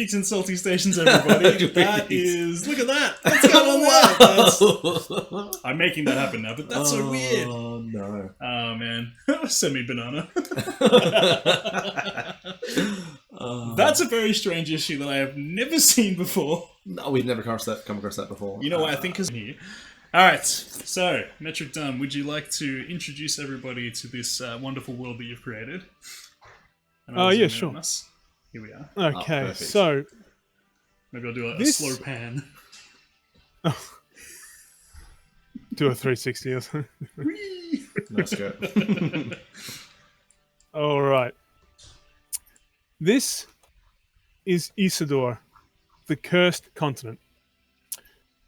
Peaks and Salty Stations, everybody. That is... Look at that. What's going on there? I'm making that happen now, but that's so weird. Oh, no. Oh, man. Send me banana. That's a very strange issue that I have never seen before. No, we've never come across that before. You know what I think is here. Alright, so, Metric Dumb, would you like to introduce everybody to this wonderful world that you've created? Yeah, sure. Here we are. Okay, so... Maybe I'll do a slow pan. Do a 360 or something. That's good. Alright. This is Isidore, the Cursed Continent.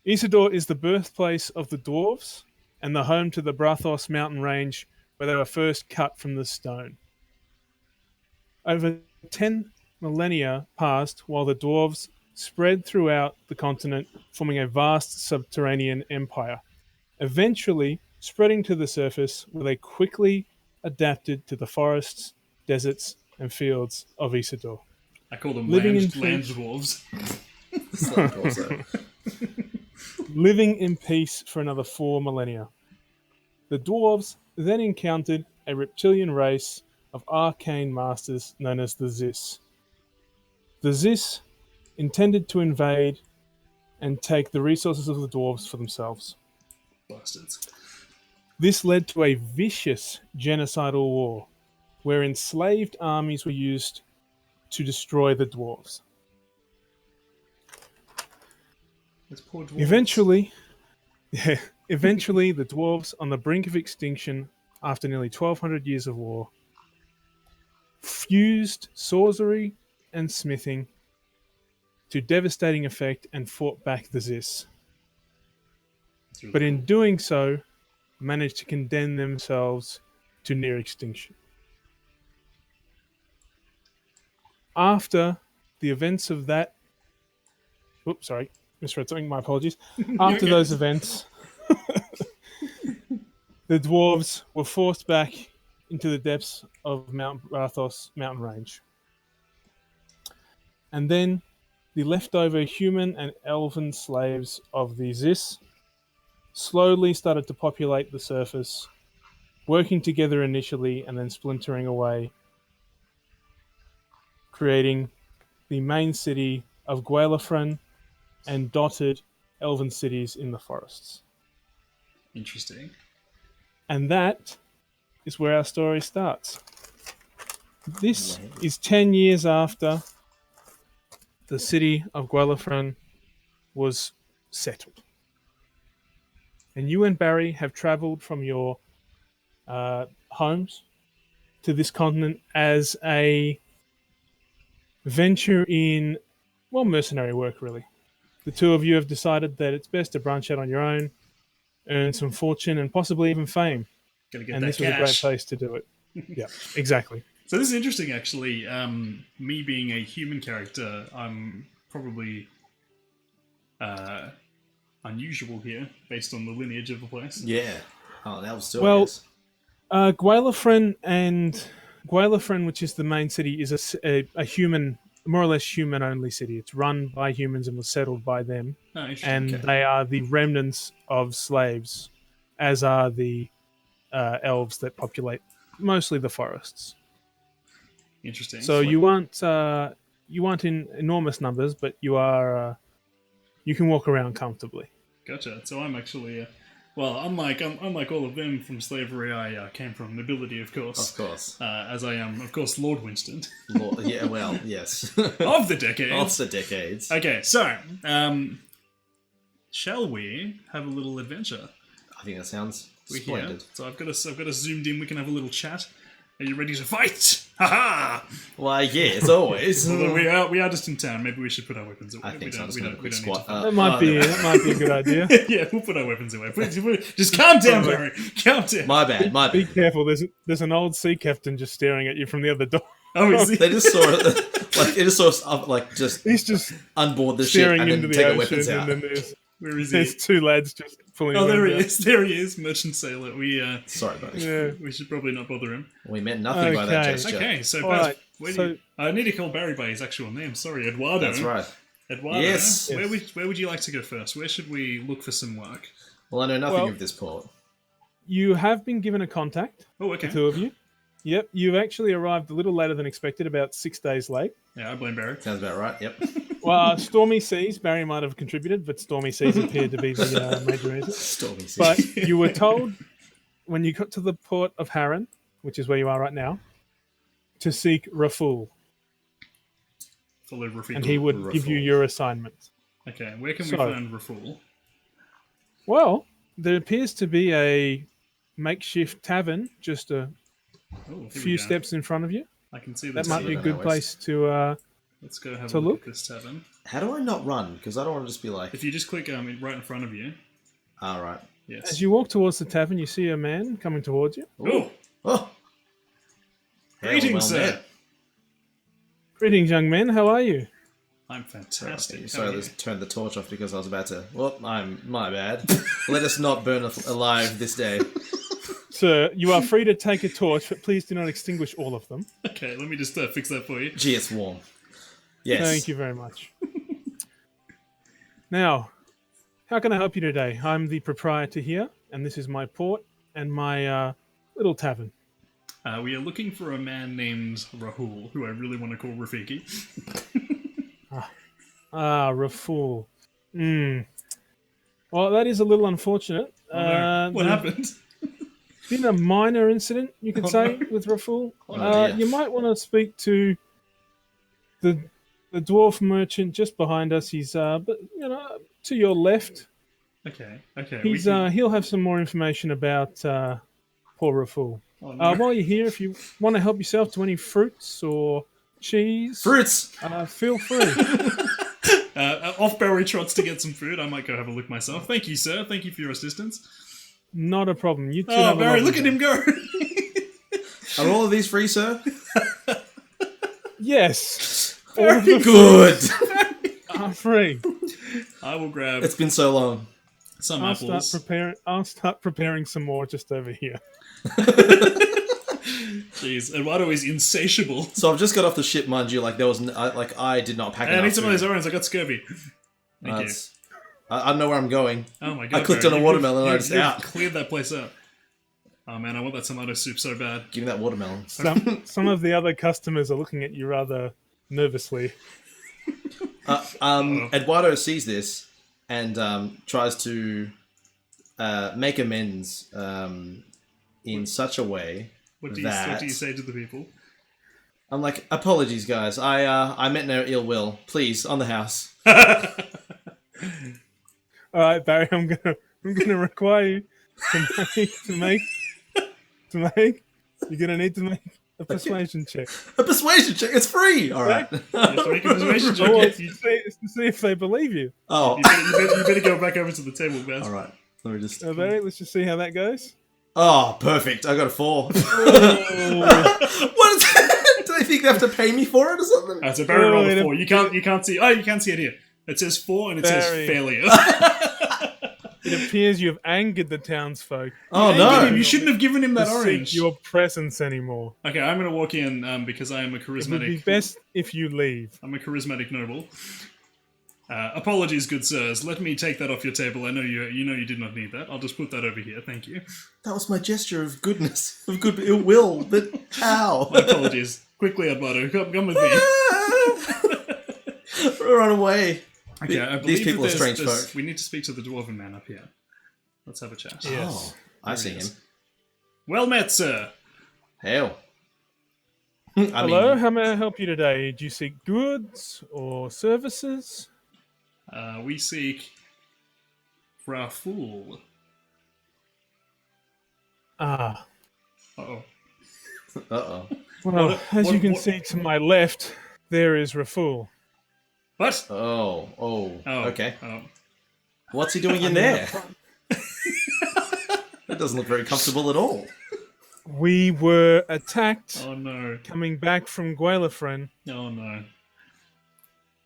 Isidore is the birthplace of the dwarves and the home to the Brathos mountain range where they were first cut from the stone. Over 10 millennia passed while the dwarves spread throughout the continent, forming a vast subterranean empire, eventually spreading to the surface where they quickly adapted to the forests, deserts, and fields of Isidore. I call them Living land dwarves. Living in peace for another 4 millennia. The dwarves then encountered a reptilian race of arcane masters known as the Zis. The Zis intended to invade and take the resources of the dwarves for themselves. Bastards. This led to a vicious genocidal war, where enslaved armies were used to destroy the dwarves. Poor dwarves. Eventually, the dwarves, on the brink of extinction after nearly 1,200 years of war, fused sorcery and smithing to devastating effect and fought back the Zis. Really but in doing so, managed to condemn themselves to near extinction. After the events of that... Oops, sorry. Misread something, my apologies. After those events, the dwarves were forced back into the depths of Mount Brathos mountain range. And then the leftover human and elven slaves of the Zis slowly started to populate the surface, working together initially and then splintering away, creating the main city of Gwaelafren and dotted elven cities in the forests. Interesting. And that is where our story starts. This is 10 years after the city of Gwaelafren was settled. And you and Barry have travelled from your homes to this continent as a venture in, well, mercenary work, really. The two of you have decided that it's best to branch out on your own, earn some fortune, and possibly even fame. Gotta get and that this was a great place to do it. Yeah, exactly. So this is interesting, actually. Me being a human character, I'm probably unusual here, based on the lineage of the place. Yeah. Oh, that was still... Well, Gwaelafren, which is the main city, is a human... more or less human-only city. It's run by humans and was settled by them. Oh, interesting. And they are the remnants of slaves, as are the elves that populate mostly the forests. Interesting. So you aren't in enormous numbers, but you are you can walk around comfortably. Gotcha. So I'm actually... unlike all of them from slavery, I came from nobility, of course. Of course. As I am, of course, Lord Winston. Yeah, well, yes. Of the decades. Of the decades. Okay, so, shall we have a little adventure? I think that sounds We're splendid. here. So I've got us zoomed in. We can have a little chat. Are you ready to fight? Ha-ha! Why, yes, always. Although we are just in town. Maybe we should put our weapons away. I think so. We don't need to squat. fight. That might be a good idea. Yeah, we'll put our weapons away. Just calm down, Barry. Calm down. My bad. Be careful. There's an old sea captain just staring at you from the other door. Oh, is he? They just saw it, He's just unboard the ship staring and into then the take our ocean, weapons out. and then Where is he? there's two lads just pulling. Oh, there he guns is. There he is, merchant sailor. Sorry, buddy. out. Yeah. We should probably not bother him. We meant nothing by that Okay. gesture. Okay, so All right. I need to call Barry by his actual name. Sorry, Eduardo. That's right. Eduardo. Yes. Where would you like to go first? Where should we look for some work? Well, I know nothing of this port. You have been given a contact. Oh, okay. The two of you. Yep, you've actually arrived a little later than expected, about 6 days late. Yeah, I blame Barry. Sounds about right. Yep. Well, Stormy Seas, Barry might have contributed, but Stormy Seas appeared to be the major reason. Stormy Seas. But you were told when you got to the port of Harran, which is where you are right now, to seek Raful, and he would give you your assignment. Okay, where can we find Raful? Well, there appears to be a makeshift tavern just a few steps in front of you. I can see this. That might be a good place to let's go have a look at this tavern. How do I not run? Because I don't want to just be like... If you just click right in front of you. All right. Yes. As you walk towards the tavern, you see a man coming towards you. Oh! Oh! Greetings, sir! Greetings, young man. How are you? I'm fantastic. Sorry, let's turn the torch off because I was about to... Well, my bad. Let us not burn alive this day. Sir, you are free to take a torch, but please do not extinguish all of them. Okay, let me just fix that for you. Gee, it's warm. Yes. Thank you very much. Now, how can I help you today? I'm the proprietor here, and this is my port and my little tavern. We are looking for a man named Rahul, who I really want to call Rafiki. Raful. Well, that is a little unfortunate. What happened? Been a minor incident, you could say, with Raful. You might want to speak to the dwarf merchant just behind us. He's, but to your left. Okay. He's he'll have some more information about poor Raful. Oh, no. While you're here, if you want to help yourself to any fruits or cheese, feel free. Off Barry trots to get some food. I might go have a look myself. Thank you, sir. Thank you for your assistance. Not a problem. You two Oh, Barry, look at him go! Are all of these free, sir? Yes. Very good. Are free. I will grab. It's been so long. Some I'll apples. I'll start preparing some more just over here. Jeez, Eduardo is insatiable. So I've just got off the ship, mind you. Like there was, I did not pack. I need some of those oranges. I got scurvy. Thank you. I don't know where I'm going. Oh my god! I clicked on a watermelon and I just out. Cleared that place out. Oh man, I want that tomato soup so bad. Give me that watermelon. Some of the other customers are looking at you rather nervously. Eduardo sees this and tries to make amends in such a way what do you say to the people? I'm like, apologies, guys. I meant no ill will. Please, on the house. All right, Barry. I'm gonna require you to make. You're gonna need to make a persuasion check. A persuasion check. It's free. All right. You have to make a persuasion check. To see if they believe you. Oh, you better go back over to the table, guys. all right. Let me just. Barry, let's just see how that goes. Oh, perfect. I got a 4. Oh. What is that? Do they think they have to pay me for it or something? So Barry rolled a 4. You can't see. Oh, you can see it here. It says 4 and it says failure. It appears you have angered the townsfolk. Oh no! You shouldn't have given him that orange. Your presence anymore. Okay, I'm going to walk in because I am a charismatic. It would be best if you leave. I'm a charismatic noble. Apologies, good sirs. Let me take that off your table. I know you did not need that. I'll just put that over here. Thank you. That was my gesture of goodness, of good ill will. But how? My apologies. Quickly, Eduardo, come with me. Run away. Okay, I believe these people are strange folk. We need to speak to the dwarven man up here. Let's have a chat. Yes. Oh, I see him. Well met, sir. Hell. Hello, how may I help you today? Do you seek goods or services? We seek Raful. Ah. Uh-oh. Uh-oh. Well, as you can see to my left, there is Raful. What? Oh, okay. Oh. What's he doing in there? That doesn't look very comfortable at all. We were attacked. Oh no. Coming back from Guelefren. Oh no.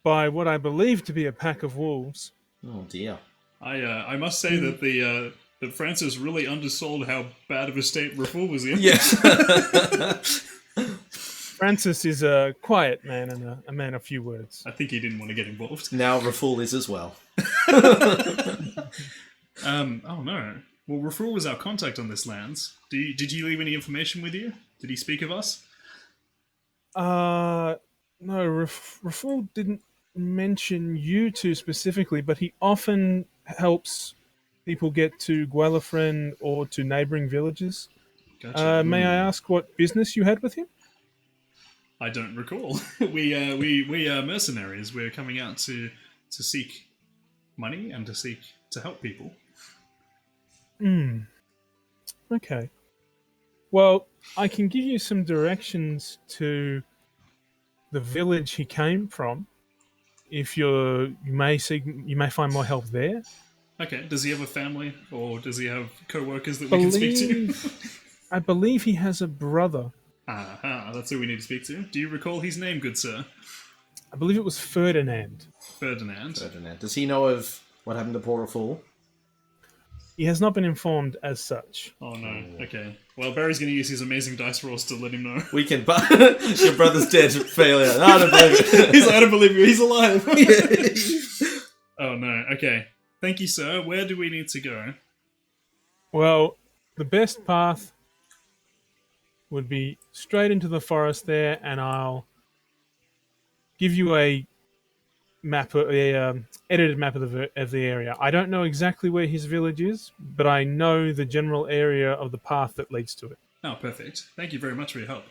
By what I believe to be a pack of wolves. Oh dear. I must say that that Francis really undersold how bad of a state Raful was in. Yes. Francis is a quiet man and a man of few words. I think he didn't want to get involved. Now Raful is as well. Oh no. Well, Raful was our contact on this lands. Did you leave any information with you? Did he speak of us? No, Raful didn't mention you two specifically, but he often helps people get to Guelafren or to neighbouring villages. Gotcha. May I ask what business you had with him? I don't recall. We are mercenaries. We're coming out to seek money and to help people. Okay. Well, I can give you some directions to the village he came from. If you may find more help there. Okay. Does he have a family, or does he have co-workers that we can speak to? I believe he has a brother. Aha, that's who we need to speak to. Do you recall his name, good sir? I believe it was Ferdinand. Ferdinand. Does he know of what happened to poor Raful? He has not been informed as such. Oh no. Okay. Well, Barry's going to use his amazing dice rolls to let him know. We can. Your brother's dead. Failure. I don't believe it. He's like, I don't believe you. He's alive. Oh no. Okay. Thank you, sir. Where do we need to go? Well, the best path would be straight into the forest there, and I'll give you a map, edited map of the area. I don't know exactly where his village is, but I know the general area of the path that leads to it. Oh, perfect. Thank you very much for your help.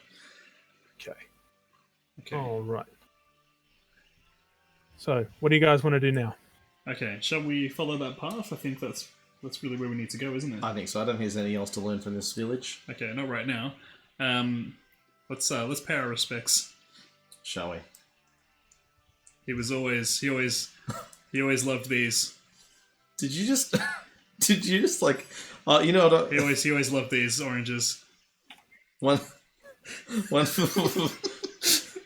Okay. Okay. All right. So, what do you guys want to do now? Okay. Shall we follow that path? I think that's really where we need to go, isn't it? I think so. I don't think there's anything else to learn from this village. Okay. Not right now. Let's pay our respects. Shall we? He always loved these. Did you just like, you know what? He always loved these oranges. One.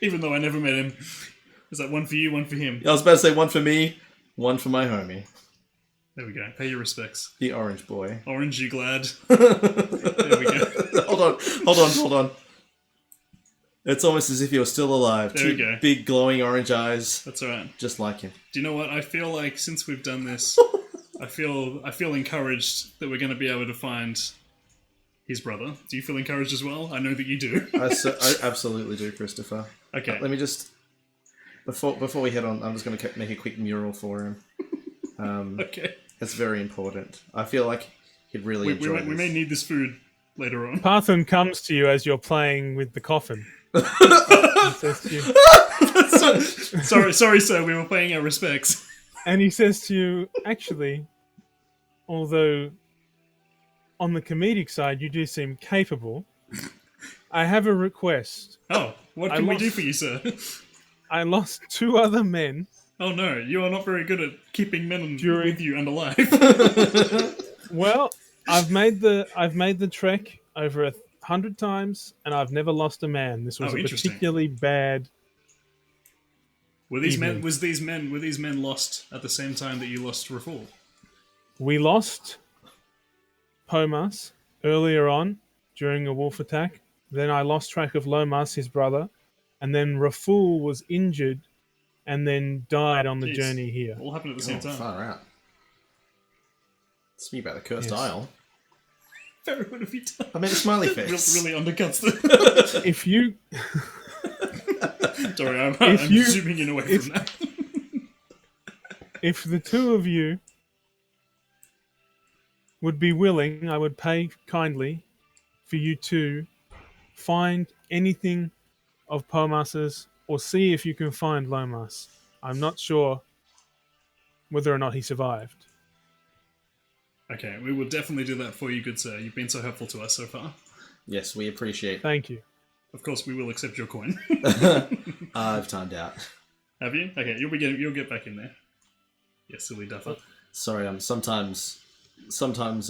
Even though I never met him. Is that one for you, one for him? I was about to say one for me, one for my homie. There we go. Pay your respects. The orange boy. Orange, you glad? There we go. Hold on. It's almost as if he was still alive. There we go. Big glowing orange eyes. That's alright. Just like him. Do you know what? I feel like since we've done this, I feel encouraged that we're going to be able to find his brother. Do you feel encouraged as well? I know that you do. I absolutely do, Christopher. Okay. Let me just before we head on, I'm just going to make a quick mural for him. Okay. It's very important. I feel like he'd really enjoy this. We may need this food later on. Partham comes to you as you're playing with the coffin. Sorry, sir. We were paying our respects. And he says to you, actually, although on the comedic side you do seem capable, I have a request. Oh, what can we do for you, sir? I lost 2 other men. Oh no, you are not very good at keeping men with you and alive. Well, I've made the trek over 100 times, and I've never lost a man. This was a particularly bad. Were these men lost at the same time that you lost Raful? We lost Pomas earlier on during a wolf attack. Then I lost track of Lomas, his brother, and then Raful was injured and then died on the journey here. All happened at the same time. Far out. It's me about the cursed isle. Very what have you done? I made a smiley face. Really undercuts the... If you... Sorry, I'm zooming in away from that. If the 2 of you would be willing, I would pay kindly for you to find anything of Pomas's, or see if you can find Lomas. I'm not sure whether or not he survived. Okay, we will definitely do that for you, good sir. You've been so helpful to us so far. Yes, we appreciate. Thank you. Of course, we will accept your coin. I've timed out. Have you? Okay, you'll get back in there. Yeah, silly duffer. Sorry, sometimes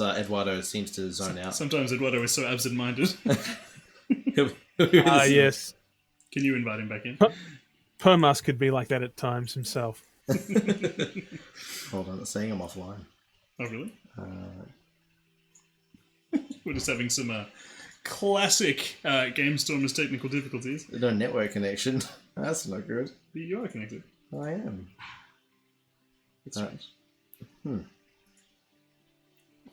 Eduardo seems to zone out. Sometimes Eduardo is so absent-minded. Yes. Can you invite him back in? Pomas could be like that at times himself. Hold on, it's saying I'm offline. Oh, really? We're just having some classic GameStormers technical difficulties. No network connection. That's not good. You are connected. I am. That's strange.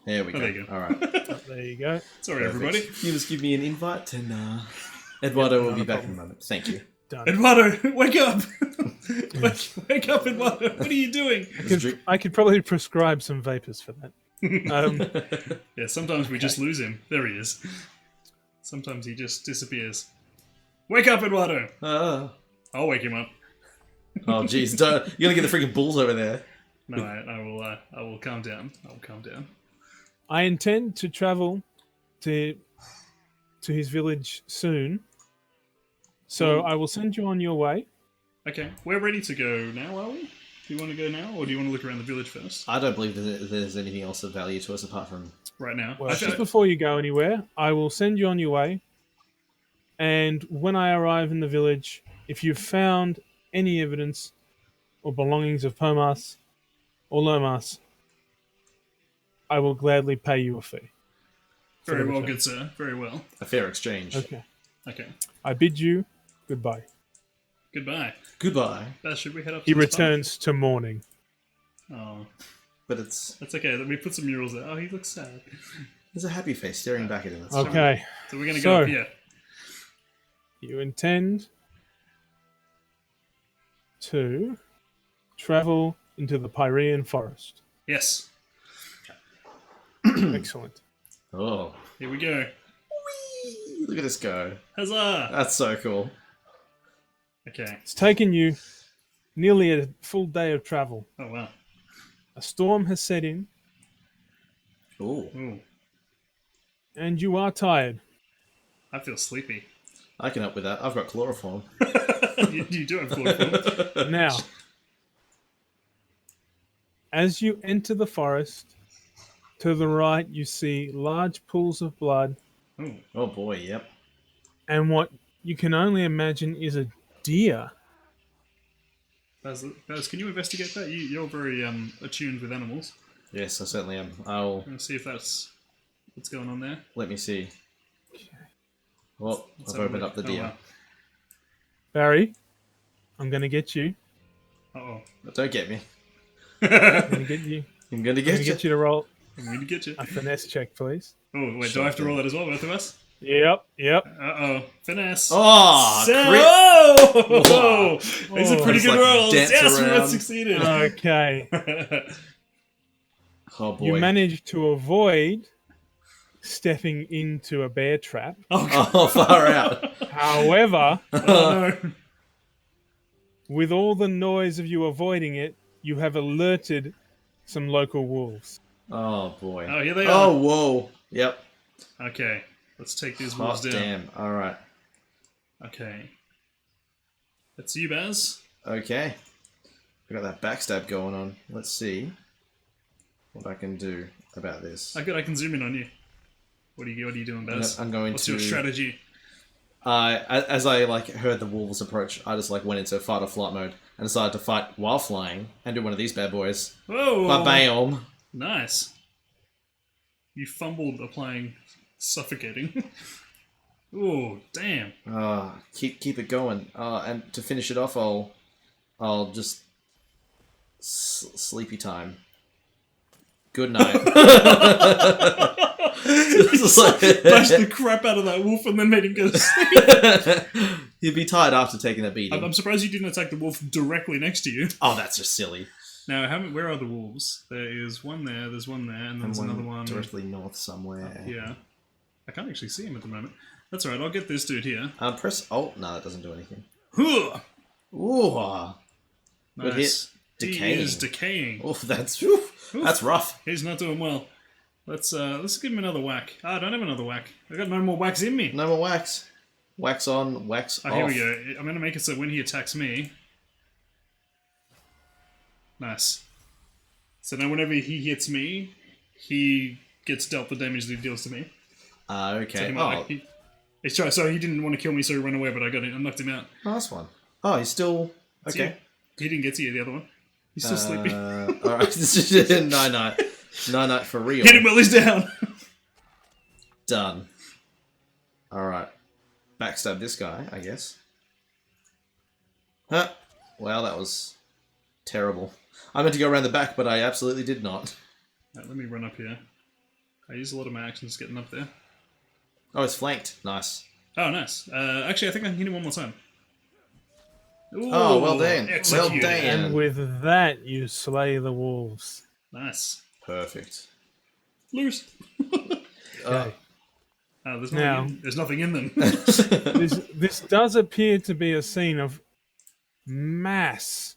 There we go. There you go. All right. There you go. Sorry, everybody. You just give me an invite, and Eduardo will be back in a moment. Thank you. Done. Eduardo, wake up! wake up, Eduardo! What are you doing? I could probably prescribe some vapors for that. Yeah, sometimes we just lose him. There he is. Sometimes he just disappears. Wake up, Eduardo! I'll wake him up. Oh, jeez. You're going to get the freaking bulls over there. No, I will calm down. I'll calm down. I intend to travel to his village soon, so I will send you on your way. Okay, we're ready to go now, are we? Do you want to go now, or do you want to look around the village first? I don't believe that there's anything else of value to us apart from... Right now. Well, just before you go anywhere, I will send you on your way, and when I arrive in the village, if you've found any evidence or belongings of Pomas or Lomas, I will gladly pay you a fee. Very well, good sir. Very well. A fair exchange. Okay. Okay. I bid you goodbye. Goodbye. Goodbye. Should we head up to He the returns to mourning. pub? Oh, But it's... that's okay. Let me put some murals there. Oh, he looks sad. There's a happy face staring back at him. That's Okay. So we're going to go So- up here. You intend to travel into the Pyrean forest. Yes. Excellent. Oh. Here we go. Whee! Look at us go. Huzzah! That's so cool. Okay. It's taken you nearly a full day of travel. Oh, wow. A storm has set in, Ooh. Ooh. and you are tired. I feel sleepy. I can help with that. I've got chloroform. you do have chloroform. Now, as you enter the forest, to the right you see large pools of blood, Ooh. Oh boy, yep. and what you can only imagine is a deer. Baz, can you investigate that? You're very attuned with animals. Yes, I certainly am. I'll... Let's see if that's what's going on there. Let me see. Well, Let's I've have a opened look. up the Oh, deer. wow. Barry, I'm going to get you. Uh-oh. Don't get me. I'm going to get you. I'm gonna I'm going get to you. get you to roll I'm going to get you. a finesse check, please. Oh, wait, do I have to roll that as well, both of us? Yep. Uh-oh. Finesse. Oh, So- crit. Oh! These are pretty It's good like rolls. dance Yes, we around. both succeeded. Okay. Oh boy. You managed to avoid stepping into a bear trap. Oh, far out. However, Oh, no. with all the noise of you avoiding it, you have alerted some local wolves. Oh boy. Oh, here they Oh, are. whoa. Yep. Okay. Let's take these Hot wolves down. damn. Alright. Okay. That's you, Baz. Okay. I got that backstab going on. Let's see what I can do about this. Oh, good. I can zoom in on you. What are you doing, Baz? I'm going What's to... your strategy? As I heard the wolves approach, I just went into fight or flight mode and decided to fight while flying and do one of these bad boys. Whoa! Ba-bam! Nice. You fumbled applying suffocating. Oh, damn. Keep it going. And to finish it off, I'll just sleepy time. Good night. Bashed the crap out of that wolf and then made him go to sleep. You'd be tired after taking that beating. I'm surprised you didn't attack the wolf directly next to you. Oh, that's just silly. Now, where are the wolves? There is one there, there's one there, and there's another one. directly north somewhere. Yeah. I can't actually see him at the moment. That's alright, I'll get this dude here. Press Alt. No, that doesn't do anything. Huh! Ooh. Good Nice. hit. He Decaying. is decaying. Oh, that's rough. He's not doing well. Let's give him another whack. I don't have another whack. I got no more whacks in me. No more wax. Wax on, wax off. Here we go. I'm going to make it so when he attacks me... Nice. So now whenever he hits me, he gets dealt the damage that he deals to me. Okay. So he didn't want to kill me, so he ran away, but I knocked him out. Nice one. Oh, he's still... Okay. He didn't get to you, the other one. He's still sleepy. Alright. Night-night for real. Hit him while he's down. Done. Alright. Backstab this guy, I guess. Huh. Well, that was terrible. I meant to go around the back, but I absolutely did not. Right, let me run up here. I use a lot of my actions getting up there. Oh, it's flanked. Nice. Oh, nice. Actually, I think I can hit him one more time. Ooh, Oh, well done. Well executed. done. And with that, you slay the wolves. Nice. Perfect. Loose. Okay. There's nothing in them. This does appear to be a scene of mass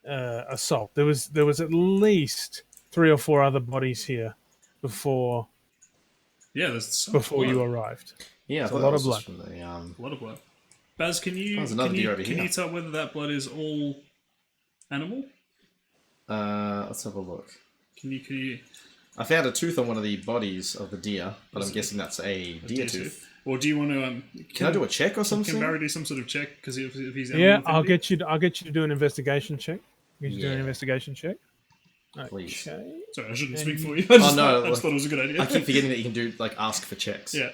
assault. There was at least 3 or 4 other bodies here before Yeah, there's so much you blood. arrived. Yeah, It's a lot of blood. From the, A lot of blood. Baz, can you there's another deer over can here. you tell whether that blood is all animal? let's have a look. Can you I found a tooth on one of the bodies of the deer, but I'm guessing that's a deer tooth. Or do you want to? Can I do a check or something? Can Barry do some sort of check because if he's Yeah, animal I'll affinity? get you to do an investigation check. Do an Yeah. investigation check. Please. Okay. Sorry, I shouldn't speak for you. I just thought it was a good idea. I keep forgetting that you can do ask for checks. Yeah.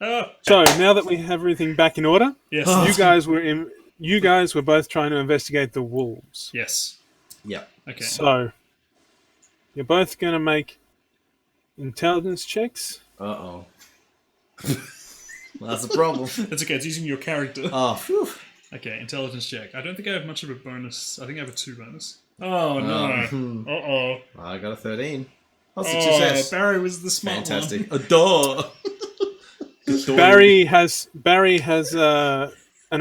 Oh, So now that we have everything back in order, yes. you guys were both trying to investigate the wolves. Yes. Yep. Okay. So you're both going to make intelligence checks. Uh-oh. Well, that's a problem. That's okay. It's using your character. Oh, phew. Okay, intelligence check. I don't think I have much of a bonus. I think I have a 2 bonus. Oh no. Uh-oh. I got a 13. That's a Oh, success. Barry was the smart Fantastic. one. Duh. Barry has an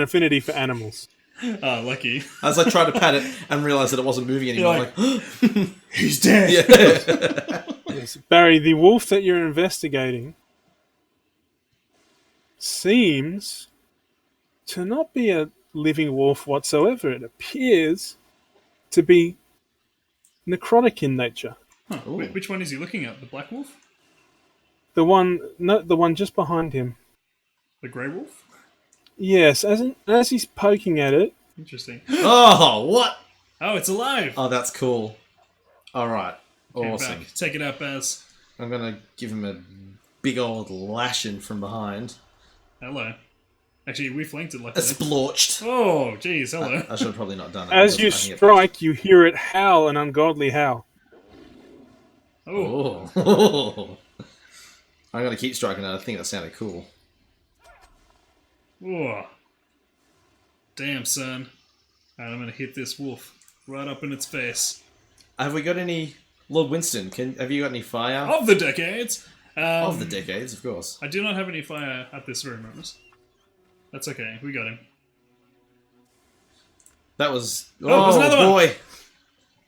affinity for animals. Oh, lucky. As I tried to pat it and realised that it wasn't moving anymore, You're I'm like, He's dead. yeah. Yes. Barry, the wolf that you're investigating seems to not be a living wolf whatsoever. It appears to be necrotic in nature. Huh. Which one is he looking at? The black wolf? The one just behind him. The grey wolf? Yes, as he's poking at it, Interesting. Oh, what? Oh, it's alive. Oh, that's cool. All right. Came Awesome. back. Take it out, Baz. I'm going to give him a big old lashing from behind. Hello. Actually, we flanked it like A that. splorched. Oh, jeez. Hello. I should have probably not done that. as because you I think it- strike, you hear it howl an ungodly howl. Oh. Oh. I'm going to keep striking that. I think that sounded cool. Oh. Damn, son. Alright, I'm gonna hit this wolf right up in its face. Have we got any... Lord Winston, have you got any fire? Of the decades! Of the decades, of course. I do not have any fire at this very moment. That's okay, we got him. That was... Oh, there's another one! boy!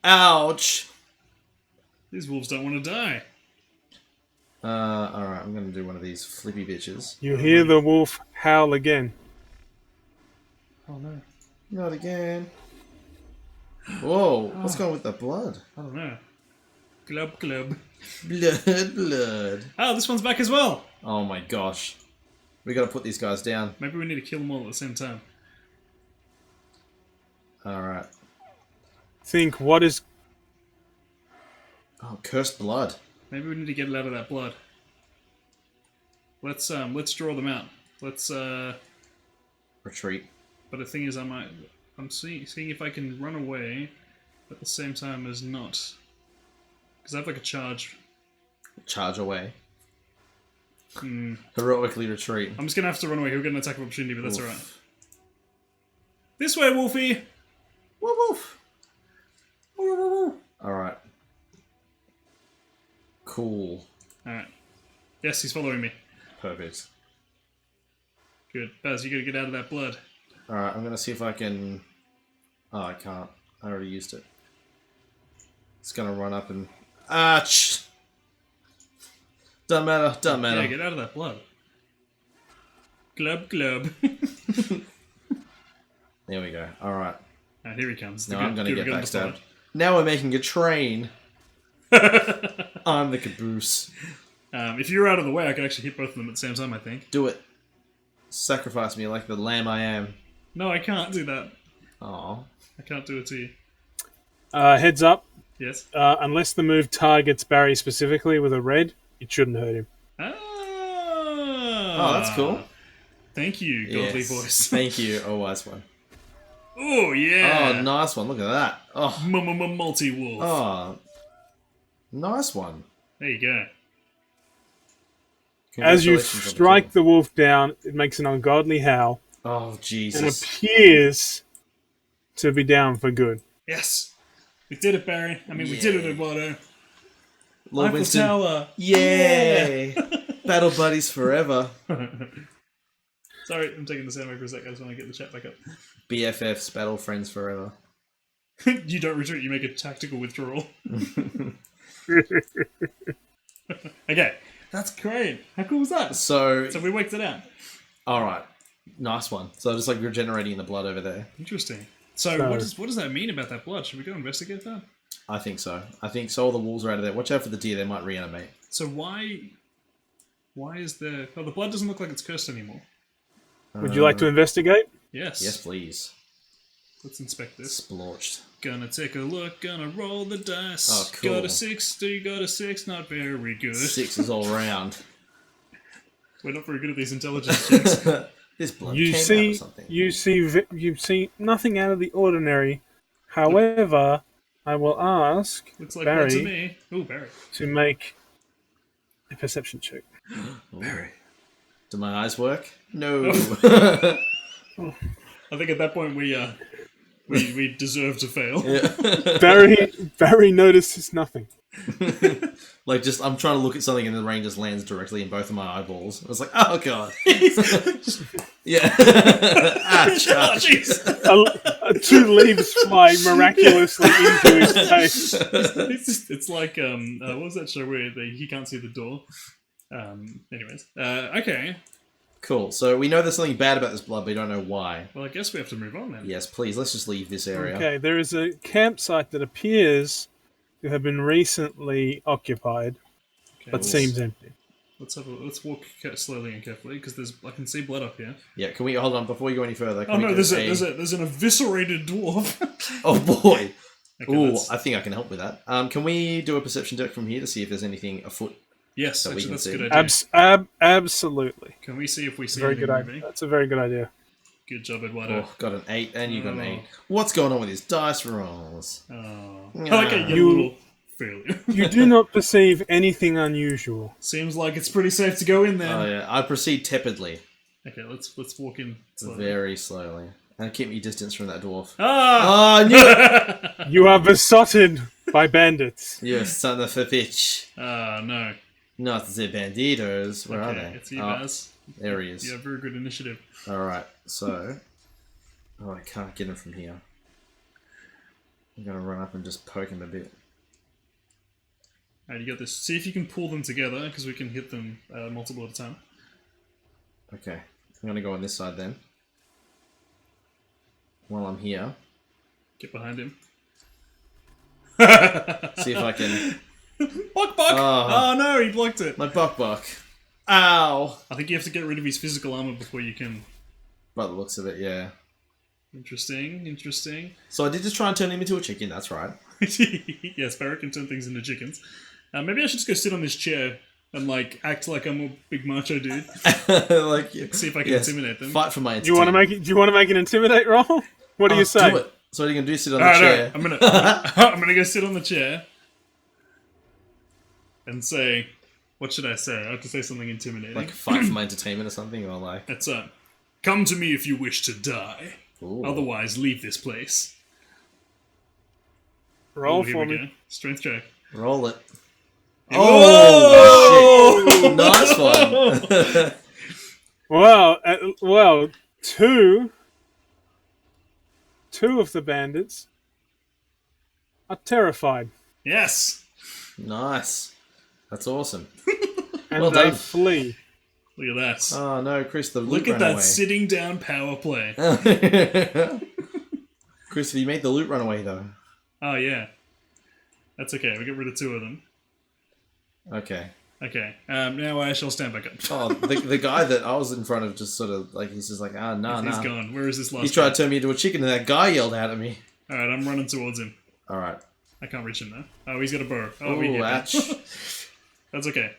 Ouch! These wolves don't want to die. Alright, I'm going to do one of these flippy bitches. You hear the wolf howl again. Oh no. Not again. Whoa, what's going with the blood? I don't know. Glub glub. Blood. Oh, this one's back as well! Oh my gosh. We gotta put these guys down. Maybe we need to kill them all at the same time. Alright. Think, what is... Oh, cursed blood. Maybe we need to get it out of that blood. Let's draw them out. Let's Retreat. But the thing is, I'm seeing if I can run away at the same time as not, because I have like a charge. Charge away. Heroically retreat. I'm just gonna have to run away. He'll get an attack of opportunity, but that's Oof. alright. This way, Wolfie. Woof woof. Alright. Cool. Alright. Yes, he's following me. Perfect. Good. Baz, you gotta get out of that blood. Alright, I'm gonna see if I can... Oh, I can't. I already used it. It's gonna run up and... Ouch! Doesn't matter, doesn't matter. Yeah, get out of that blood. Glub glub. There we go. Alright. Alright, here he comes. Now I'm gonna Good, get we got him backstabbed. Now we're making a train. deployed. I'm the caboose. If you're out of the way, I could actually hit both of them at the same time, I think. Do it. Sacrifice me like the lamb I am. No, I can't do that. Aw. I can't do it to you. heads up, Yes? unless the move targets Barry specifically with a red, it shouldn't hurt him. Ah! Oh, that's cool. Thank you, godly Yes. voice. Thank you, a wise one. Oh, yeah. Oh, nice one. Look at that. Oh, Multi-wolf. oh, nice one. There you go. As you Congratulations on strike the the wolf down, it makes an ungodly howl kill. Oh, and Jesus. appears to be down for good. Yes. We did it, Barry. I mean, we did it, Eduardo. Lord Eiffel Winston. Tower. Yay! Battle buddies forever. Sorry, I'm taking the sound away for a sec. I just want to get the chat back up. BFFs, battle friends forever. You don't retreat, you make a tactical withdrawal. Okay, that's great. How cool was that? So we worked it out. alright. Nice one. So just like regenerating the blood over there. Interesting. So what does that mean about that blood? Should we go investigate that? I think so. I think so all the wolves are out of there. Watch out for the deer, they might reanimate. So why is there... Oh, the blood doesn't look like it's cursed anymore. Would you like to investigate? Yes. Yes, please. Let's inspect this. Splorched. Gonna take a look, gonna roll the dice. Oh, cool. Got a 6, do you got a 6? Not very good. 6 is all round. We're not very good at these intelligence checks. This blood You came out see, of something. you see nothing out of the ordinary. However, I will ask Looks like blood to Barry me. Ooh, Barry. to make a perception check. Barry. Do my eyes work? No. I think at that point we deserve to fail. Barry notices nothing. Like, just, I'm trying to look at something and the rain just lands directly in both of my eyeballs. I was like, oh god. Yeah. Ouch, Oh, ouch. jeez. 2 leaves fly miraculously into his face. It's like what was that show where he can't see the door? Anyways, okay. Cool. So we know there's something bad about this blood, but we don't know why. Well, I guess we have to move on then. Yes, please, let's just leave this area. Okay, there is a campsite that appears to have been recently occupied, Okay, but seems empty. let's walk slowly and carefully because I can see blood up here. Yeah, can we hold on before you go any further? Oh no, there's an eviscerated dwarf. Oh boy. Okay, Ooh, I think I can help with that. Can we do a perception check from here to see if there's anything afoot? yes, that we actually, can that's a see. good idea. Absolutely. Can we see if we see Very anything good moving? idea. That's a very good idea. Good job, Eduardo. Oh, got an 8, and you got an Oh. 8. What's going on with these dice rolls? Oh. Nah. I like a little failure. You do not perceive anything unusual. Seems like it's pretty safe to go in then. Oh yeah, I proceed tepidly, Okay, let's walk in slowly. very slowly, and keep me distance from that dwarf. Ah! Oh, I knew it! You are besotted by bandits. You son of a bitch! Ah, no. Not the banditos. Where are Okay, they? it's you, Oh, Baz. there he is. You have very good initiative. All right, so I can't get him from here. I'm gonna run up and just poke him a bit. Alright, you got this. See if you can pull them together, because we can hit them multiple at a time. Okay, I'm gonna go on this side then. While I'm here, Get behind him. see if I can. Buck! Oh no, he blocked it. My buck. Ow! I think you have to get rid of his physical armor before you can... By the looks of it, yeah. Interesting. So I did just try and turn him into a chicken. That's right. Yes, Barrett can turn things into chickens. Maybe I should just go sit on this chair and act like I'm a big macho dude. Like, See if I can intimidate them. Fight for my Do you want to make it? Do you want to make an intimidate roll? What do you say? Do it. So what are you gonna do? Sit on the Alright, chair? I'm gonna go sit on the chair and say, what should I say? I have to say something intimidating. Like fight for my entertainment or something, or like. That's come to me if you wish to die. Ooh. Otherwise, leave this place. Roll Here for we me. go. Strength check. Roll it. Oh! Shit. Nice one. Well, two of the bandits are terrified, Yes! Nice. That's awesome. and Well they done. flee. Look at that. Oh no, Chris, the Look loot at ran that away. sitting down power play. Chris, have you made the loot run away though? Oh, yeah. That's okay. We get rid of 2 of them. Okay. Okay. Now I shall stand back up. Oh, the guy that I was in front of just sort of like he's just like nah. He's gone. Where is this last He tried guy? to turn me into a chicken, and that guy yelled out at me. Alright, I'm running towards him. All right. I can't reach him now. Oh, he's got a bow. Oh, Ooh, we hit him. ouch. That's okay.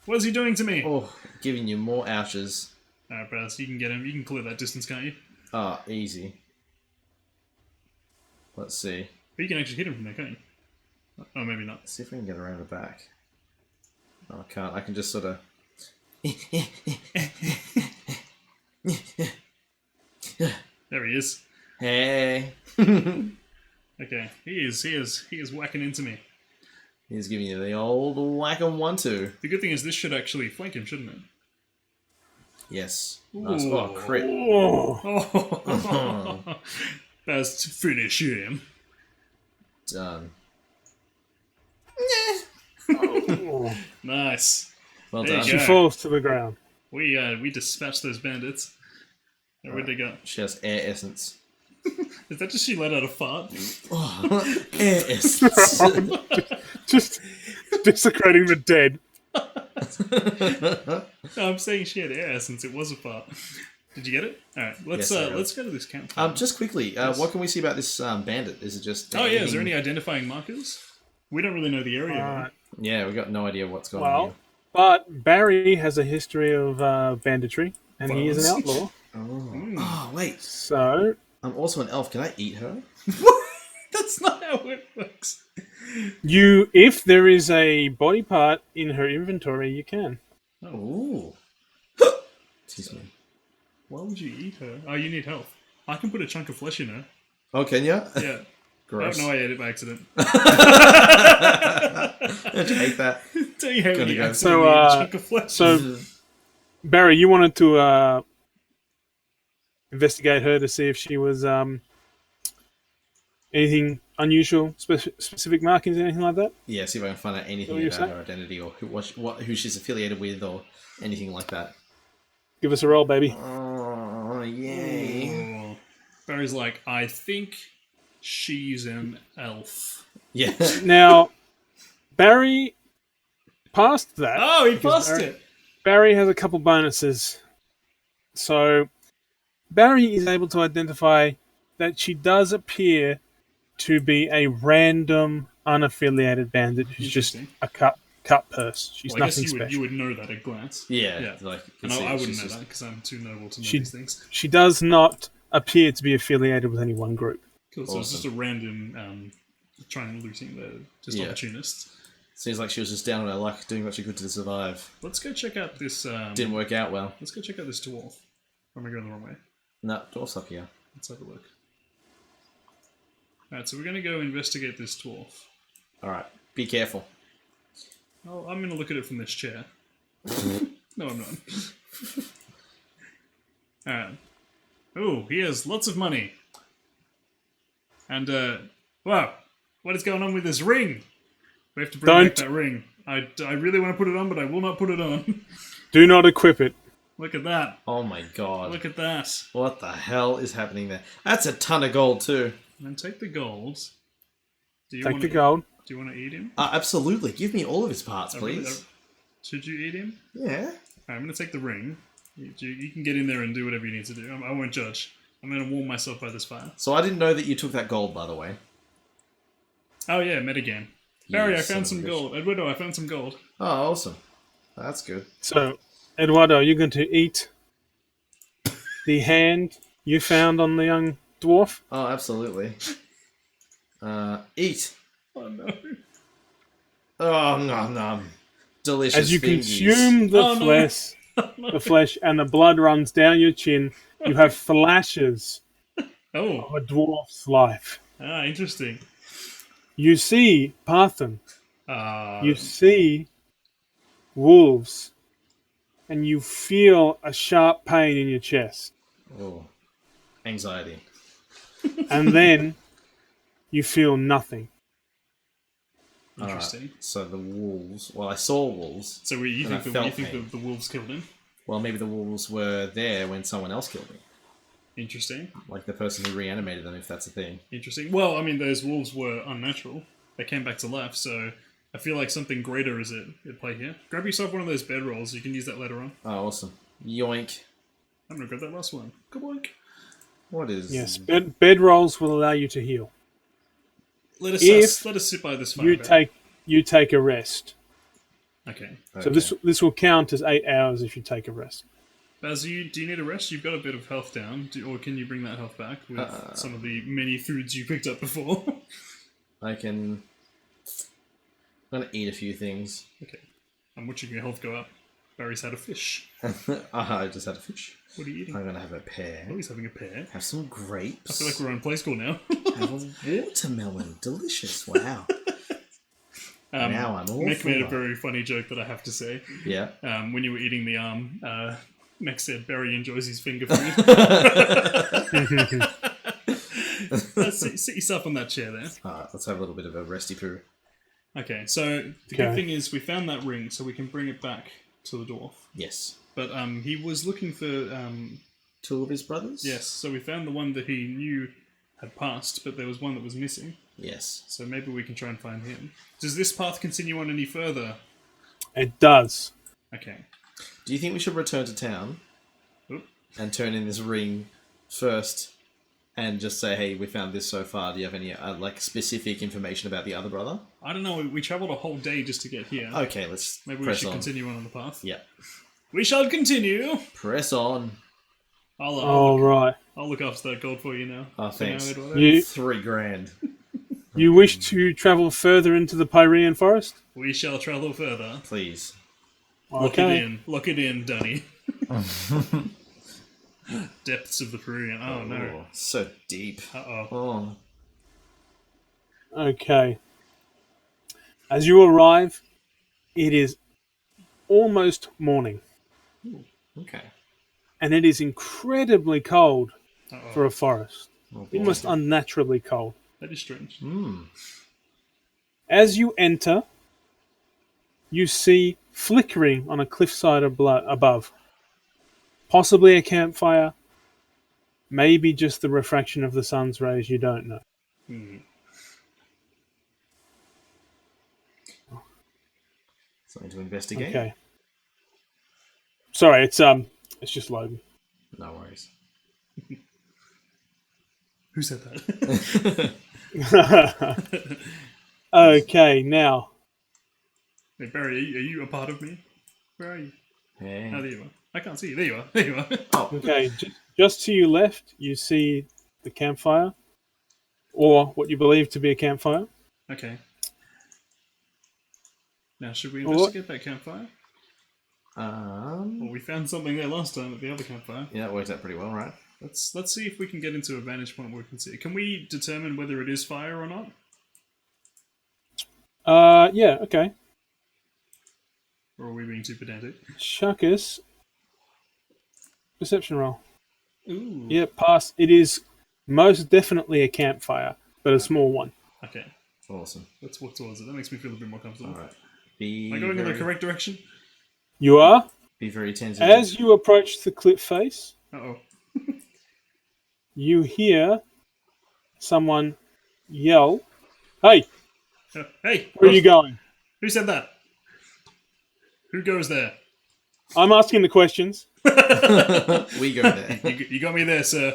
What is he doing to me? Oh, giving you more ouches. Alright, Braz, you can get him. You can clear that distance, can't you? Ah, easy. Let's see. But you can actually hit him from there, can't you? Oh, maybe not. Let's see if we can get around the back. No, I can't. I can just sort of... There he is. Hey. Okay, he is whacking into me. He's giving you the old whack and 1-2. The good thing is this should actually flank him, shouldn't it? Yes. Nice. Oh, crit. Oh. That's to finish him. Done. Nice. Well There you done. She go. falls to the ground. We dispatched those bandits. Now, where'd they go? She has air essence. Is that just she let out a fart? Oh, air essence. Just desecrating the dead. No, I'm saying she had air essence. It was a fart. Did you get it? All right, let's Yes, I got it. let's go to this camp. Just quickly, what can we see about this bandit? Is it just... Oh yeah, is there anything- any identifying markers? We don't really know the area. Alright. Yeah, we got no idea what's going on Well, here. but Barry has a history of banditry, and he is an Violence. outlaw. Oh, wait. So, I'm also an elf. Can I eat her? That's not how it works. if there is a body part in her inventory, you can. Ooh. Excuse me. Why would you eat her? Oh, you need health. I can put a chunk of flesh in her. Oh, can you? Yeah. Gross. Oh, no, I ate it by accident. Don't you hate that? Don't you hate when Gonna you go. accidentally So, eat a chunk of flesh? So, Barry, you wanted to investigate her to see if she was anything unusual, specific markings, anything like that? Yeah, see if I can find out What anything were you about saying? her identity or who she's affiliated with or anything like that. Give us a roll, baby. Oh, yay. Oh. Barry's like, I think she's an elf. Yeah. Now, Barry passed that. Oh, he Because passed Barry- it. Barry has a couple bonuses. So, Barry is able to identify that she does appear to be a random, unaffiliated bandit who's just Interesting. a cut purse. She's Well, I guess nothing you special. would know that at a glance. Yeah. Yeah. Like, And see, I wouldn't she's know just- that because I'm too noble to know She- these things. She does not appear to be affiliated with any one group. Cool. So it's Awesome. just a random trying looting there, just Yeah. opportunists. Seems like she was just down on her luck, doing what she could to survive. Let's go check out this. Didn't work out well. Let's go check out this dwarf. Or am I going the wrong way? No, dwarf's up here. Let's have a look. Alright, so we're going to go investigate this dwarf. Alright, be careful. Oh, I'm going to look at it from this chair. No, I'm not. Alright. Oh, he has lots of money. And, wow. What is going on with this ring? We have to bring back Don't. that ring. I really want to put it on, but I will not put it on. Do not equip it. Look at that. Oh my god. Look at that. What the hell is happening there? That's a ton of gold too. And take the gold. Do you Take want the gold. Do you want to eat him? Absolutely. Give me all of his parts, I really- please. Should you eat him? Yeah. Alright, I'm going to take the ring. You can get in there and do whatever you need to do. I won't judge. I'm going to warm myself by this fire. So I didn't know that you took that gold, by the way. Oh yeah, metagame. Barry, I son found of some a bitch. gold. Eduardo, I found some gold. Oh, awesome. That's good. So, Eduardo, you're going to eat the hand you found on the young dwarf. Oh, absolutely. Eat. Oh no. Oh, nom nom. Delicious. As you fingies. consume the Oh, no. flesh and the blood runs down your chin, you have flashes Oh, of a dwarf's life. interesting. You see Parthen. Uh, You see wolves. And you feel a sharp pain in your chest. Oh, anxiety. And then you feel nothing. interesting. So the wolves. Well, I saw wolves. So you And I think, felt the pain. wolves killed him? Well, maybe the wolves were there when someone else killed me. Interesting. Like the person who reanimated them, if that's a thing. Interesting. Well, I mean, those wolves were unnatural. They came back to life, so I feel like something greater is at play here. Grab yourself one of those bedrolls. You can use that later on. Oh, awesome. Yoink. I'm gonna grab that last one. Kaboink. What is... Yes, bedrolls will allow you to heal. Let us If sit by this fire. You Barry. take a rest. Okay. So this will count as 8 hours if you take a rest. Baz, do you need a rest? You've got a bit of health down, or can you bring that health back with some of the many foods you picked up before? I can. I'm gonna eat a few things. Okay. I'm watching your health go up. Barry's had a fish. I just had a fish. What are you eating? I'm gonna have a pear. Oh, he's having a pear. Have some grapes. I feel like we're on Play School now. Have a watermelon. Delicious. Wow. Now I'm all Nick made a full. very funny joke that I have to say. Yeah. When you were eating the arm, Nick said Barry enjoys his finger food. Sit yourself on that chair there. Alright, let's have a little bit of a resty poo. Okay, so the good thing is we found that ring, so we can bring it back to the dwarf. Yes. But he was looking for... 2 of his brothers? yes, so we found the one that he knew had passed, but there was one that was missing. Yes. So maybe we can try and find him. Does this path continue on any further? It does. Okay. Do you think we should return to town Oop. and turn in this ring first and just say, hey, we found this so far. Do you have any specific information about the other brother? I don't know, we travelled a whole day just to get here. Okay, let's Maybe we press should on. continue on the path. Yeah. We shall continue! Press on. All right. I'll look after that gold for you now. Oh, For now, thanks. Eduardo. You $3,000. you wish to travel further into the Pyrenean forest? We shall travel further. Please. Okay. Lock it in, Dunny. Depths of the Peruvian. Oh, no. Oh, so deep. Uh-oh. Oh. Okay. As you arrive, it is almost morning, Okay. and it is incredibly cold Uh-oh. for a forest. Oh, boy. Almost unnaturally cold. That is strange. As you enter, you see flickering on a cliffside above. Possibly a campfire. Maybe just the refraction of the sun's rays, you don't know. Something to investigate? Okay. Sorry, it's just loading. No worries. Who said that? Okay, now. Hey, Barry, are you a part of me? Where are you? Hey. Oh, there you are. I can't see you. There you are. There you are. Oh, Okay, just to your left, you see the campfire, or what you believe to be a campfire. Okay. Now, should we Well, investigate that campfire? um, Well, we found something there last time at the other campfire. yeah, that worked out pretty well, right? Let's see if we can get into a vantage point where we can see it. Can we determine whether it is fire or not? Yeah, okay. Or are we being too pedantic? Shuckus. Perception roll. Ooh. Yeah, pass. It is most definitely a campfire, but a small one. Okay. Awesome. Let's walk towards it. That makes me feel a bit more comfortable. All right. Be Am I going in very, the correct direction? You are. Be very attentive. As you approach the cliff face, Uh-oh. you hear someone yell, "Hey, Hey! where are you going?" Who said that? Who goes there? I'm asking the questions. We go there. You got me there, sir.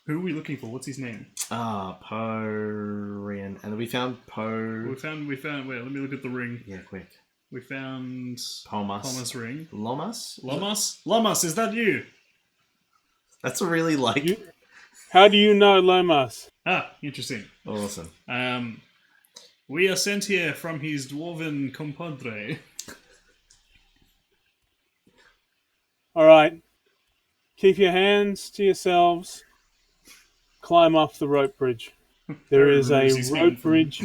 Who are we looking for? What's his name? Porian. And we found Po... We found, wait, let me look at the ring. Yeah, quick. We found Palmas. Palmas ring. Lomas? Lamas? Lamas, is that you? That's a really, How do you know Lomas? Ah, interesting. Awesome. We are sent here from his dwarven compadre. All right. Keep your hands to yourselves. Climb up the rope bridge. There is a Where's his hand rope from? bridge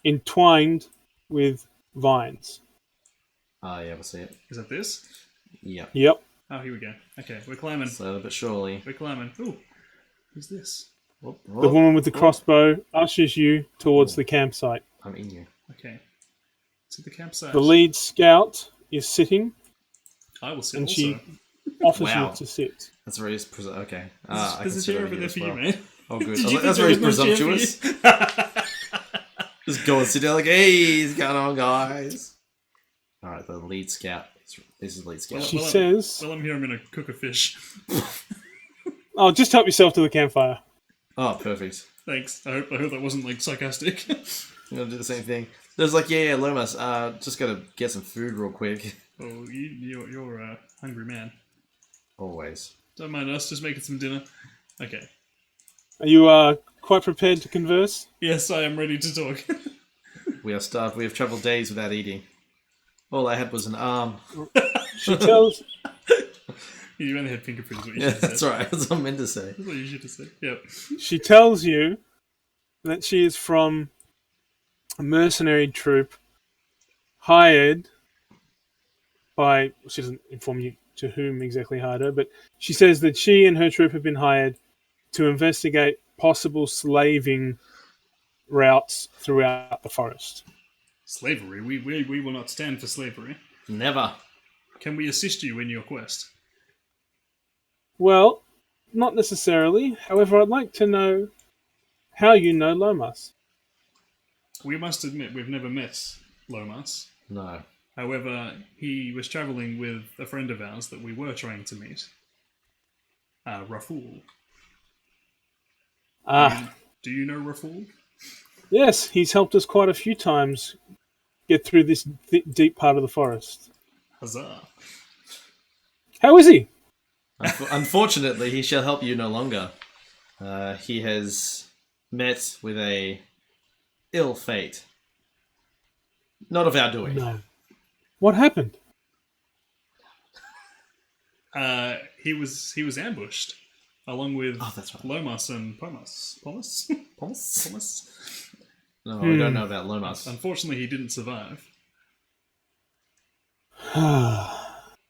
entwined with vines. Yeah, we'll see it. Is that this? Yeah. Yep. Oh, here we go. Okay, we're climbing. Slowly but surely. We're climbing. Ooh, who's this? Whoop, The whoop. woman with the crossbow ushers you towards the campsite. I'm in you. Okay. To the campsite. The lead scout is sitting, I will sit and also. she offers Wow. you to sit. That's very... okay. I There's can a sit chair over over here there as for you, well. mate. Oh, good. Did you That's think very there was no chair for presumptuous. Just go and sit down like, hey, what's going on, guys? Alright, the lead scout. This is the lead scout. She Well, says, Well, I'm here. I'm going to cook a fish. "Oh, just help yourself to the campfire." Oh, perfect. Thanks. I hope that wasn't like sarcastic. I'm going to do the same thing. There's like, yeah, Lomas, just gotta get some food real quick. Oh, you're a hungry man. Always. Don't mind us, just making some dinner. Okay. Are you quite prepared to converse? Yes, I am ready to talk. We are starved. We have travelled days without eating. All I had was an arm. She tells... You only had fingerprints, what you should have That's said. right. That's what I meant to say. That's what you should have said. Yep. She tells you that she is from a mercenary troop hired by... She doesn't inform you to whom exactly hired her, but she says that she and her troop have been hired to investigate possible slaving routes throughout the forest. Slavery? We will not stand for slavery. Never. Can we assist you in your quest? Well, not necessarily. However, I'd like to know how you know Lomas. We must admit we've never met Lomas. No. However, he was travelling with a friend of ours that we were trying to meet. Raful. Ah, Do you know Raful? yes, he's helped us quite a few times get through this deep part of the forest. Huzzah. How is he? Unfortunately, he shall help you no longer. He has met with a ill fate. Not of our doing. No. What happened? He was ambushed along with That's right. Lomas and Pomus. Pomus? Pomus? Pomus? No, we don't know about Lomas. Unfortunately, he didn't survive.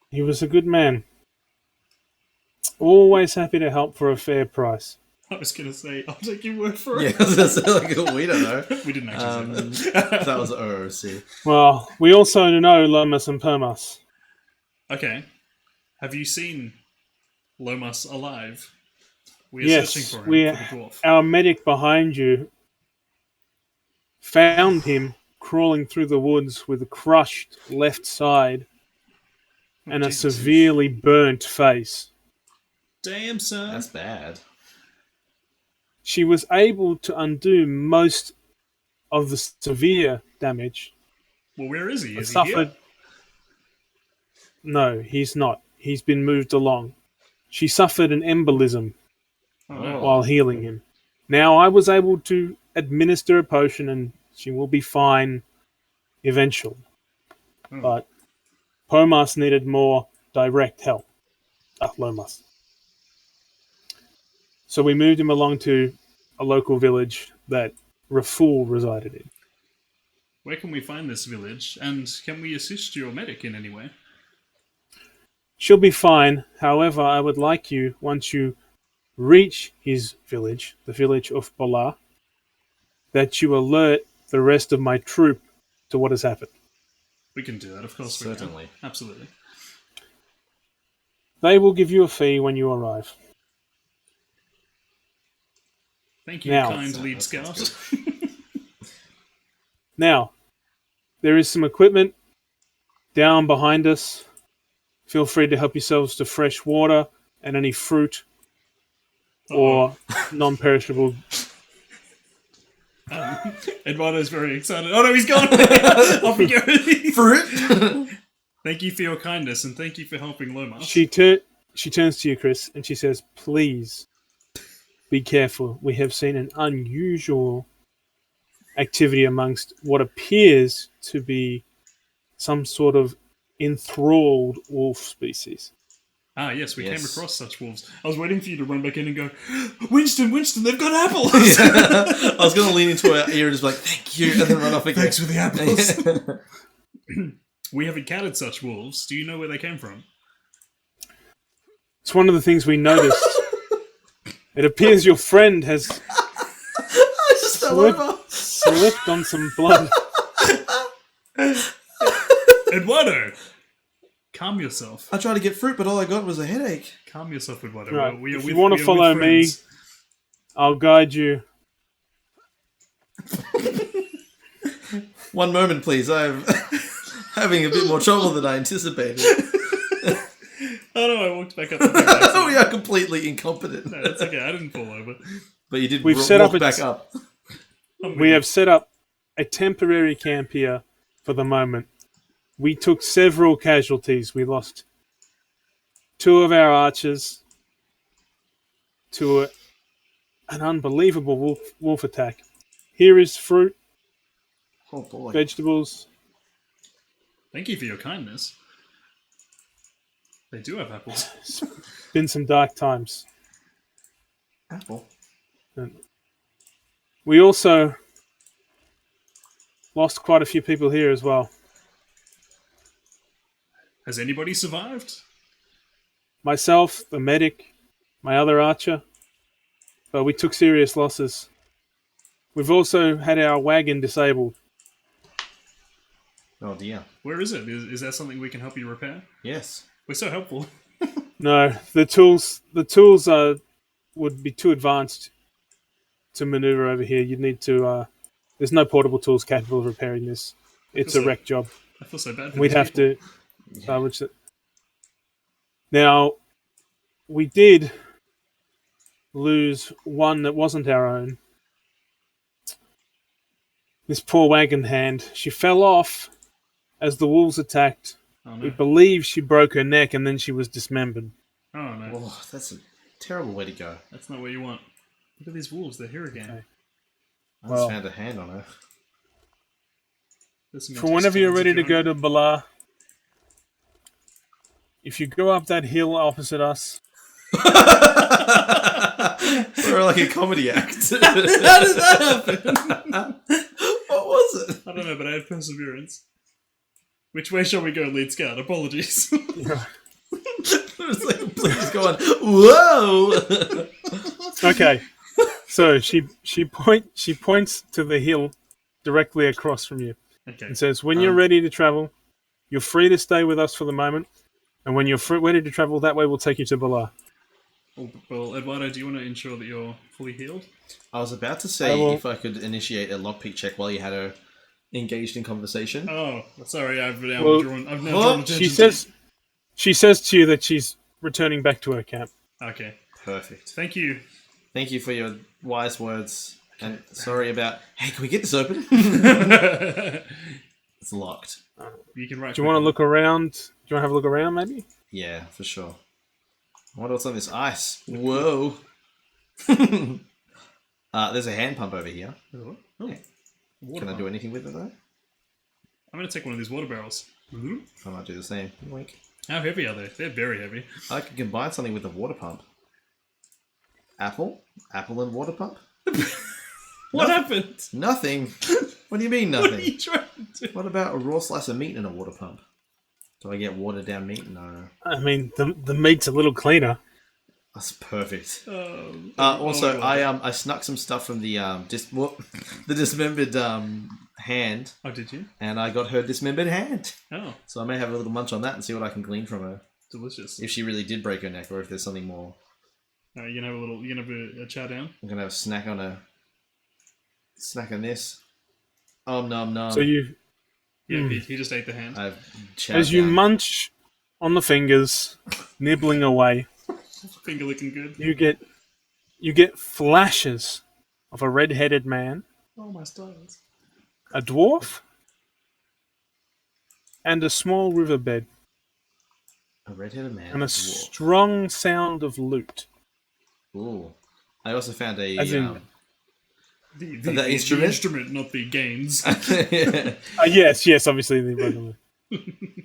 He was a good man. Always happy to help for a fair price. I was going to say, I'll take your word for Yeah, it. that's like, we don't know. We didn't actually say that. That was OOC. Well, we also know Lomas and Permas. Okay. Have you seen Lomas alive? We are Yes, searching for him, for the dwarf. our medic behind you found him crawling through the woods with a crushed left side and a Jesus. severely burnt face. Damn, son. That's bad. She was able to undo most of the severe damage. Well, where is he? But Is he suffered. here? No, he's not. He's been moved along. She suffered an embolism Oh, no. while healing him. Now I was able to administer a potion and she will be fine eventually. Oh. But Pomas needed more direct help. Lomas. So we moved him along to a local village that Raful resided in. Where can we find this village? And can we assist your medic in any way? She'll be fine. However, I would like you, once you reach his village, the village of Bola, that you alert the rest of my troop to what has happened. We can do that, of course. Certainly. We can. Absolutely. They will give you a fee when you arrive. Thank you, Now- kind That lead sounds scout. Now, there is some equipment down behind us. Feel free to help yourselves to fresh water and any fruit or non-perishable. Eduardo's very excited. Oh no, he's gone! Off he goes. Fruit? Thank you for your kindness and thank you for helping Lomas. She turns to you, Chris, and she says, "Please be careful. We have seen an unusual activity amongst what appears to be some sort of enthralled wolf species." Ah, yes, we came Yes. across such wolves. I was waiting for you to run back in and go, Winston, they've got apples! I was going to lean into her ear and just be like, thank you, and then run off again. Thanks for the apples. We have encountered such wolves. Do you know where they came from? It's one of the things we noticed. It appears your friend has I just fell over. slipped on some blood. Eduardo! Calm yourself. I tried to get fruit, but all I got was a headache. Calm yourself, Eduardo. Right. We are If with, you want we to are follow with me, friends. I'll guide you. One moment, please. I'm having a bit more trouble than I anticipated. Oh no, I walked back up. The We are completely incompetent. No, that's okay. I didn't fall over. But you did We've set walk up back up. We have set up a temporary camp here for the moment. We took several casualties. We lost 2 of our archers to an unbelievable wolf attack. Here is fruit, Oh boy. vegetables. Thank you for your kindness. They do have apples. It's been some dark times. Apple. And we also lost quite a few people here as well. Has anybody survived? Myself, the medic, my other archer, but we took serious losses. We've also had our wagon disabled. Oh dear. Where is it? Is that something we can help you repair? Yes. We're so helpful. No, the tools would be too advanced to maneuver over here. You'd need to. There's no portable tools capable of repairing this. It's a wreck job. I feel so bad for We'd these have people. to salvage it. Now, we did lose one that wasn't our own. This poor wagon hand. She fell off as the wolves attacked. Oh, no. We believe she broke her neck and then she was dismembered. Oh, no. Oh, that's a terrible way to go. That's not what you want. Look at these wolves. They're here again. Okay. I Well- just found a hand on her. There's some For whenever you're ready to go intestines to Bala, if you go up that hill opposite us, We're like a comedy act. How did that happen? What was it? I don't know, but I had perseverance. Which way shall we go, lead scout? Apologies. It was like, please go on. Whoa! okay. So she points to the hill directly across from you Okay. and says, "When you're ready to travel, you're free to stay with us for the moment, and when you're ready to travel, that way we'll take you to Bala." Well, Eduardo, do you want to ensure that you're fully healed? I was about to say I will- if I could initiate a lockpick check while you had her engaged in conversation. Oh, sorry, I've now Well, drawn what? attention. She says to you that she's returning back to her camp. Okay. Perfect. Thank you. Thank you for your wise words. And sorry about. Hey, can we get this open? You It's locked. can write. Do you want to look around? Do you want to have a look around, maybe? Yeah, for sure. I wonder what's on this ice. Whoa. There's a hand pump over here. Oh, water Can I pump. do anything with it though? I'm going to take one of these water barrels. I might do the same. Wink. How heavy are they? They're very heavy. I could combine something with a water pump. Apple? Apple and water pump? What happened? Nothing. What do you mean What are nothing? you trying to do? What about a raw slice of meat and a water pump? Do I get watered down meat? No. I mean, the meat's a little cleaner. That's perfect. oh Also, my God. I snuck some stuff from the the dismembered hand, Oh, did you? and I got her dismembered hand. Oh, So I may have a little munch on that and see what I can glean from her. delicious. If she really did break her neck, or if there's something more. You can have a little. You can have a chow down. I'm gonna have a snack on a snack on this. Nom nom. So you, Yeah, he just ate the hand. I've as you munch on the fingers, nibbling away, Finger looking good. you get flashes of a red-headed man, Oh my stars. a dwarf, and a small riverbed, a red-headed man. and a dwarf. strong sound of lute. Ooh. I also found a As in- The instrument? instrument, not the gains. Yes, obviously the regular.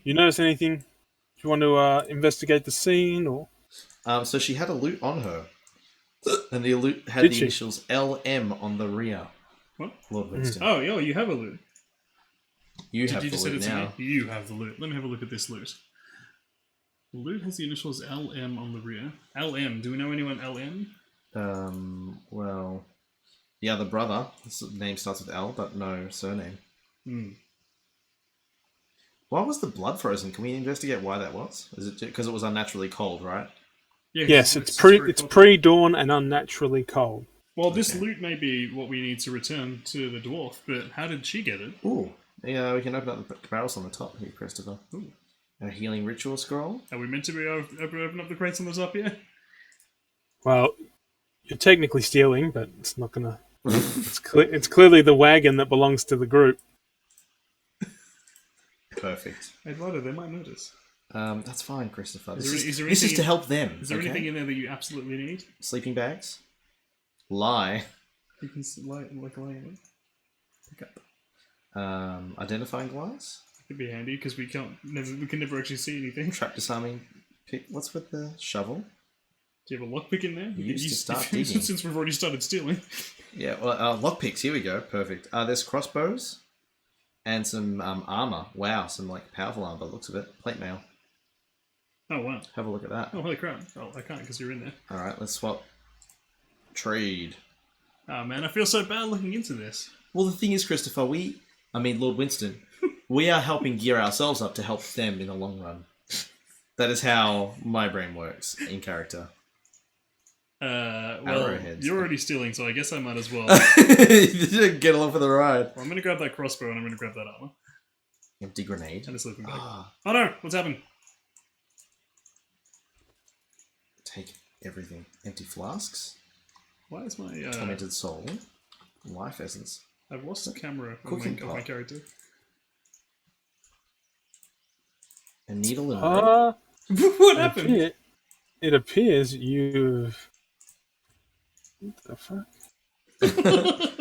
You notice anything? Do you want to investigate the scene, or So she had a lute on her, and the lute had Did the she? initials LM on the rear. What? Lord Winston, Oh, you have a loot. you Did have you the just say lute it to now. me? You have the loot. Let me have a look at this loot. The loot has the initials LM on the rear. LM. Do we know anyone LM? Well, the other brother. His name starts with L, but no surname. Hmm. Why was the blood frozen? Can we investigate why that was? Is it because it was unnaturally cold, right? Yeah, yes, it's very cold. pre-dawn and unnaturally cold. Well, this Okay. loot may be what we need to return to the dwarf, but how did she get it? Ooh. Yeah, we can open up the barrels on the top here, Christopher. Ooh. A healing ritual scroll. Are we meant to be open up the crates on the top here? Well, you're technically stealing, but it's not gonna It's clearly the wagon that belongs to the group. Perfect. Eduardo, they might notice. That's fine, Christopher. Is This there is anything to help them. Is there okay? anything in there that you absolutely need? Sleeping bags? Lie. You can lie in it. Pick up. Identifying glass? Could be handy because we can never actually see anything. Trap disarming pick. What's with the shovel? Do you have a lockpick in there? You used to start digging. Since we've already started stealing. Yeah, well, lockpicks. Here we go. Perfect. There's crossbows and some armor. Wow, some like powerful armor by the looks of it. Plate mail. Oh wow. Have a look at that. Oh holy crap. Oh, I can't because you're in there. All right, let's swap. Trade. Oh man, I feel so bad looking into this. Well, the thing is, Christopher, Lord Winston, we are helping gear ourselves up to help them in the long run. That is how my brain works in character. Well, Arrowheads. you're already stealing, so I guess I might as well. Get along for the ride. Well, I'm gonna grab that crossbow and I'm gonna grab that armor. Empty grenade. And a sleeping bag. Ah, Oh no! What's happened? take everything. Empty flasks. Why is my Tormented soul. Life essence. I've lost the camera of Cooking my pot. character. A needle and red. What happened? It appears you've... What the fuck?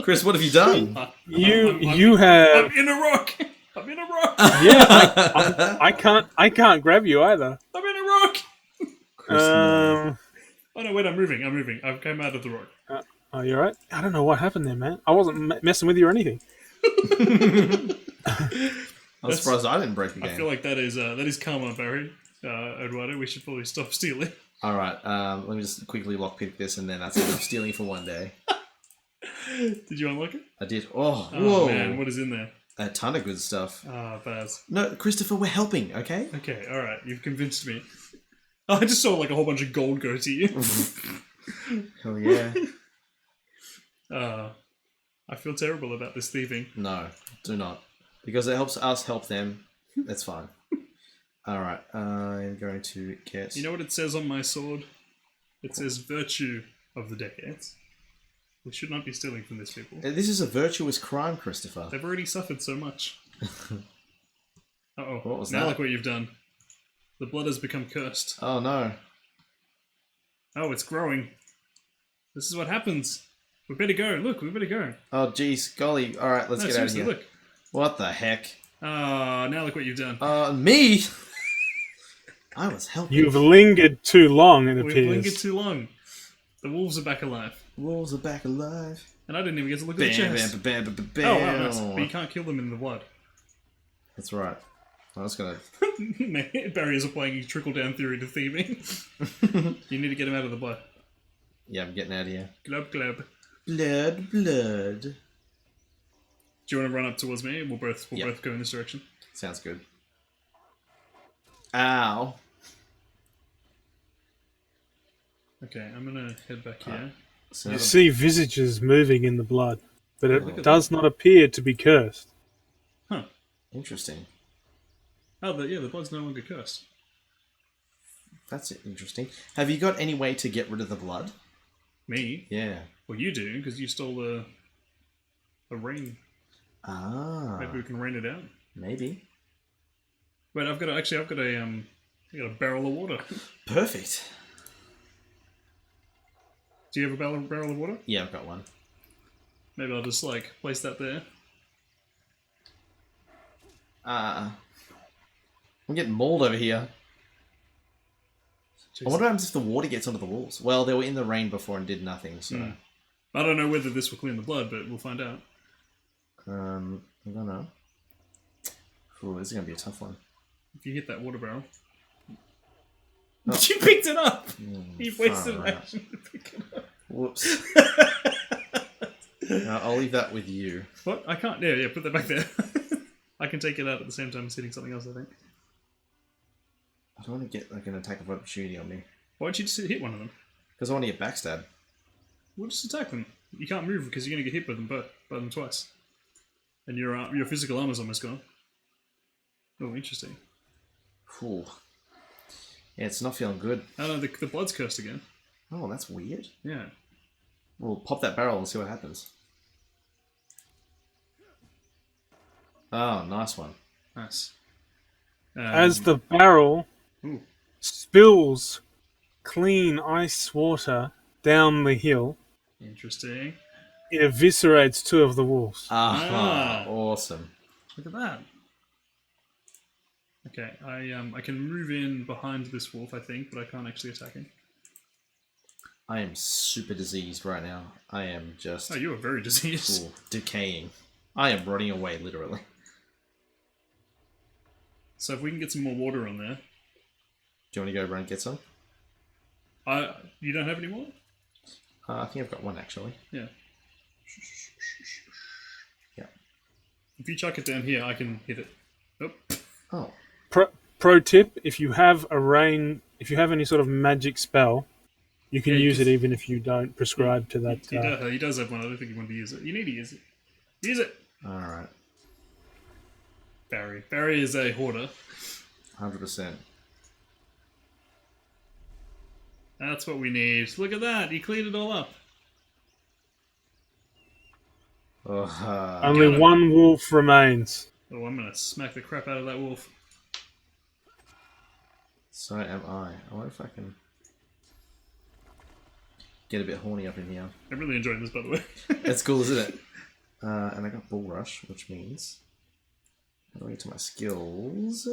Chris, what have you done? You have... I'm in a rock! I'm in a rock! Yeah, I can't grab you either. I'm in a rock! Chris, no. Oh no, wait, I'm moving. I've come out of the rock. Oh, you alright? I don't know what happened there, man. I wasn't messing with you or anything. I'm surprised I didn't break the game. I feel like that is karma, Barry. Eduardo, we should probably stop stealing. Alright, let me just quickly lockpick this and then that's enough stealing for one day. Did you unlock it? I did. Oh, Oh whoa. man, what is in there? A ton of good stuff. Ah, Baz. No, Christopher, we're helping, okay? Okay, alright, you've convinced me. Oh, I just saw like a whole bunch of gold go to you. Hell yeah. I feel terrible about this thieving. No, do not. Because it helps us help them. That's fine. Alright, I'm going to get... You know what it says on my sword? It says virtue of the decades. We should not be stealing from these people. This is a virtuous crime, Christopher. They've already suffered so much. Uh-oh. What was now that? look what you've done. The blood has become cursed. Oh no. Oh, it's growing. This is what happens. We better go. Look, we better go. Oh jeez, golly. Alright, let's No, get out of seriously, here. look. What the heck? Now look what you've done. Me? I was helping. You've lingered too long, it We've appears. lingered too long. The wolves are back alive. Wolves are back alive. And I didn't even get to look at the chest. Bam. Oh, wow, nice. But you can't kill them in the blood. That's right. I was gonna... Barriers are playing trickle-down theory to thieving. You need to get him out of the blood. Yeah, I'm getting out of here. Glub, glub. Blood. Do you want to run up towards me? We'll both go in this direction. Sounds good. Ow. Okay, I'm gonna head back here. So You see visages moving in the blood, but it does not appear to be cursed. Huh. Interesting. Oh, the blood's no longer cursed. That's interesting. Have you got any way to get rid of the blood? Me? Yeah. Well, you do, because you stole the rain. Ah. Maybe we can rain it out. Maybe. Wait, I've got a barrel of water. Perfect. Do you have a barrel of water? Yeah, I've got one. Maybe I'll just place that there. I'm getting mauled over here. Jeez. I wonder what happens if the water gets onto the walls. Well, they were in the rain before and did nothing, so... I don't know whether this will clean the blood, but we'll find out. I don't know. Ooh, this is going to be a tough one. If you hit that water barrel. Oh. You picked it up! You far wasted an out. action to pick it up. Whoops. I'll leave that with you. What? I can't. Yeah, put that back there. I can take it out at the same time as hitting something else, I think. I don't want to get an attack of opportunity on me. Why don't you just hit one of them? Because I want to get backstabbed. We'll just attack them. You can't move because you're going to get hit by them twice. And your physical armor's almost gone. Oh, interesting. Whew. Yeah, it's not feeling good. Oh no, the blood's cursed again. Oh, that's weird. Yeah. We'll pop that barrel and see what happens. Oh, nice one. Nice. As the barrel Ooh. spills clean ice water down the hill, Interesting. it eviscerates 2 of the wolves. Ah. Awesome. Look at that. Okay, I can move in behind this wolf, I think, but I can't actually attack him. I am super diseased right now. I am just Oh, you are very diseased. decaying. I am rotting away, literally. So if we can get some more water on there. Do you want to go run and get some? You don't have any more? I think I've got one, actually. Yeah. Yeah. If you chuck it down here, I can hit it. Oh. Oh. Pro tip: if you have any sort of magic spell, you can use it even if you don't prescribe to that. He does have one. I don't think you want to use it. You need to use it. Use it! Alright. Barry. Barry is a hoarder. 100%. That's what we need. Look at that. He cleaned it all up. Only one wolf remains. Oh, I'm going to smack the crap out of that wolf. So am I. I wonder if I can get a bit horny up in here. I'm really enjoying this, by the way. It's cool, isn't it? And I got Bull Rush, which means... How do I get to my skills?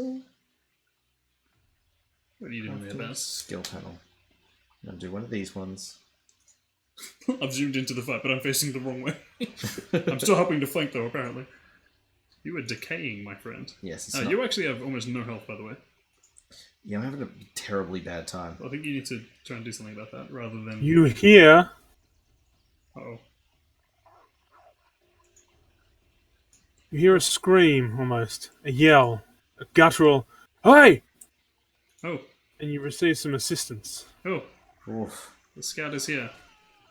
What are you doing there, Baz? Skill panel. I'm going to do one of these ones. I've zoomed into the fight, but I'm facing the wrong way. I'm still helping to flank, though, apparently. You are decaying, my friend. Yes, it's You actually have almost no health, by the way. Yeah, I'm having a terribly bad time. I think you need to try and do something about that, rather than... You hear... Uh-oh. You hear a scream, almost. A yell. A guttural, "Hey!" Oh. And you receive some assistance. Oh. Oof. The scout is here.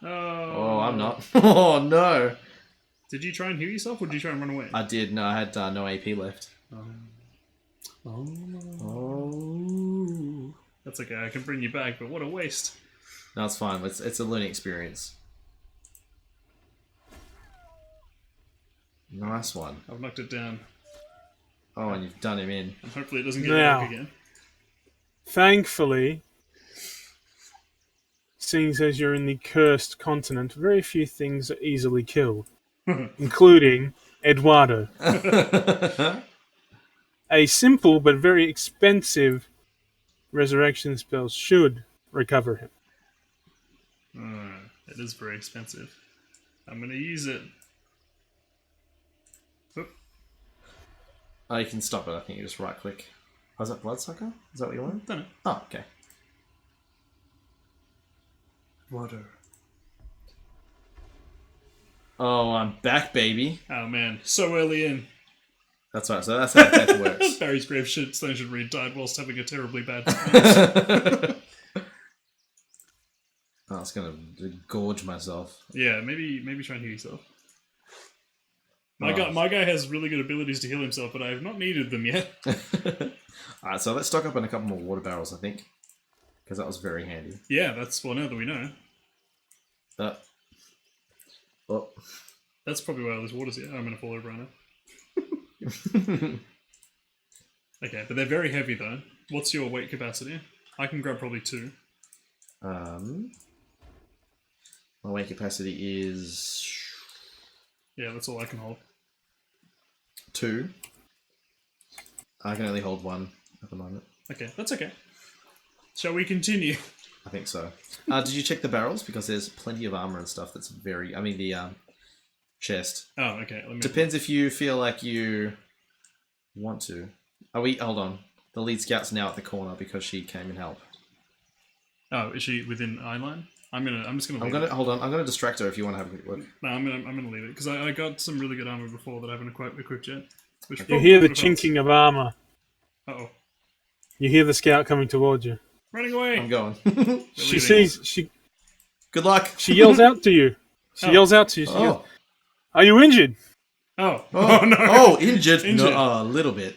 Oh. Oh, I'm not. Oh, no. Did you try and heal yourself, or did you try and run away? I did. No, I had no AP left. Oh. That's okay, I can bring you back, but what a waste. No, it's fine. It's a learning experience. Nice one. I've knocked it down. Oh, and you've done him in. And hopefully it doesn't get Now. back again. Thankfully, seeing as you're in the cursed continent, very few things are easily killed, including Eduardo. A simple but very expensive resurrection spell should recover him. It is very expensive. I'm going to use it. Oop. Oh, you can stop it. I think you just right click. Oh, is that Bloodsucker? Is that what you want? Don't know. Oh, okay. Water. Oh, I'm back, baby. Oh man, so early in. That's right. So that's how death works. Barry's gravestone should read, "Died whilst having a terribly bad time." I was gonna gorge myself. Yeah, maybe try and heal yourself. My guy has really good abilities to heal himself, but I have not needed them yet. Alright, so let's stock up on a couple more water barrels, I think. Because that was very handy. Yeah, that's now that we know. Oh. That's probably why all this water's here. I'm going to fall over right now. Okay, but they're very heavy though. What's your weight capacity? I can grab probably 2. My weight capacity is... Yeah, that's all I can hold. 2. I can only hold 1 at the moment. Okay, that's okay. Shall we continue? I think so. Did you check the barrels? Because there's plenty of armor and stuff that's very... I mean, the chest. Oh, okay. Depends if you feel like you want to. Hold on. The lead scout's now at the corner because she came and helped. Oh, is she within eye line? I'm just gonna. Hold on. I'm gonna distract her if you want to have a quick look. No, I'm gonna leave it because I got some really good armor before that I haven't equipped yet. You hear the chinking of armor. Uh-oh. You hear the scout coming towards you. Running away. I'm going. She sees. Good luck. She yells out to you. She yells out to you. She goes, "Are you injured?" Oh no! Oh, injured. No, a little bit.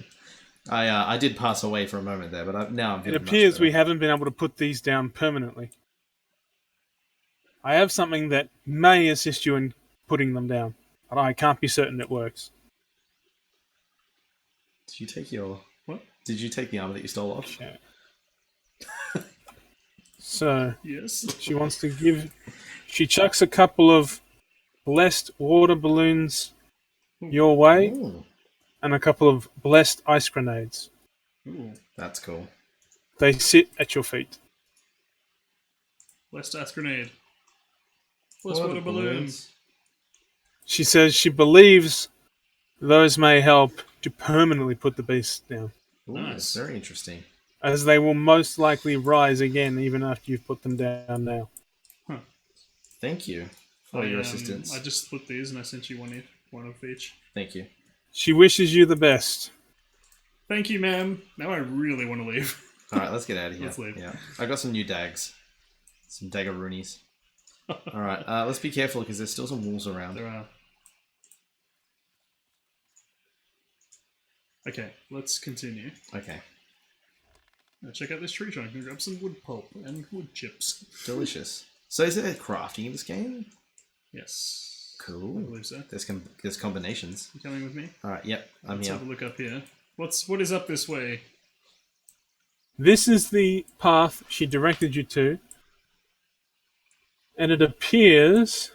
I did pass away for a moment there, but now I'm. It appears we haven't been able to put these down permanently. I have something that may assist you in putting them down, but I can't be certain it works. Did you take your... What? Did you take the armor that you stole off? Okay. So Yes. she wants to give. She chucks a couple of blessed water balloons your way, Ooh, and a couple of blessed ice grenades. Ooh. that's cool. They sit at your feet. Blessed ice grenade. Plus water balloons. She says she believes those may help to permanently put the beast down, Ooh, Nice. very interesting. as they will most likely rise again even after you've put them down now. Thank you for your assistance. I just split these and I sent you one of each. Thank you. She wishes you the best. Thank you, ma'am. Now I really want to leave. All right, let's get out of here. Let's leave. Yeah, I got some new dags, some daggeroonies. All right, let's be careful because there's still some wolves around. There are. Okay, let's continue. Okay, Now check out this tree trunk and grab some wood pulp and wood chips. delicious. So is there crafting in this game? Yes. I Cool. believe so. There's combinations. You coming with me? All right, yep, I'm Let's here. have a look up here. What is up this way? This is the path she directed you to, and it appears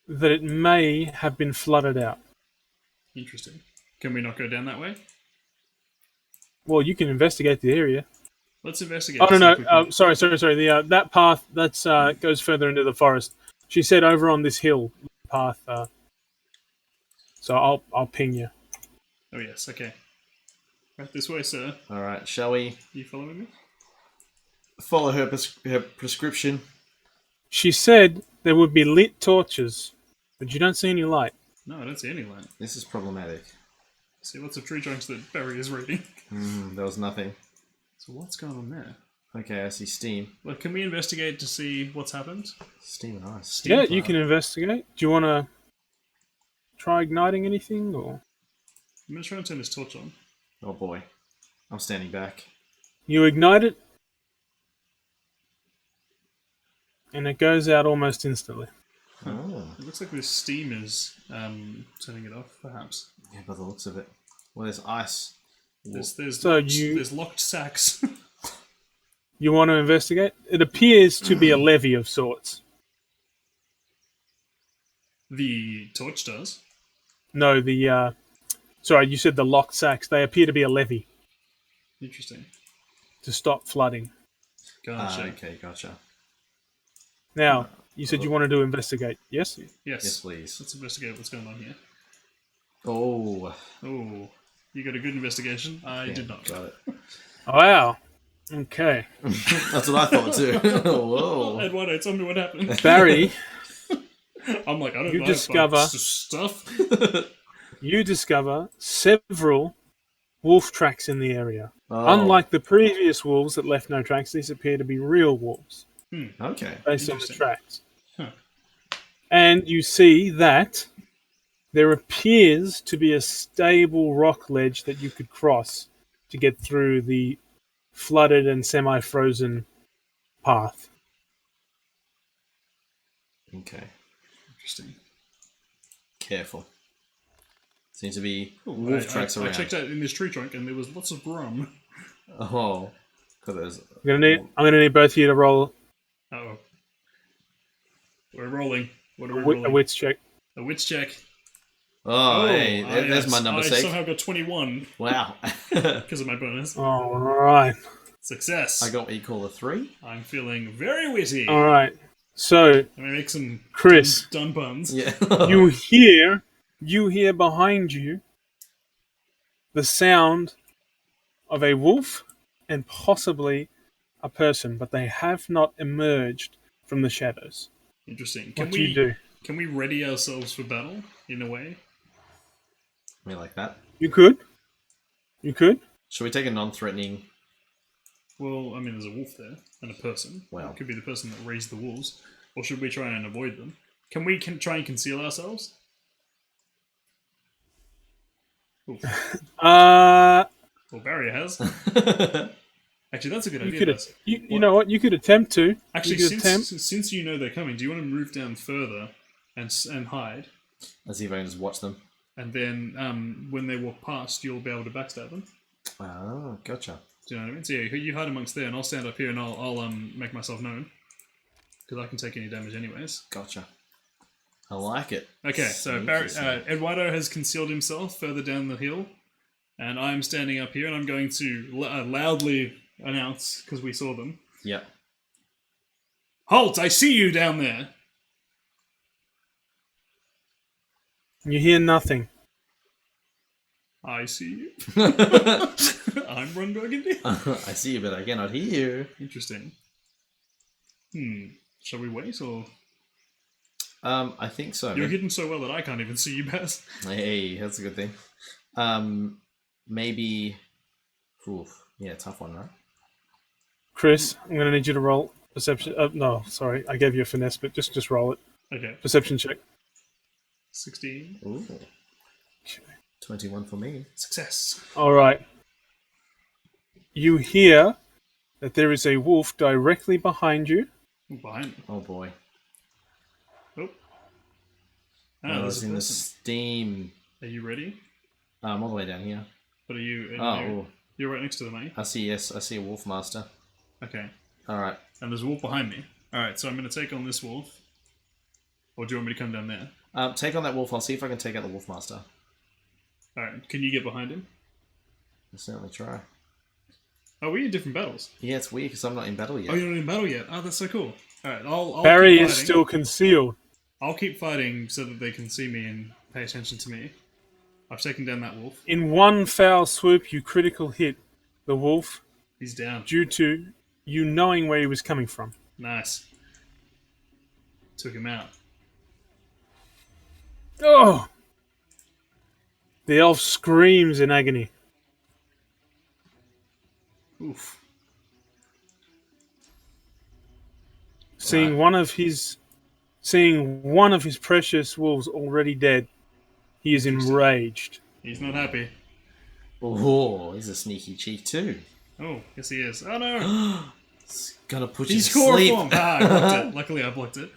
that it may have been flooded out. Interesting. Can we not go down that way? Well, you can investigate the area. Let's investigate. Oh, see no, if we can- sorry. That path goes further into the forest. She said over on this hill path. So I'll ping you. Oh yes, okay. Right this way, sir. All right, shall we You following me? follow her prescription? She said there would be lit torches, but you don't see any light. No, I don't see any light. This is problematic. See lots of tree trunks that Barry is reading. There was nothing. So what's going on there? Okay, I see steam. Well, can we investigate to see what's happened? Steam and ice. Steam Yeah, fire. you can investigate. Do you want to try igniting anything, or I'm gonna try and turn this torch on. Oh boy, I'm standing back. you ignite it, and it goes out almost instantly. Oh, It looks like this steam is turning it off, perhaps. yeah, by the looks of it. Well, there's ice. There's So there's locked sacks. You want to investigate? It appears to be a levee of sorts. The torch does. No, sorry, you said the locked sacks. They appear to be a levee Interesting. to stop flooding. Gotcha. Okay, gotcha. Now, you said you wanted to investigate, yes? Yes. Yes, please. Let's investigate what's going on here. Oh, Oh, you got a good investigation. I yeah, did not. got it. Wow. Okay. That's what I thought too. Whoa. Eduardo, tell me what happened. Barry, I'm like, I don't You know. discover- but stuff. you discover several wolf tracks in the area. Oh, Unlike the previous wolves that left no tracks, these appear to be real wolves okay. based on the Interesting. tracks. Huh. And you see that there appears to be a stable rock ledge that you could cross to get through the flooded and semi-frozen path. Okay. Interesting. Careful. Seems to be Ooh, wolf tracks I around. checked out in this tree trunk and there was lots of grum. Oh, because there's. I'm gonna need both of you to roll Uh-oh. We're rolling. What are we a rolling? wits check. A wits check. Oh, hey, there's my number I 6. somehow got 21 Wow. because of my bonus. All right. Success. I got what you call a 3. I'm feeling very witty. All right. So, Let me make some Chris, dun puns. Yeah. you hear behind you the sound of a wolf and possibly a person, but they have not emerged from the shadows. Interesting. What do you do? Can we ready ourselves for battle in a way? Me like that. You could. You could. Should we take a non-threatening? Well, I mean, there's a wolf there and a person. Wow. It could be the person that raised the wolves. Or should we try and avoid them? Can we try and conceal ourselves? Oof. Well, Barry has. Actually, that's a good You idea. could. Bess. You know what? You could attempt to. Actually, you could attempt. since you know they're coming, do you want to move down further and hide? Let's see if I can just watch them. and then when they walk past, you'll be able to backstab them. Oh, gotcha. Do you know what I mean? So yeah, you hide amongst there, and I'll stand up here and I'll make myself known because I can take any damage anyways. Gotcha. I like it. Okay, so Eduardo has concealed himself further down the hill, and I'm standing up here, and I'm going to loudly announce because we saw them. Yep. Halt! I see you down there. You hear nothing. I see you. I'm Ron Burgundy. I see you, but I cannot hear you. Interesting. Shall we wait, or...? I think so. You're hidden so well that I can't even see you, Baz. Hey, that's a good thing. Maybe... Oof. Yeah, tough one, right? Chris, I'm going to need you to roll perception. No, sorry. I gave you a finesse, but just roll it. Okay. Perception check. 16. Ooh. 21 for me. Success. All right. You hear that there is a wolf directly behind you. Behind me. Oh boy. Oh. Oh, there's it's a in the person. steam. Are you ready? I'm all the way down here. But are you... Oh, You're right next to them, eh? I see a wolf master. Okay. Alright. And there's a wolf behind me. Alright, so I'm going to take on this wolf. Or do you want me to come down there? Take on that wolf. I'll see if I can take out the wolf master. Alright, can you get behind him? I'll certainly try. Oh, we're in different battles. Yeah, it's weird because I'm not in battle yet. Oh, you're not in battle yet? Oh, that's so cool. Alright, I'll Barry keep is fighting. still concealed. I'll keep fighting so that they can see me and pay attention to me. I've taken down that wolf. In one foul swoop, you critical hit the wolf He's down. due to you knowing where he was coming from. Nice. Took him out. Oh! The elf screams in agony. Oof. Seeing one of his precious wolves already dead, he is enraged. He's not happy. Oh, he's a sneaky cheek too. Oh, yes he is. Oh no! It's gonna put you He's to sleep. chloroform! Ah, I blocked it. Luckily I blocked it.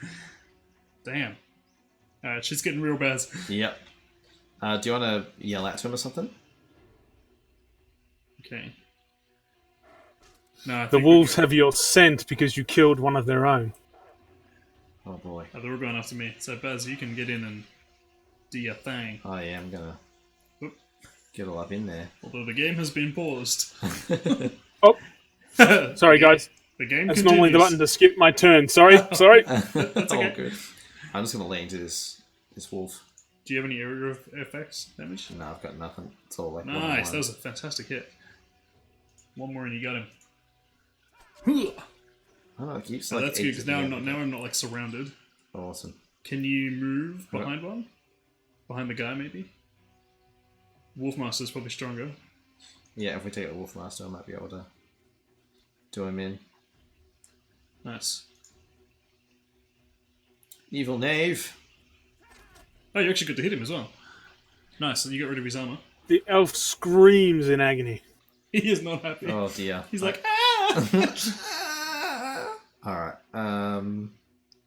Damn. Alright, she's getting real bad. Yep. Do you want to yell out to him or something? Okay. No, I The think wolves have your scent because you killed one of their own. Oh boy. they're all going after me. So Baz, you can get in and do your thing. Oh yeah, I'm gonna Whoop. get all up in there. Although the game has been paused. Oh, sorry guys. The game That's continues. normally the button to skip my turn. Sorry. That's okay. Oh, good. I'm just gonna lay into this wolf. Do you have any area of effects damage? No, I've got nothing. It's all like Nice, one. that was a fantastic hit. One more and you got him. Oh, it keeps Oh, like that's good because now I'm exiting not like surrounded. Awesome. Can you move behind one? Behind the guy, maybe? Wolfmaster's probably stronger. Yeah, if we take a wolf master, I might be able to do him in. Nice. Evil knave. Oh, you actually got to hit him as well. Nice, and you got rid of his armor. The elf screams in agony. He is not happy. Oh dear. He's like, ah! All right.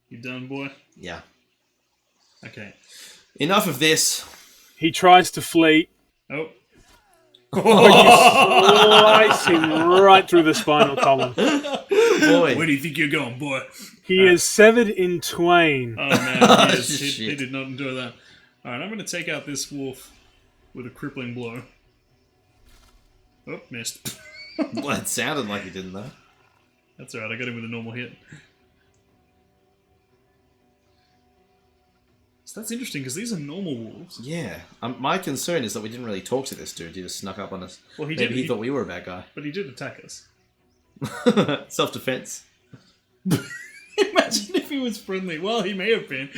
You done, boy? Yeah. Okay. Enough of this. He tries to flee. Oh. Slice him right through the spinal column. Boy. Where do you think you're going, boy? He is severed in twain. Oh man, he Shit. did not enjoy that. Alright, I'm going to take out this wolf with a crippling blow. Oh, missed. Well, it sounded like he didn't though. That's alright, I got him with a normal hit. So that's interesting, because these are normal wolves. Yeah. My concern is that we didn't really talk to this dude. He just snuck up on us. Well, he Maybe did. he thought we were a bad guy. But he did attack us. Self-defense. Imagine if he was friendly. Well, he may have been.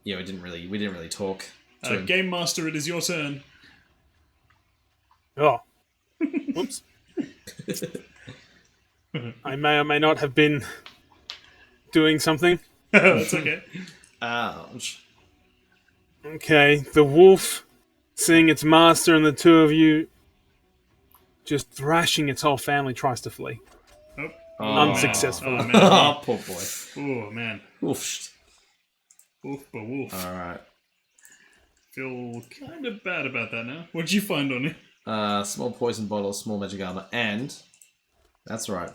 Yeah, we didn't really talk to him. Game Master, it is your turn. Oh. Whoops. I may or may not have been doing something. That's okay. Ouch. Okay, the wolf, seeing its master and the two of you just thrashing its whole family, tries to flee. Oh, Unsuccessful. Man. Oh, man. Oh, poor boy. Oh, man. Oof. Wolf, but wolf. Alright. feel kind of bad about that now. What'd you find on it? Small poison bottle, small magic armor, and that's right,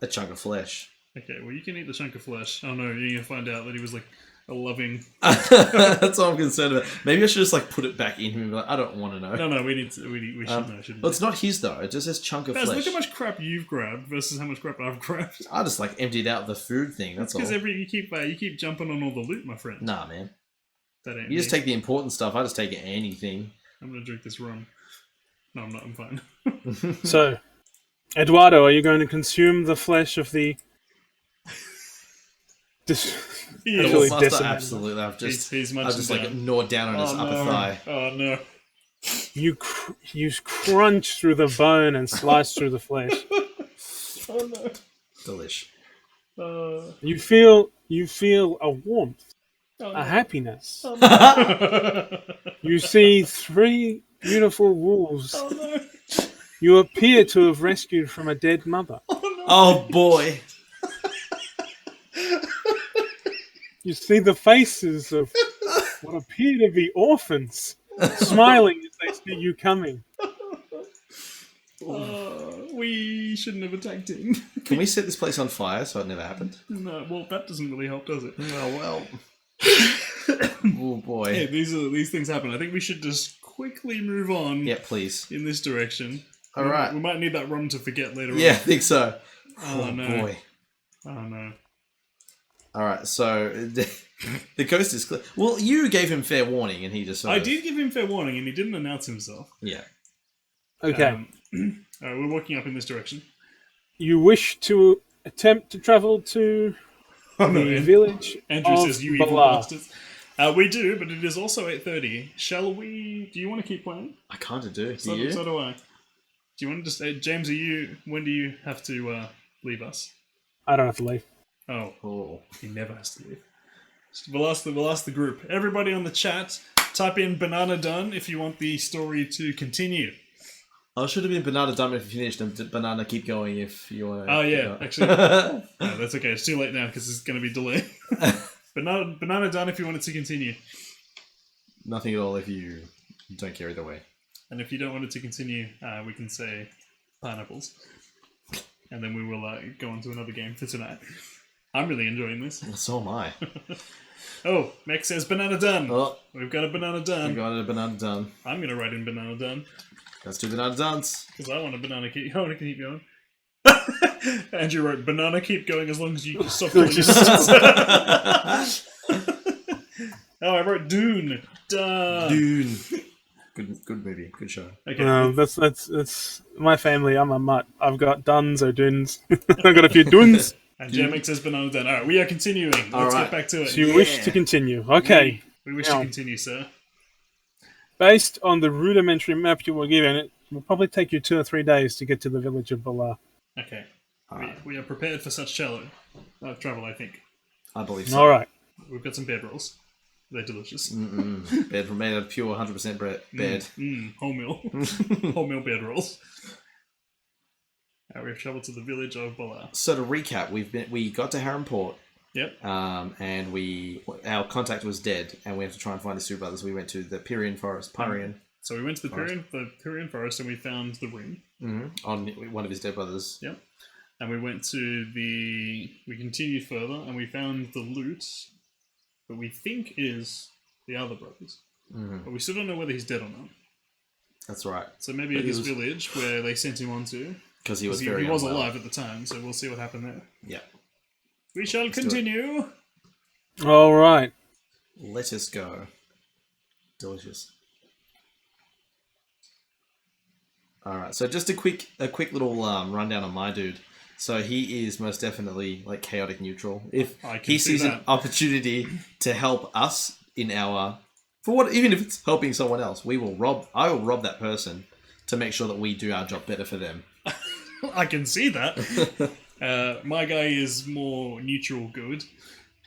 a chunk of flesh. Okay, well, you can eat the chunk of flesh. Oh no, you're gonna find out that he was like a loving. That's all I'm concerned about. Maybe I should just like put it back in him and be like, I don't want to know. No, we need to. We should know, shouldn't Well, we? it's not his though. It just says chunk of Baz, flesh. look how much crap you've grabbed versus how much crap I've grabbed. I just like emptied out the food thing. That's all. Because you keep jumping on all the loot, my friend. Nah, man. That ain't You just me. take the important stuff. I just take anything. I'm gonna drink this rum. No, I'm not. I'm fine. So, Eduardo, are you going to consume the flesh of the... Yeah. Actually Master, decimated. absolutely. I've just He's like gnawed down on his upper thigh. Oh no. You crunch through the bone and slice through the flesh. Oh no. Delish. You feel a warmth, Oh, a no. happiness. Oh, no. You see 3 beautiful wolves Oh no. you appear to have rescued from a dead mother. Oh boy. You see the faces of what appear to be orphans, smiling as they see you coming. We shouldn't have attacked him. Can we set this place on fire so it never happened? No, well, that doesn't really help, does it? Oh well. Oh boy. Hey, these things happen. I think we should just quickly move on. Yeah, please. In this direction. All right. We might need that rum to forget later Yeah, I on. think so. Oh, no. Boy. Oh no. All right, so the coast is clear. Well, you gave him fair warning, and he just. I did give him fair warning, and he didn't announce himself. Yeah. Okay. All right, we're walking up in this direction. You wish to attempt to travel to the village Andrew of says, "You evil Bala." bastards." We do, but it is also 8:30. Shall we? Do you want to keep playing? I kind of do. So, Do you? so do I. Do you want to just, James? When do you have to leave us? I don't have to leave. Oh, Oh. he never has to leave. We'll ask the group. Everybody on the chat, type in "banana done" if you want the story to continue. Oh, it should have been banana dumb if you finished, and banana keep going if you want to. Oh yeah, actually, no, that's okay. It's too late now because it's going to be delayed. Banana done if you want it to continue, Nothing at all if you don't care either way. and if you don't want it to continue, we can say pineapples, and then we will go on to another game for tonight. I'm really enjoying this. So am I. Oh, Mech says banana done. Oh, We've got a banana done. we got a banana done. I'm going to write in banana done Let's do banana duns. because I want a banana keep. I want to keep going. Andrew wrote banana keep going as long as you stop killing yourself. Oh, I wrote Dune. Duh. Dune. Good movie. Good show. Okay. That's my family. I'm a mutt. I've got duns or duns. I've got a few duns. And Jermic says banana done. Alright, we are continuing. Let's right. get back to it. So you wish to continue. Okay. We wish Now, to continue, sir. based on the rudimentary map you were given, it will probably take you 2 or 3 days to get to the village of Bala. Okay. We are prepared for such travel, I think. I believe so. All right. We've got some bed rolls. They're delicious. Bed from made of pure 100% bed. Wholemeal. Wholemeal bed rolls. We've travelled to the village of Bala. So to recap, we got to Harren Port. Yep. And our contact was dead, and we had to try and find his two brothers. We went to the Pyrian Forest. So we went to the Pyrian Forest and we found the ring. On one of his dead brothers. Yep. And we went to we continued further and we found the loot that we think is the other brothers. But we still don't know whether he's dead or not. That's right. So maybe at this village where they sent him on to. Because he was he was alive at the time, so we'll see what happened there. Yeah. We shall continue. All right. Let us go. Delicious. All right. So just a quick little rundown on my dude. So he is most definitely like chaotic neutral. If he sees an opportunity to help us in our even if it's helping someone else, I will rob that person to make sure that we do our job better for them. I can see that. My guy is more neutral good.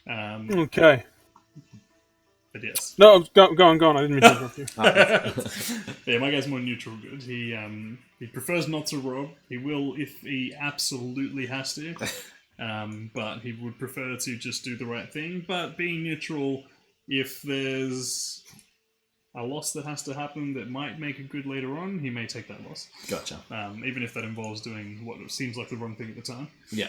Okay. But yes. No, go on. I didn't mean to interrupt you. Yeah, my guy's more neutral good. He prefers not to rob. He will if he absolutely has to. But he would prefer to just do the right thing. But being neutral, if there's a loss that has to happen that might make it good later on, he may take that loss. Gotcha. Even if that involves doing what seems like the wrong thing at the time. Yeah.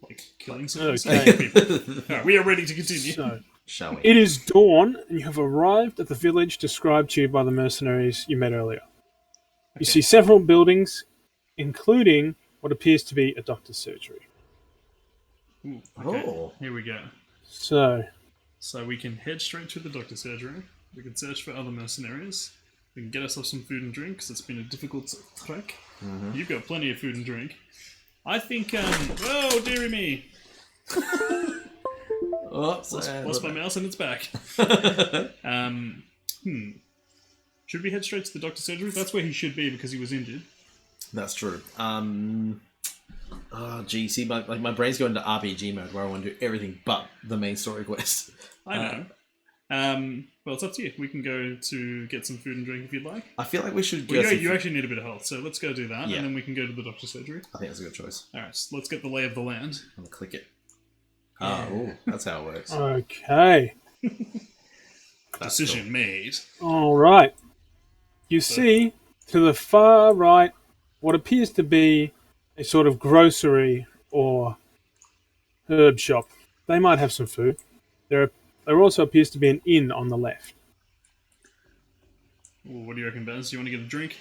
Like killing some Okay. people. Alright, we are ready to continue. So, shall we? it is dawn, and you have arrived at the village described to you by the mercenaries you met earlier. You see several buildings, including what appears to be a doctor's surgery. Ooh, okay. Oh. Here we go. So we can head straight to the doctor's surgery. We can search for other mercenaries. We can get ourselves some food and drink, because it's been a difficult trek. Mm-hmm. You've got plenty of food and drink. I think, oh, dearie me! Lost my mouse and it's back. Should we head straight to the doctor's surgery? That's where he should be because he was injured. That's true. See, my brain's going into RPG mode where I want to do everything but the main story quest. I know. Well, it's up to you. We can go to get some food and drink if you'd like. I feel like we should go. You actually need a bit of health, so let's go do that, and then we can go to the doctor's surgery. I think that's a good choice. Alright, so let's get the lay of the land. I'm going to click it. Oh, that's how it works. okay. Decision made. All right. You see to the far right what appears to be a sort of grocery or herb shop. They might have some food. There also appears to be an inn on the left. Well, what do you reckon, Baz? Do you want to get a drink?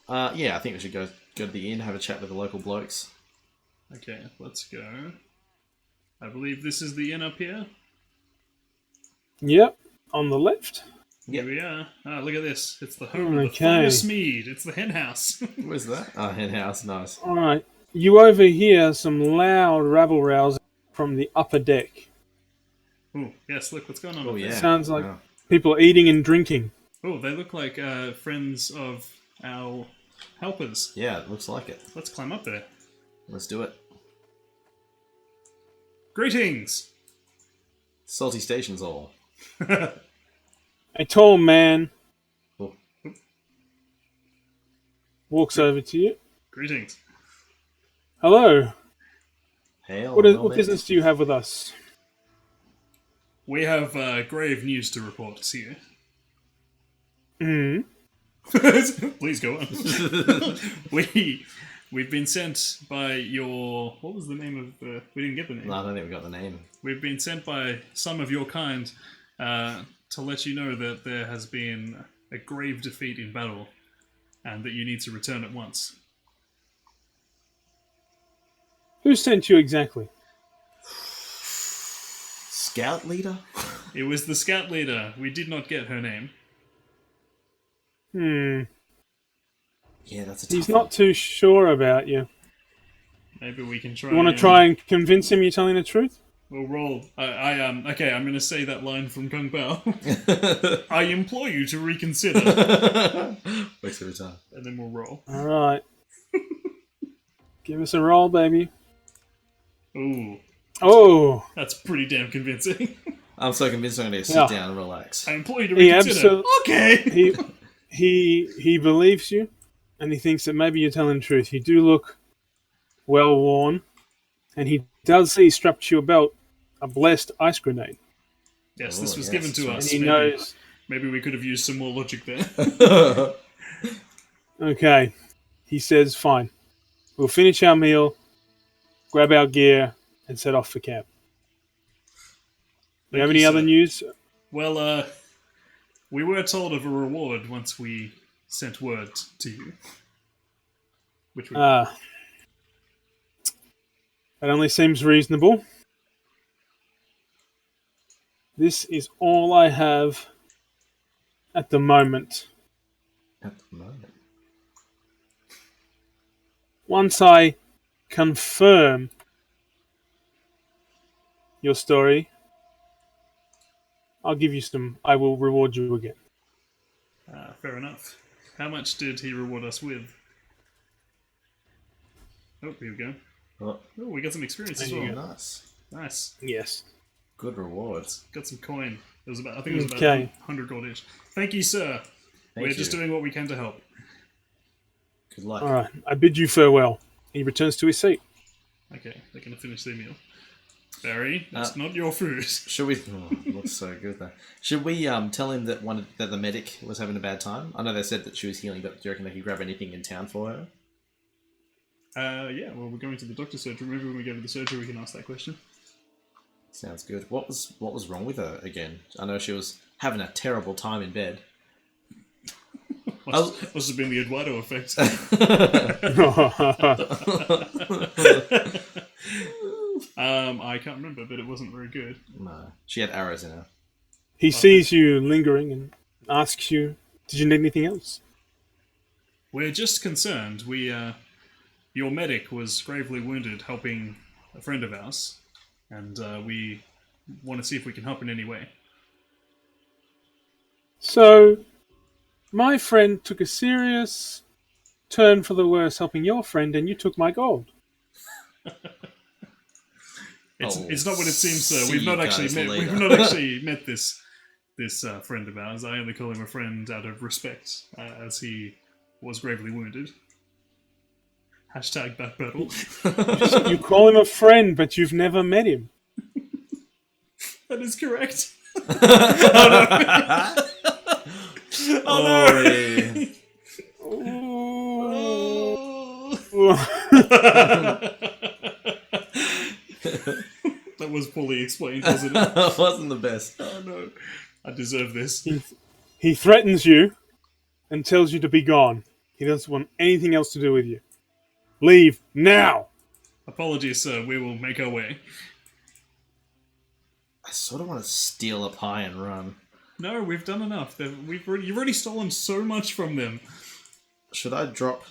Yeah, I think we should go to the inn, have a chat with the local blokes. Okay, let's go. I believe this is the inn up here. Yep, on the left. Here we are. Ah, look at this. It's the home of the finest mead. It's the hen house. Where's that? Oh, hen house. Nice. All right. You overhear some loud rabble-rousing from the upper deck. Oh, yes, look what's going on. Oh, yeah. Sounds like people eating and drinking. Oh, they look like friends of our helpers. Yeah, it looks like it. Let's climb up there. Let's do it. Greetings! Salty Stations all. A tall man Oh. walks over to you. Greetings. Hello. Hail. What business do you have with us? We have grave news to report to you. Please go on. We've been sent by your... What was the name of... we didn't get the name. No, I don't think we got the name. We've been sent by some of your kind to let you know that there has been a grave defeat in battle and that you need to return at once. Who sent you exactly? Scout leader? It was the scout leader. We did not get her name. Yeah, that's a tough He's not too sure about you. Maybe we can try. You want to try and convince him you're telling the truth? We'll roll. Okay, I'm going to say that line from Kung Pao. I implore you to reconsider. Waste every time. And then we'll roll. All right. Give us a roll, baby. Ooh. Oh. That's pretty damn convincing. I'm so convinced I'm going to sit down and relax. I implore you to reconsider. Okay. He believes you, and he thinks that maybe you're telling the truth. You do look well worn, and he does see strapped to your belt a blessed ice grenade. Yes, this was given to us. And he knows. Maybe we could have used some more logic there. Okay. He says, fine. We'll finish our meal, grab our gear, and set off for camp. Do you have any other news? Well, we were told of a reward once we sent word to you. Which we that only seems reasonable. This is all I have at the moment. At the moment. Once I confirm your story, I will reward you again. Fair enough. How much did he reward us with? Oh, here we go. Oh, we got some experience as well. Nice. Yes. Good rewards. Got some coin. I think it was about 100 gold each. Thank you, sir. We're just doing what we can to help. Good luck. All right. I bid you farewell. He returns to his seat. Okay, they're going to finish their meal. Barry, that's not your food. Should we? Oh, it looks so good though. Should we tell him that that the medic was having a bad time? I know they said that she was healing, but do you reckon they could grab anything in town for her? Yeah. Well, we're going to the doctor's surgery. Maybe when we go to the surgery, we can ask that question. Sounds good. What was wrong with her again? I know she was having a terrible time in bed. Must have been the Eduardo effect. I can't remember, but it wasn't very good. No, she had arrows in her. He sees you lingering and asks you, "Did you need anything else?" We're just concerned. Your medic was gravely wounded helping a friend of ours, and we want to see if we can help in any way. So, my friend took a serious turn for the worse helping your friend, and you took my gold. It's not what it seems, sir. We've not actually met this friend of ours. I only call him a friend out of respect, as he was gravely wounded. Hashtag backpedal. You call him a friend, but you've never met him. That is correct. Oh no! Oh no! That was poorly explained, wasn't it? It wasn't the best. Oh no. I deserve this. He threatens you and tells you to be gone. He doesn't want anything else to do with you. Leave now! Apologies, sir. We will make our way. I sort of want to steal a pie and run. No, we've done enough. You've already stolen so much from them. Should I drop?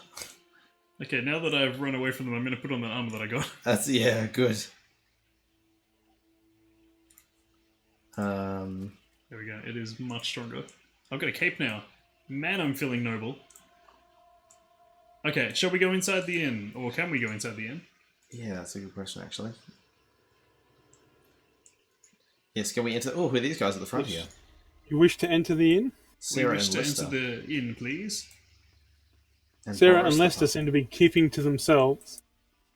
Okay, now that I've run away from them, I'm going to put on that armor that I got. Yeah, good. There we go. It is much stronger. I've got a cape now. Man, I'm feeling noble. Okay, shall we go inside the inn? Or can we go inside the inn? Yeah, that's a good question, actually. Yes, can we enter? Oh, who are these guys at the front here? You wish to enter the inn? Sarah we wish and to Lester. enter the inn, please. And Sarah Boris and the Lester pub. seem to be keeping to themselves.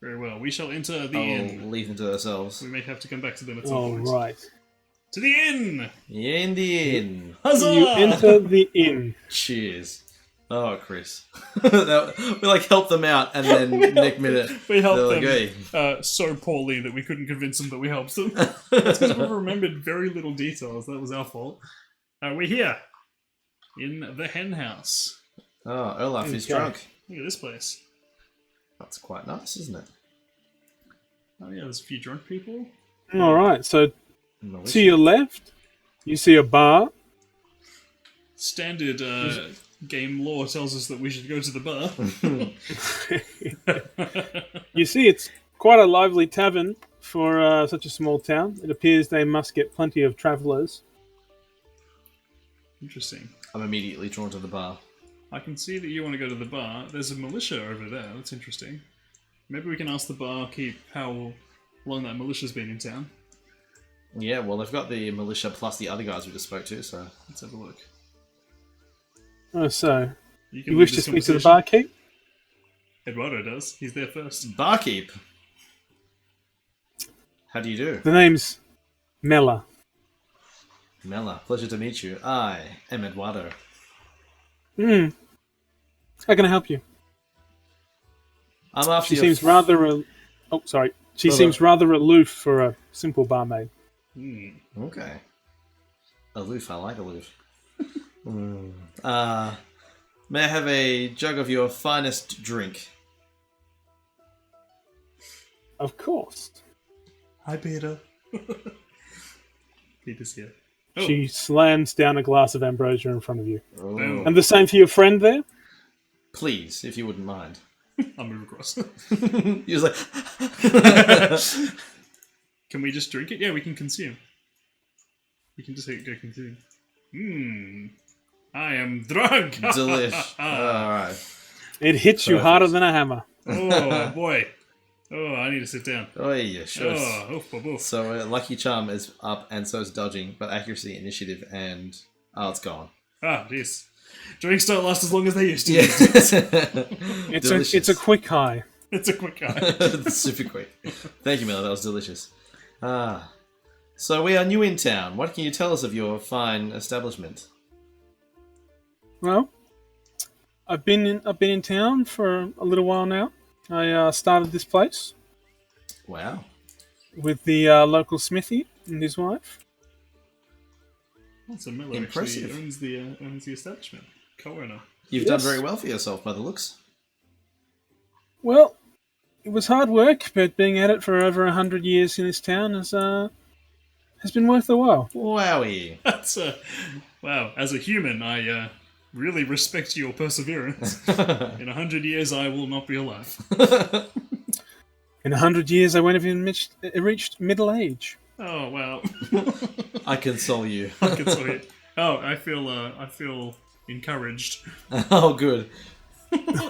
Very well. We shall enter the inn. Leave them to themselves. We may have to come back to them at some Oh, point. right. To the inn! In the inn. Huzzah! You enter the inn. Cheers. Oh, Chris. We helped them out, and then next minute We helped they're them like, hey. so poorly that we couldn't convince them that we helped them. That's because we remembered very little details. That was our fault. We're here in the hen house. Oh, Olaf is drunk. Look at this place. That's quite nice, isn't it? Oh yeah, there's a few drunk people. All right, so Malicious. to your left, you see a bar. Standard game law tells us that we should go to the bar. You see it's quite a lively tavern for such a small town. It appears they must get plenty of travellers. Interesting. I'm immediately drawn to the bar. I can see that you want to go to the bar. There's a militia over there. That's interesting. Maybe we can ask the barkeep how long that militia's been in town. Yeah, well, they've got the militia plus the other guys we just spoke to, so... Let's have a look. Oh, so You you wish to speak to the barkeep? Eduardo does. He's there first. Barkeep! How do you do? The name's Mela. Mela, pleasure to meet you. I am Eduardo. How can I help you? I'm after She your seems rather... Oh, sorry. She seems rather aloof for a simple barmaid. Okay. Aloof, I like aloof. May I have a jug of your finest drink? Of course. Hi, Peter. Peter's here. Oh. She slams down a glass of ambrosia in front of you. Oh. And the same for your friend there? Please, if you wouldn't mind. I'll move across. He was like... Can we just drink it? Yeah, we can consume. We can just go consume. I am drunk! Delish. Alright. It hits you harder than a hammer. Oh, boy. Oh, I need to sit down. Oh, yeah, sure. Oh, oof, oof, oof. So, Lucky Charm is up, and so is Dodging, but Accuracy, Initiative, and... Oh, it's gone. Ah, jeez. Drinks don't last as long as they used to. Yeah. It's a quick high. It's a quick guy. Super quick. Thank you, Miller. That was delicious. So we are new in town. What can you tell us of your fine establishment? Well, I've been in town for a little while now. I started this place Wow. with the local smithy and his wife. So Miller Impressive. actually owns the establishment. Co-owner. You've done very well for yourself by the looks. Well, it was hard work, but being at it for over 100 years in this town has been worth the while. Wowie. That's wow. As a human, I really respect your perseverance. In 100 years, I will not be alive. In 100 years, I won't have even reached middle age. Oh wow. I console you. I can tell you. Oh, I feel encouraged. Oh, good.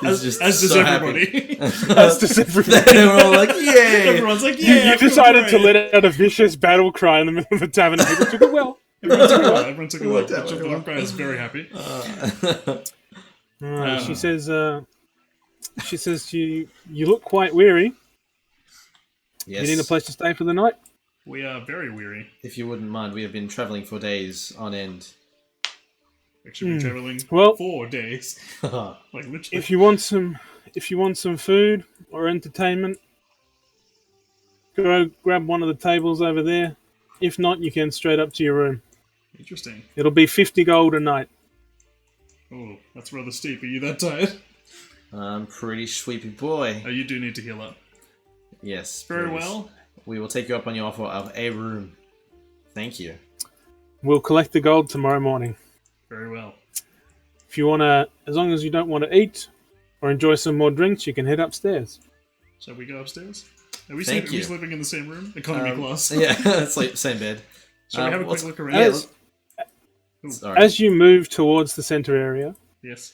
As does so everybody. As does everybody. We're all like, yay! Everyone's like, yeah. You I feel decided to great. let out a vicious battle cry in the middle of the tavern. People took it well. Everyone took it well. Everyone took it well. Worked out The well. little guy is very happy. She says you look quite weary. Yes. You need a place to stay for the night? We are very weary. If you wouldn't mind, we have been travelling for days on end. Actually, we're traveling 4 days. Like literally. If you want some food or entertainment, go grab one of the tables over there. If not, you can straight up to your room. Interesting. It'll be 50 gold a night. Oh, that's rather steep. Are you that tired? I'm pretty sweepy boy. Oh, you do need to heal up. Yes. Very please. well. We will take you up on your offer of a room. Thank you. We'll collect the gold tomorrow morning. Very well. If you wanna, as long as you don't want to eat or enjoy some more drinks, you can head upstairs. Shall we go upstairs? Are we Thank you. living in the same room? Economy class. Yeah, it's like same bed. Shall we have a quick look around? Yeah, sorry. As you move towards the center area, Yes.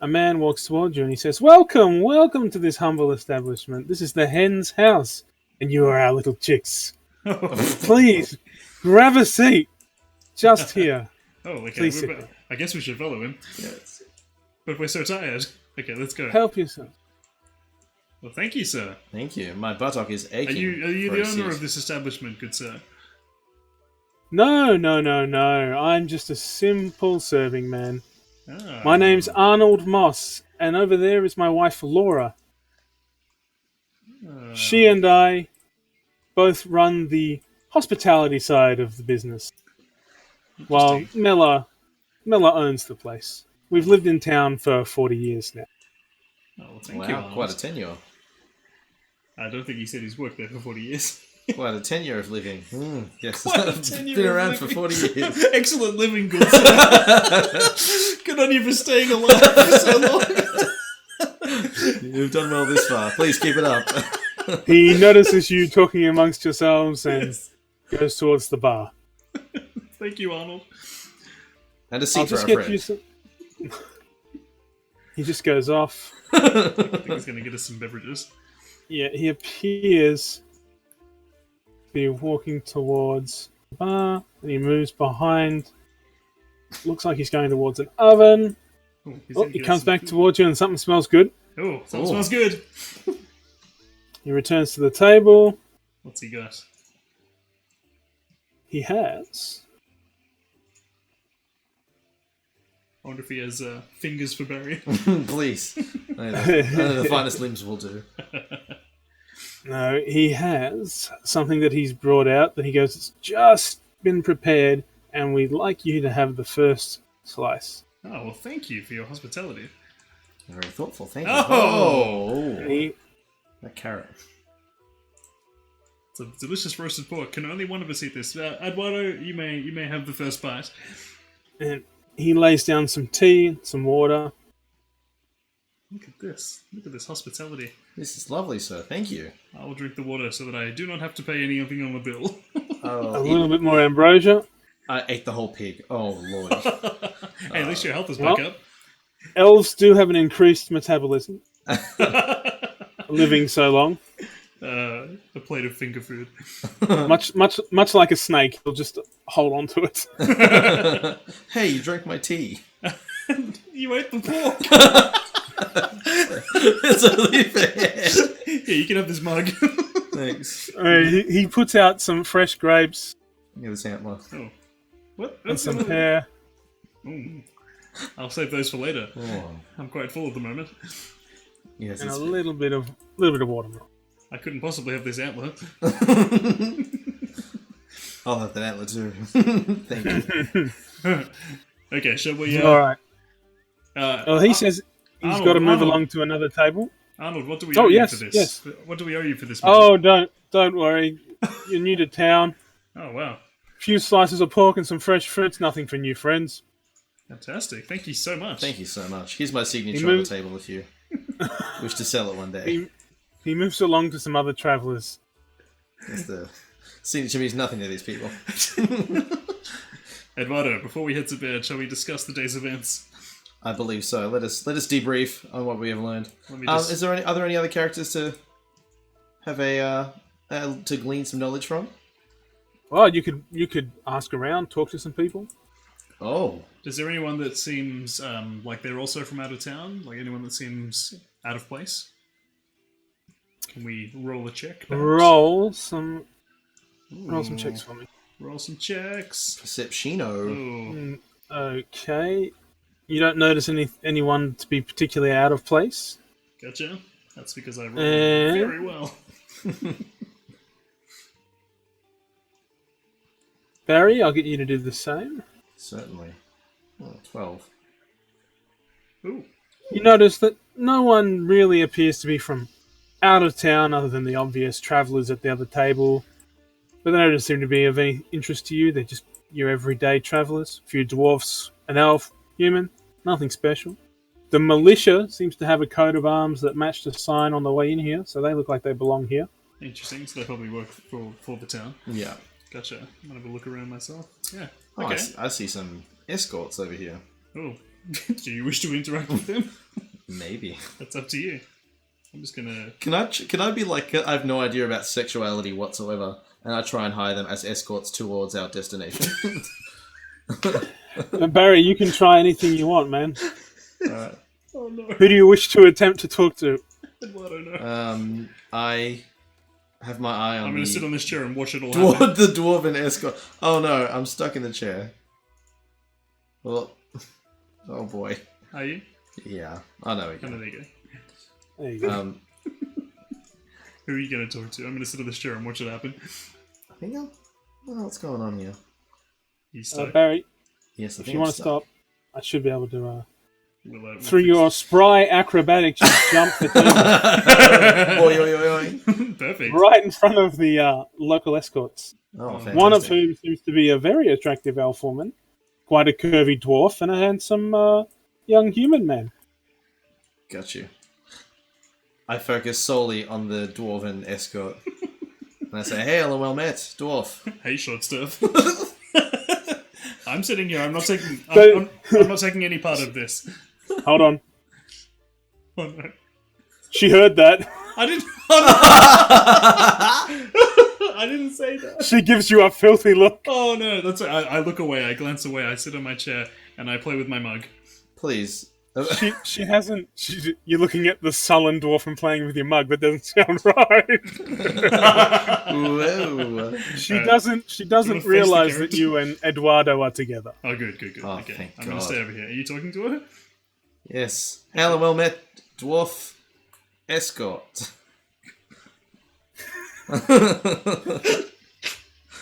a man walks towards you and he says, welcome to this humble establishment. This is the hen's house, and you are our little chicks. Please, grab a seat. Just here. Oh, okay. Please sit down. I guess we should follow him. Yes. But we're so tired. Okay, let's go. Help yourself. Well, thank you, sir. Thank you. My buttock is aching. Are you for the a owner seat. of this establishment, good sir? No. I'm just a simple serving man. Ah. My name's Arnold Moss, and over there is my wife Laura. She and I both run the hospitality side of the business, while Mella owns the place. We've lived in town for 40 years now. Oh, well, thank you, Wow, Arnold. quite a tenure. I don't think he said he's worked there for 40 years. Quite a tenure of living. Yes, Quite a I've tenure been of around for living. 40 years. Excellent living, good sir. Good on you for staying alive for so long. You've done well this far. Please keep it up. He notices you talking amongst yourselves and goes towards the bar. Thank you, Arnold. And a I'll seat for just our get friend. you some... He just goes off. I think he's going to get us some beverages. Yeah, he appears to be walking towards the bar, and he moves behind. Looks like he's going towards an oven. Oh, He comes back towards you, and something smells good. Oh, something smells good. He returns to the table. What's he got? He has... I wonder if he has fingers for Barry. Please. The finest limbs will do. No, he has something that he's brought out that he goes, it's just been prepared, and we'd like you to have the first slice. Oh, well, thank you for your hospitality. Very thoughtful. Thank you. Oh! And he, That carrot. It's a delicious roasted pork. Can only one of us eat this? Eduardo, you may have the first bite. and he lays down some tea, some water. Look at this. Look at this hospitality. This is lovely, sir. Thank you. I will drink the water so that I do not have to pay anything on the bill. A little bit more ambrosia. I ate the whole pig. Oh, Lord. Hey, at least your health is back up. Elves do have an increased metabolism, living so long. A plate of finger food. Much like a snake, he'll just hold on to it. Hey, you drank my tea. You ate the pork. It's only fair. Yeah, you can have this mug. Thanks. He puts out some fresh grapes Give us antler. Oh. What? and That's some another- pear. Ooh. I'll save those for later. Oh. I'm quite full at the moment. Yes, And a it's little bit of watermelon. I couldn't possibly have this antler. I'll have that antler too. Thank you. Okay, shall we... All right. Well, He says he's Arnold, got to move Arnold. along to another table. Arnold, what do we Oh, owe yes, you for this? yes. What do we owe you for this? Oh, don't worry. You're new to town. Oh, wow. A few slices of pork and some fresh fruits. Nothing for new friends. Fantastic. Thank you so much. Thank you so much. Here's my signature He on the moved- table if you wish to sell it one day. He moves along to some other travellers. That's the signature means nothing to these people. Eduardo, before we head to bed, shall we discuss the day's events? I believe so. Let us debrief on what we have learned. Let me just... Are there any other characters to have to glean some knowledge from? Well, you could ask around, talk to some people. Oh, Is there anyone that seems like they're also from out of town? Like anyone that seems out of place? Can we roll a check? perhaps? Roll some Ooh. checks for me. Roll some checks. Perceptiono. Ooh. Okay. You don't notice anyone to be particularly out of place. Gotcha. That's because I rolled And- very well. Barry, I'll get you to do the same. Certainly. Oh, 12. Ooh. You notice that no one really appears to be from out of town other than the obvious travellers at the other table. But they don't seem to be of any interest to you. They're just your everyday travellers. A few dwarfs, an elf, human. Nothing special. The militia seems to have a coat of arms that matched the sign on the way in here, so they look like they belong here. Interesting. So they probably work for the town. Yeah. Gotcha. I'm gonna have a look around myself. Yeah. Oh, Okay. I see some escorts over here. Oh. Do you wish to interact with them? Maybe. That's up to you. I'm just gonna... Can I be like, I have no idea about sexuality whatsoever, and I try and hire them as escorts towards our destination? Barry, you can try anything you want, man. Alright. Oh no. Who do you wish to attempt to talk to? Eduardo, no. I have my eye on I'm gonna the sit on this chair and watch it all happen. the dwarven escort. Oh no, I'm stuck in the chair. Well, oh boy. Are you? Yeah, I know. Oh, no, there you go. There you go. Who are you gonna talk to? I'm gonna sit on this chair and watch it happen. I think I don't know what's going on here. He's stuck. Barry, Yes, I if think you I'm want to stuck. stop, I should be able to, We'll through fix your it. spry acrobatics, you jump the table Oi, oi, oi, oi. Perfect. right in front of the local escorts. Oh, fantastic. One of whom seems to be a very attractive elf woman, quite a curvy dwarf, and a handsome young human man. Got you. I focus solely on the dwarven escort. And I say, hey, hello, well met, dwarf. Hey, short stuff. I'm sitting here. I'm not taking. But- I'm not taking any part of this. Hold on. Oh no! She heard that. I didn't. I didn't say that. She gives you a filthy look. Oh no! That's. I look away. I glance away. I sit on my chair and I play with my mug. Please. She hasn't. You're looking at the sullen dwarf and playing with your mug. That doesn't sound right. Whoa. She doesn't face the realize that character. you and Eduardo are together. Oh, good. Oh, Okay, thank I'm gonna God. stay over here. Are you talking to her? Yes. Hello, well met, dwarf escort.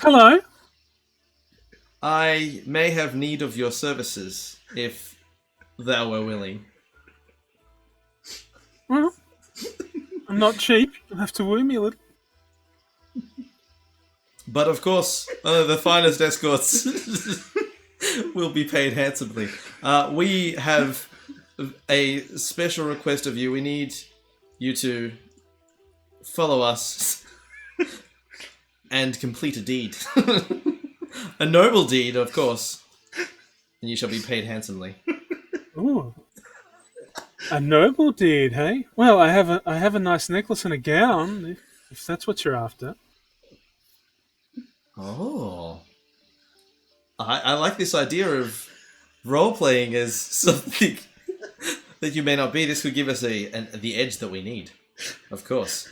Hello. I may have need of your services, if thou were willing. Well, I'm not cheap. You'll have to woo me a little. But of course, the finest escorts will be paid handsomely. We have a special request of you. We need you to follow us and complete a deed. A noble deed, of course. And you shall be paid handsomely. Ooh. A noble deed, hey? Well, I have a nice necklace and a gown, if that's what you're after. Oh. I like this idea of role-playing as something that you may not be. This could give us the edge that we need. Of course.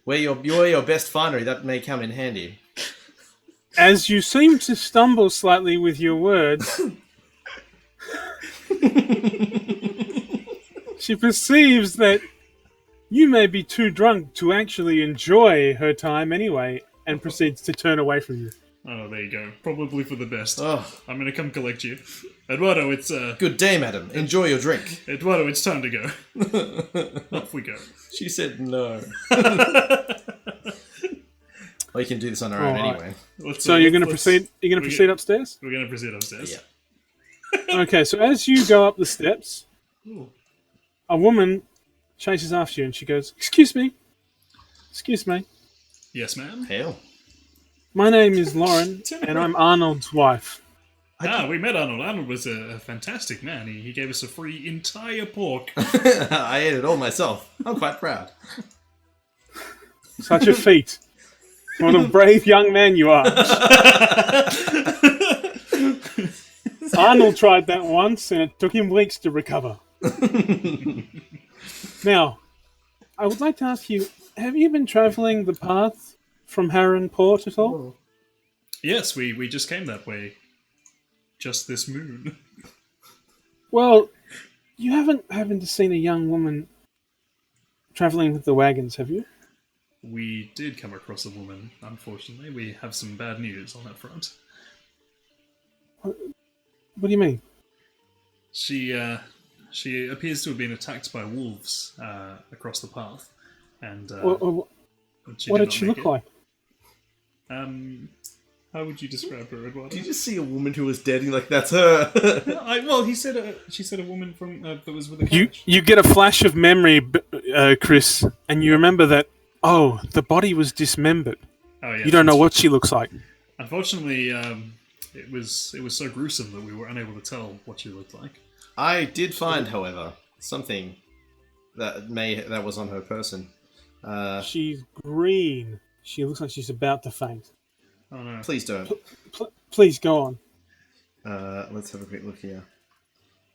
You're your best finery. That may come in handy. As you seem to stumble slightly with your words, she perceives that you may be too drunk to actually enjoy her time anyway, and proceeds to turn away from you. Oh, there you go. Probably for the best. Oh. I'm gonna come collect you. Eduardo, it's Good day, madam. Enjoy your drink. Eduardo, it's time to go. Off we go. She said no. Well, you can do this on our own anyway. So you're going to proceed. You're going to proceed upstairs. We're going to proceed upstairs. Yeah. Okay. So as you go up the steps, Ooh. a woman chases after you, and she goes, "Excuse me, excuse me. Yes, ma'am. Hell. My name is Lauren, and I'm Arnold's wife." We met Arnold. Arnold was a fantastic man. He gave us a free entire pork. I ate it all myself. I'm quite proud. Such a feat. What a brave young man you are. Arnold tried that once, and it took him weeks to recover. Now, I would like to ask you, have you been travelling the path from Harran Port at all? Yes, we just came that way. Just this moon. Well, you haven't happened to seen a young woman travelling with the wagons, have you? We did come across a woman, unfortunately. We have some bad news on that front. What do you mean? She appears to have been attacked by wolves across the path, and What did she look like? How would you describe her, Eduardo? Did you just see a woman who was dead? And like, that's her. She said a woman from that was with a carriage. You get a flash of memory, Chris, and you remember that. Oh, the body was dismembered. Oh yeah. You don't know what she looks like. Unfortunately, it was so gruesome that we were unable to tell what she looked like. I did find, however, something that was on her person. She's green. She looks like she's about to faint. Oh no! Please don't. Please go on. Let's have a quick look here.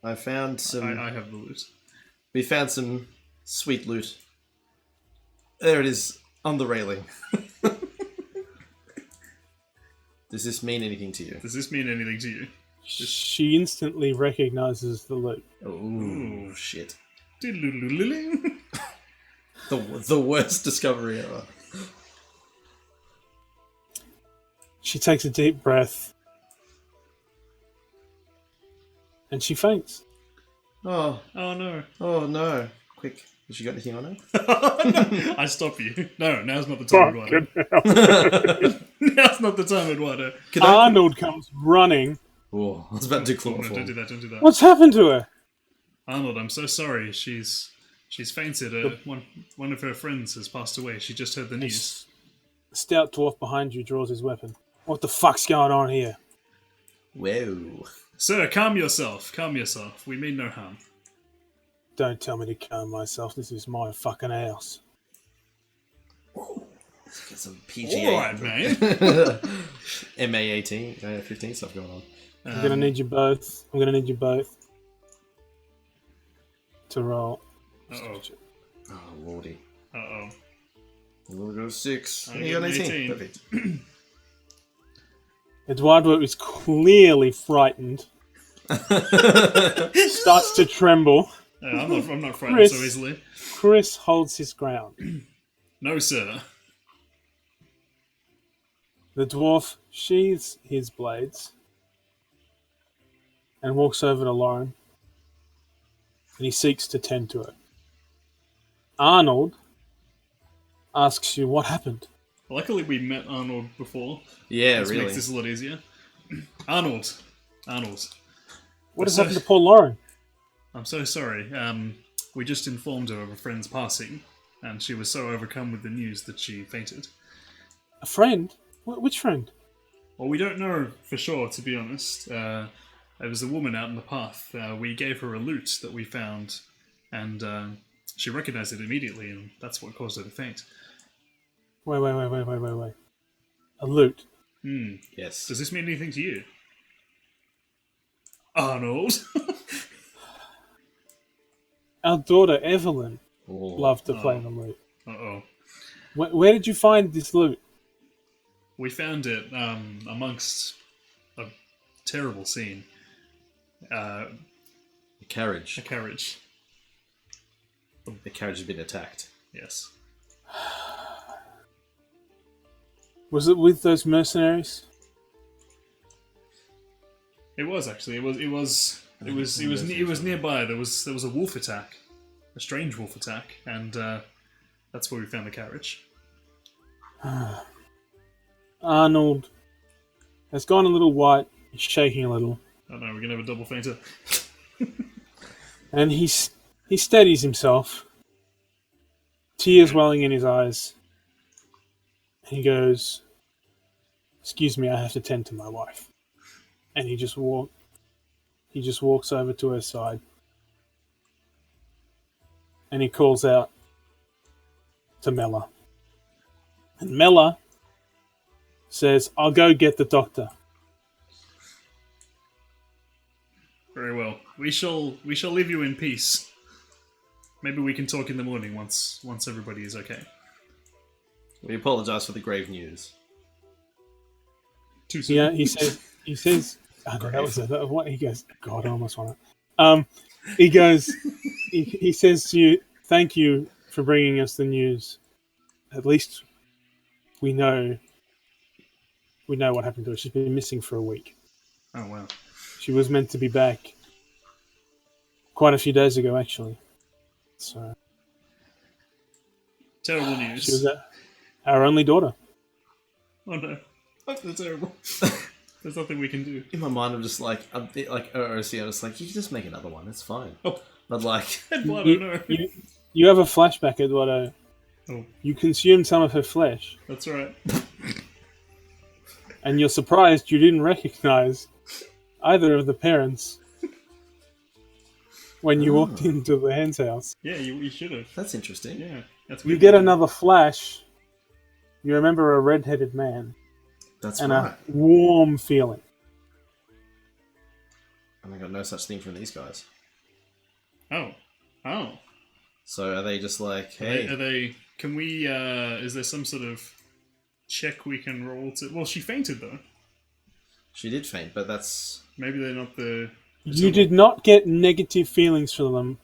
I found some. I have the loot. We found some sweet loot. There it is, on the railing. Does this mean anything to you? Does this mean anything to you? She instantly recognizes the loot. Oh, shit. The The worst discovery ever. She takes a deep breath. And she faints. Oh no. Oh no. Quick. Has she got anything on her? No, I stop you. No, now's not the time, Eduardo. Now's not the time, Eduardo. Arnold comes running. Oh, I was about to do claw No, don't do that, don't do that. What's happened to her? Arnold, I'm so sorry. She's fainted. One of her friends has passed away. She just heard the news. A stout dwarf behind you draws his weapon. What the fuck's going on here? Whoa. Sir, calm yourself. Calm yourself. We mean no harm. Don't tell me to calm myself. This is my fucking house. Let's get some PGA. Alright, mate. MA 15 stuff going on. I'm gonna need you both. To roll. Uh-oh. Oh, lordy. Uh-oh. We'll go 6. I You got got 18. 18. Perfect. Eduardo is clearly frightened. Starts to tremble. I'm not frightened Chris. so easily. Chris holds his ground. No, sir. The dwarf sheathes his blades and walks over to Lauren, and he seeks to tend to it. Arnold asks you what happened. Luckily, we met Arnold before. Yeah, This really. makes this a lot easier. Arnold. What has happened to poor Lauren? I'm so sorry. We just informed her of a friend's passing, and she was so overcome with the news that she fainted. A friend? Which friend? Well, we don't know for sure, to be honest. There was a woman out in the path. We gave her a loot that we found, and she recognized it immediately, and that's what caused her to faint. Wait. A loot. Yes. Does this mean anything to you? Arnold? Our daughter Evelyn Oh. loved to play the loot. Uh-oh. Where did you find this loot? We found it amongst a terrible scene. A carriage. A carriage. The carriage has been attacked. Yes. Was it with those mercenaries? It was actually. It was nearby. There was a wolf attack, a strange wolf attack, and that's where we found the carriage. Arnold has gone a little white. He's shaking a little. Oh no, we're gonna have a double fainter. And he steadies himself, tears welling in his eyes. And he goes, "Excuse me, I have to tend to my wife." And he just walks over to her side. And he calls out to Mella. And Mella says, "I'll go get the doctor." Very well. We shall leave you in peace. Maybe we can talk in the morning once everybody is okay. We apologise for the grave news. Too soon. Yeah, he says, oh, no, that was what he goes. God, I almost want it. He goes, he says to you, "Thank you for bringing us the news. At least we know what happened to her. She's been missing for a week. Oh wow. She was meant to be back quite a few days ago, actually. So Terrible news. she was our only daughter." Oh no. That's terrible. There's nothing we can do. In my mind, I'm just like, a bit like OOC. I'm just like, you can just make another one. It's fine. Oh. But like, Eduardo, no. You have a flashback, Eduardo. Oh, You consumed some of her flesh, that's right. and you're surprised you didn't recognize either of the parents when you walked into the hen's house. Yeah, you should have. that's interesting. Yeah, that's You weird. get another flash. You remember a red-headed man That's and right. a warm feeling. And I got no such thing from these guys. Oh. So are they just like, Are hey, they? Can we? Is there some sort of check we can roll to? Well, she fainted though. she did faint, but that's Maybe they're not the. You did not get negative feelings from them.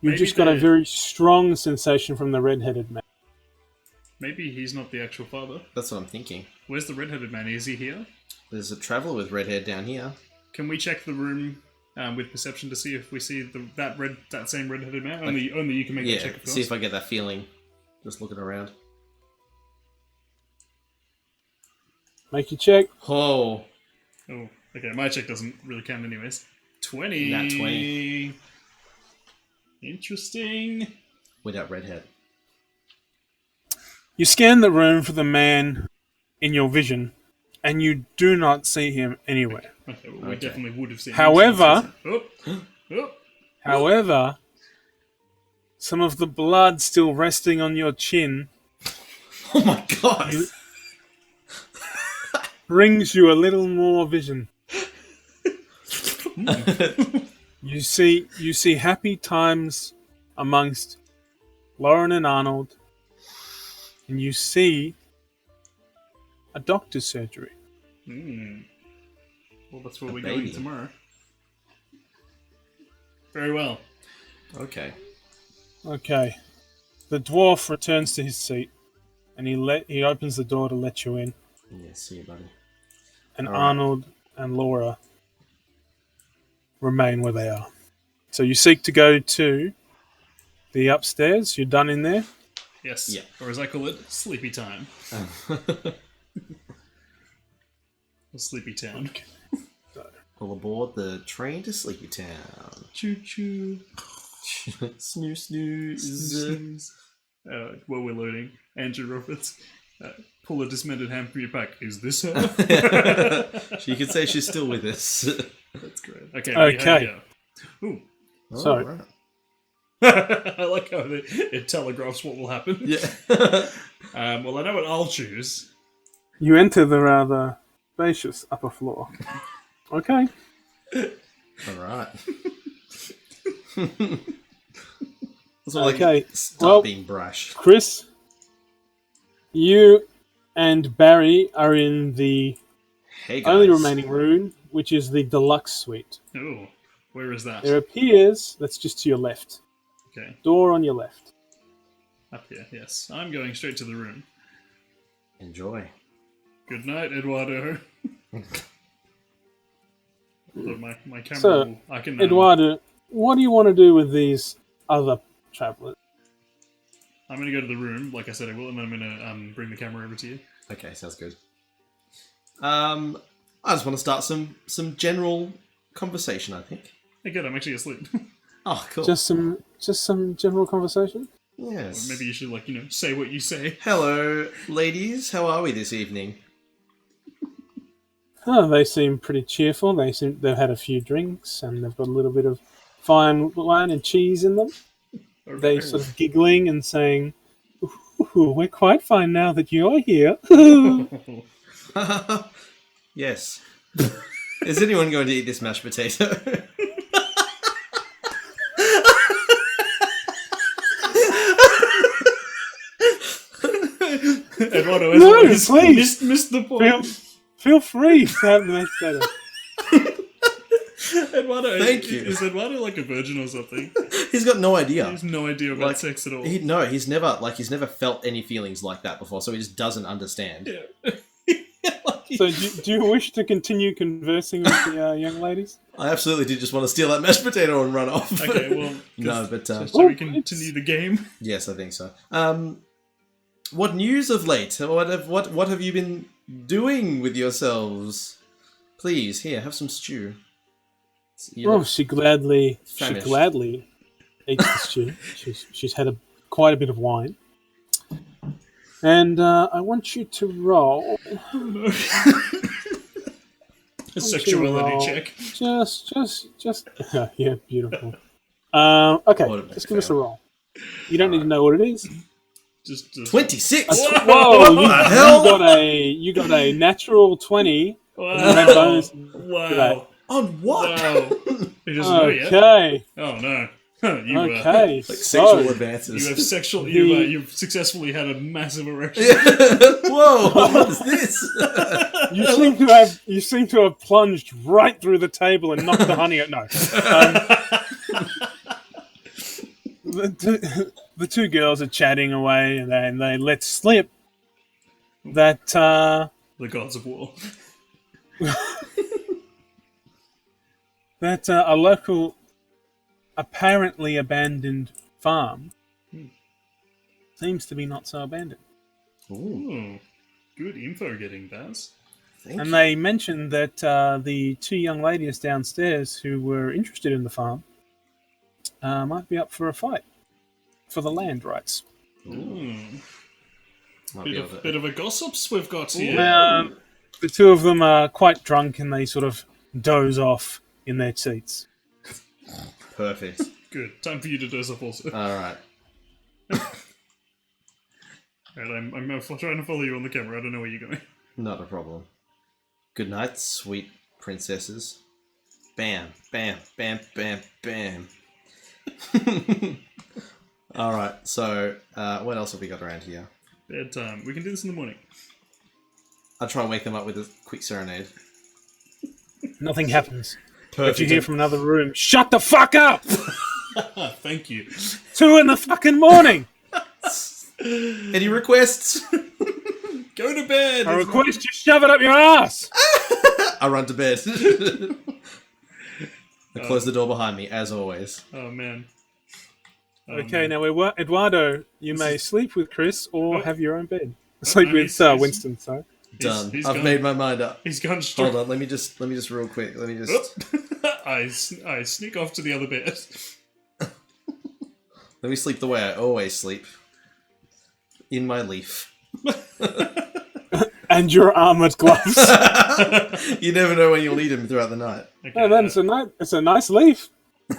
You Maybe just got a they're- very strong sensation from the red-headed man. Maybe he's not the actual father. what I'm thinking. Where's the red-headed man? Is he here? There's a traveller with red hair down here. Can we check the room with perception to see if we see that same red-headed man? Only you can make that Yeah, check. Of see if I get that feeling. Just looking around. Make your check. Oh, Oh, okay. My check doesn't really count, anyways. 20. Nat 20. Interesting. without redhead. You scan the room for the man in your vision, and you do not see him anywhere. Okay, well, we definitely would have seen. However- Oh. However, some of the blood still resting on your chin Oh my god! brings you a little more vision. You see happy times amongst Lauren and Arnold, and you see a doctor's surgery. Well, that's where we're baby. going tomorrow. Very well. Okay. Okay. The dwarf returns to his seat, and he opens the door to let you in. Yeah, see you, buddy. And All right. Arnold and Laura remain where they are. So you seek to go to the upstairs. You're done in there. Yes. Yeah. Or as I call it, sleepy time. Or sleepy town. All aboard the train to Sleepy Town. Choo choo. Snooze, snooze. While we're loading, Andrew Roberts, pull a dismembered hand from your pack. Is this her? She could say she's still with us. That's great. Okay. Okay. Ooh. So- right. I like how it telegraphs what will happen. Yeah. Um, Well, I know what I'll choose. You enter the rather spacious upper floor. Okay. All right. So like, Okay. start Well- being brash. Chris, You and Barry are in the Hey guys. only remaining room, which is the deluxe suite. Oh, where is that? There appears that's just to your left. Okay, Door on your left. up here. Yes, I'm going straight to the room. Enjoy. Good night, Eduardo. Look, my camera. So, I can. Eduardo, what do you want to do with these other travelers? I'm gonna go to the room, like I said I will, and then I'm gonna bring the camera over to you. Okay, sounds good. I just want to start some general conversation, I think. Hey, good. I'm actually asleep. Oh, cool. Just some general conversation. Yes. Or maybe you should say what you say. Hello, ladies. How are we this evening? Oh, they seem pretty cheerful. They've had a few drinks and they've got a little bit of fine wine and cheese in them. Okay. They sort of giggling and saying, "Ooh, we're quite fine now that you're here." Yes. Is anyone going to eat this mashed potato? Eduardo, No, please. Missed the point. Feel free to have the mashed potato. Eduardo, Thank you. Is Eduardo like a virgin or something? He's got no idea. He has no idea about sex at all. He's never felt any feelings like that before, so he just doesn't understand. Yeah. So, do you wish to continue conversing with the young ladies? I absolutely did just want to steal that mashed potato and run off. Okay, well, No, but so we can continue the game. yes, I think so. What news of late? What have you been doing with yourselves? Please, here, have some stew. She gladly famished. eats the stew. She's had quite a bit of wine. And I want you to roll A sexuality check. Just yeah, beautiful. Okay, just give us a roll. You don't need to know what it is. Just 26. Whoa! What the hell? You got a natural 20. Wow. Red bonus. Wow. On what? Wow. He doesn't know yet. Okay. Oh no. Okay. Like sexual advances. You have you've successfully had a massive erection. Whoa! What is this? You seem to have plunged right through the table and knocked the honey out. No. The two girls are chatting away, and they let slip that The gods of war. that a local, apparently abandoned farm seems to be not so abandoned. Ooh. Good info getting, Baz. And they mentioned that the two young ladies downstairs who were interested in the farm might be up for a fight for the land rights. Ooh. Might Bit of a gossips we've got here. The two of them are quite drunk and they sort of doze off in their seats. Perfect. Good. Time for you to doze up also. Alright. Alright, I'm trying to follow you on the camera. I don't know where you're going. Not a problem. Good night, sweet princesses. Bam, bam, bam, bam, bam. Alright, so what else have we got around here? Bedtime. We can do this in the morning. I'll try and wake them up with a quick serenade. Nothing happens. Perfect. But you hear from another room, "Shut the fuck up!" Thank you. 2 in the fucking morning! Any requests? Go to bed! I request you shove it up your ass! I run to bed. I close the door behind me, as always. Oh, man. Okay, now Eduardo, you may sleep with Chris or have your own bed. Sleep no, with he's- Winston, sorry. Done. He's I've gone. made my mind up. He's gone straight. Hold on, let me just real quick. Let me just I sneak off to the other bed. let me sleep the way I always sleep. In my leaf. And your armoured gloves. You never know when you'll need them throughout the night. Okay, Oh, then it's a nice leaf.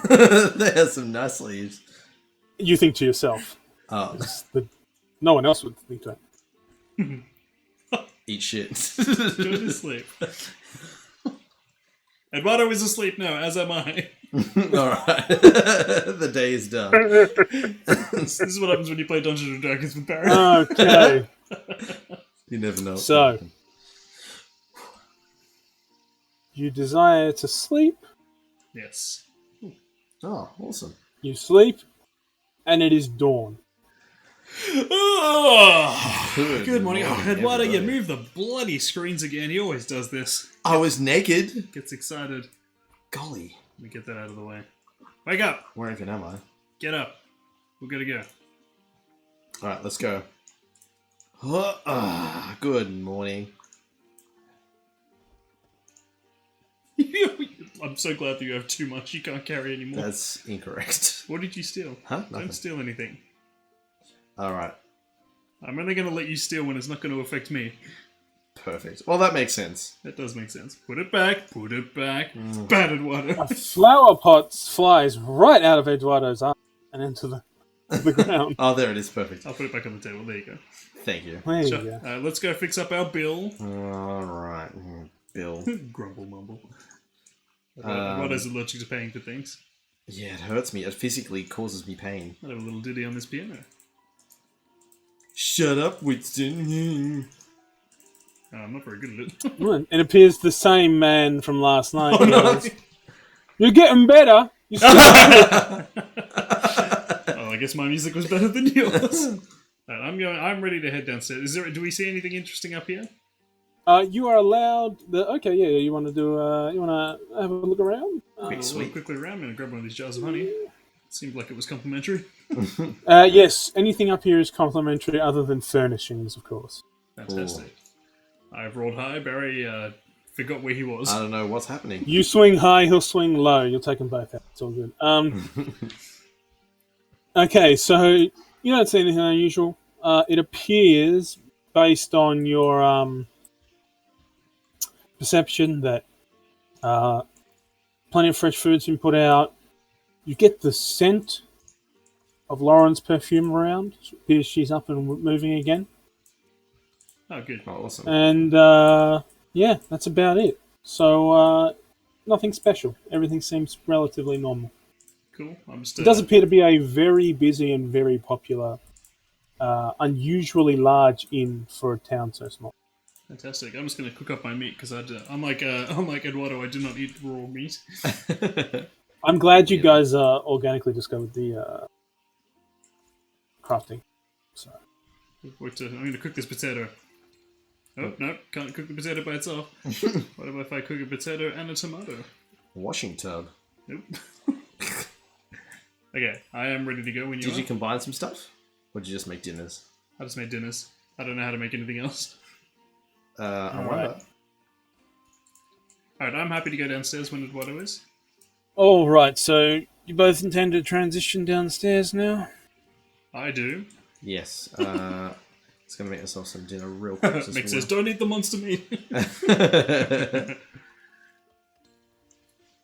They have some nice leaves. You think to yourself. Oh, No one else would think that. eat shit. Go to sleep. Eduardo is asleep now, as am I. Alright. The day is done. This is what happens when you play Dungeons and Dragons with Barry. Okay. You never know. So, you desire to sleep. Yes. Oh, awesome. You sleep, and it is dawn. Good morning. Why don't you everybody. move the bloody screens again? He always does this. I was naked. Gets excited. Golly. Let me get that out of the way. Wake up! Where even am I? Get up. We're gonna go. Alright, let's go. Good morning. I'm so glad that you have too much you can't carry anymore. That's incorrect. What did you steal? Huh? Nothing. Don't steal anything. Alright. I'm only going to let you steal when it's not going to affect me. Perfect. Well, that makes sense. That does make sense. Put it back. Put it back. It's bad, Eduardo. A flower pot flies right out of Eduardo's arm and into the ground. Oh, there it is. Perfect. I'll put it back on the table. There you go. Thank you. There you So, go. let's go fix up our bill. Alright. Bill. Grumble mumble. Eduardo's allergic to paying for things. Yeah, it hurts me. It physically causes me pain. I'll have a little ditty on this piano. Shut up, Winston. I'm not very good at it. Well, it appears the same man from last night. Oh, no. You're getting better. You're still Oh, I guess my music was better than yours. Right, I'm ready to head downstairs. Do we see anything interesting up here? You are allowed. You want to do? You want to have a look around? Look quickly around. I'm going to grab one of these jars of honey. Seemed like it was complimentary. Yes, anything up here is complimentary, other than furnishings, of course. Fantastic. I've rolled high. Barry forgot where he was. I don't know what's happening. You swing high, he'll swing low. You'll take them both out. It's all good. Okay, so you don't see anything unusual. It appears, based on your perception, that plenty of fresh food's been put out. You get the scent of Lauren's perfume around. It appears she's up and moving again. Oh, good. Oh, awesome. And yeah, that's about it. So nothing special. Everything seems relatively normal. Cool. I'm just, It does appear to be a very busy and very popular, unusually large inn for a town so small. Fantastic. I'm just going to cook up my meat because unlike Eduardo, I do not eat raw meat. I'm glad you guys organically discovered the crafting. So. I'm going to cook this potato. Oh, no, can't cook the potato by itself. What if I cook a potato and a tomato? Washing tub. Nope. Okay, I am ready to go when you are. Did you combine some stuff? Or did you just make dinners? I just made dinners. I don't know how to make anything else. I wonder. Alright, I'm happy to go downstairs when Eduardo is. All right, so you both intend to transition downstairs now? I do. Yes. It's going to make myself some dinner real quick. Mick says, don't eat the monster meat.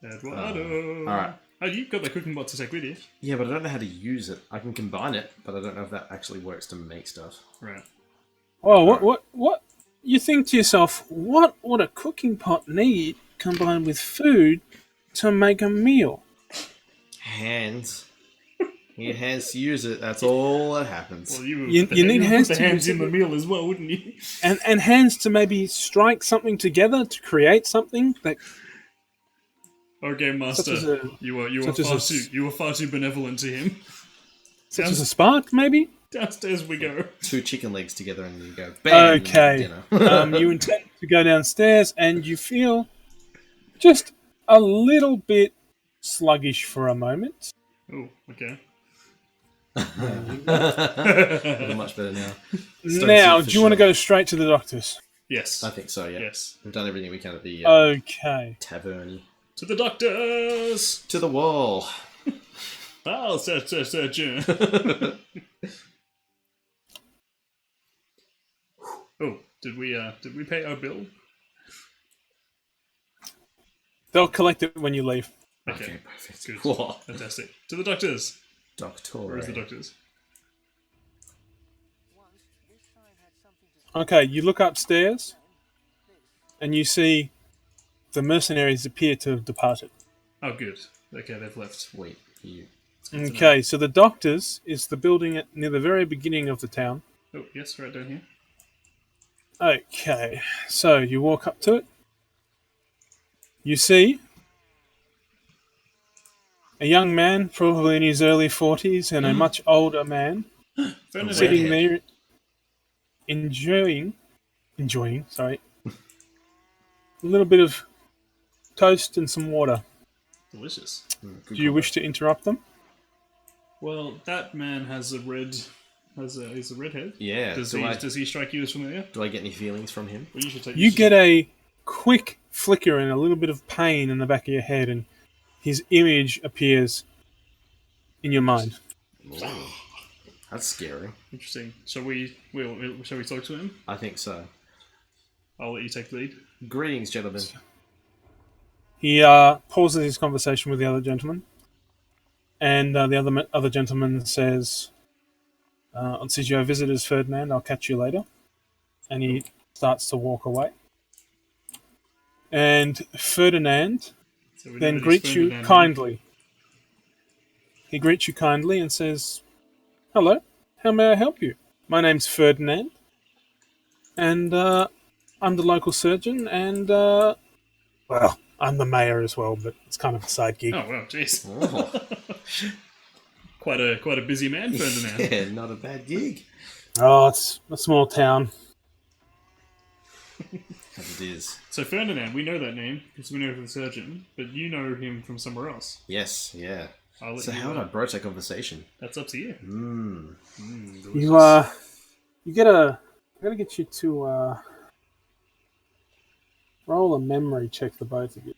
Eduardo. Alright. Oh, you've got the cooking pot to take with you. Yeah, but I don't know how to use it. I can combine it, but I don't know if that actually works to make stuff. Right. Oh, what? You think to yourself, what would a cooking pot need combined with food to make a meal? Hands. You get hands to use it. That's all that happens. Well, You need hands put the to hands use in the meal as well, wouldn't you? And hands to maybe strike something together to create something that. Our game master, you were far too benevolent to him. Such as a spark, maybe? Downstairs we go. 2 chicken legs together and you go bam. Okay. You intend to go downstairs and you feel just a little bit sluggish for a moment. Oh, okay. Looking much better now. Now, do you want to go straight to the doctor's? Yes. I think so, yeah. Yes. We've done everything we can at the Okay. tavern. To the doctors! To the wall. Oh, surgeon. Oh, did we pay our bill? They'll collect it when you leave. Okay, perfect. Good. Whoa. Fantastic. To the doctors. Doctor. Where is the doctors? Okay, you look upstairs and you see the mercenaries appear to have departed. Oh, good. Okay, they've left. Wait, you. Okay, so the doctor's is the building near the very beginning of the town. Oh, yes, right down here. Okay, so you walk up to it. You see a young man, probably in his early 40s, and a much older man sitting there enjoying, sorry, a little bit of toast and some water. Delicious. Do you wish to interrupt them? Well, that man has a red. He's a redhead. Yeah. Does he strike you as familiar? Do I get any feelings from him? Well, You get a quick flicker and a little bit of pain in the back of your head, and his image appears in your mind. Ooh, that's scary. Interesting. Shall we talk to him? I think so. I'll let you take the lead. Greetings, gentlemen. He pauses his conversation with the other gentleman, and the other gentleman says, "Since you have visitors, Ferdinand, I'll catch you later." And he starts to walk away. And Ferdinand then greets you kindly. He greets you kindly and says, "Hello, how may I help you? My name's Ferdinand, and I'm the local surgeon, and well, I'm the mayor as well, but it's kind of a side gig." Oh well, jeez. Oh. quite a busy man, Ferdinand. Yeah, not a bad gig. Oh, it's a small town. As it is. So Ferdinand, we know that name because we know the surgeon, but you know him from somewhere else. Yes, yeah. So how would I broach that conversation? That's up to you. You get I gotta get you to roll a memory check for both of you.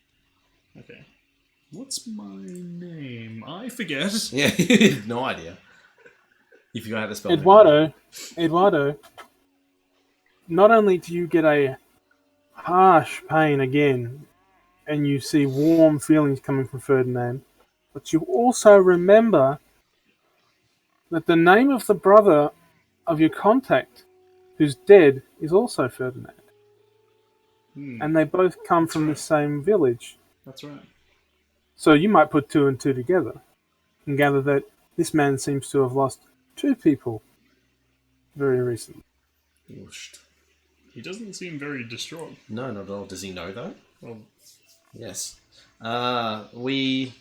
Okay. What's my name? I forget. Yeah, no idea. If you had to spell Eduardo, not only do you get a harsh pain again, and you see warm feelings coming from Ferdinand, but you also remember that the name of the brother of your contact who's dead is also Ferdinand. And they both come from the same village. That's right. So you might put two and two together and gather that this man seems to have lost two people very recently. He doesn't seem very distraught. No, not at all. Does he know though? Well, yes. We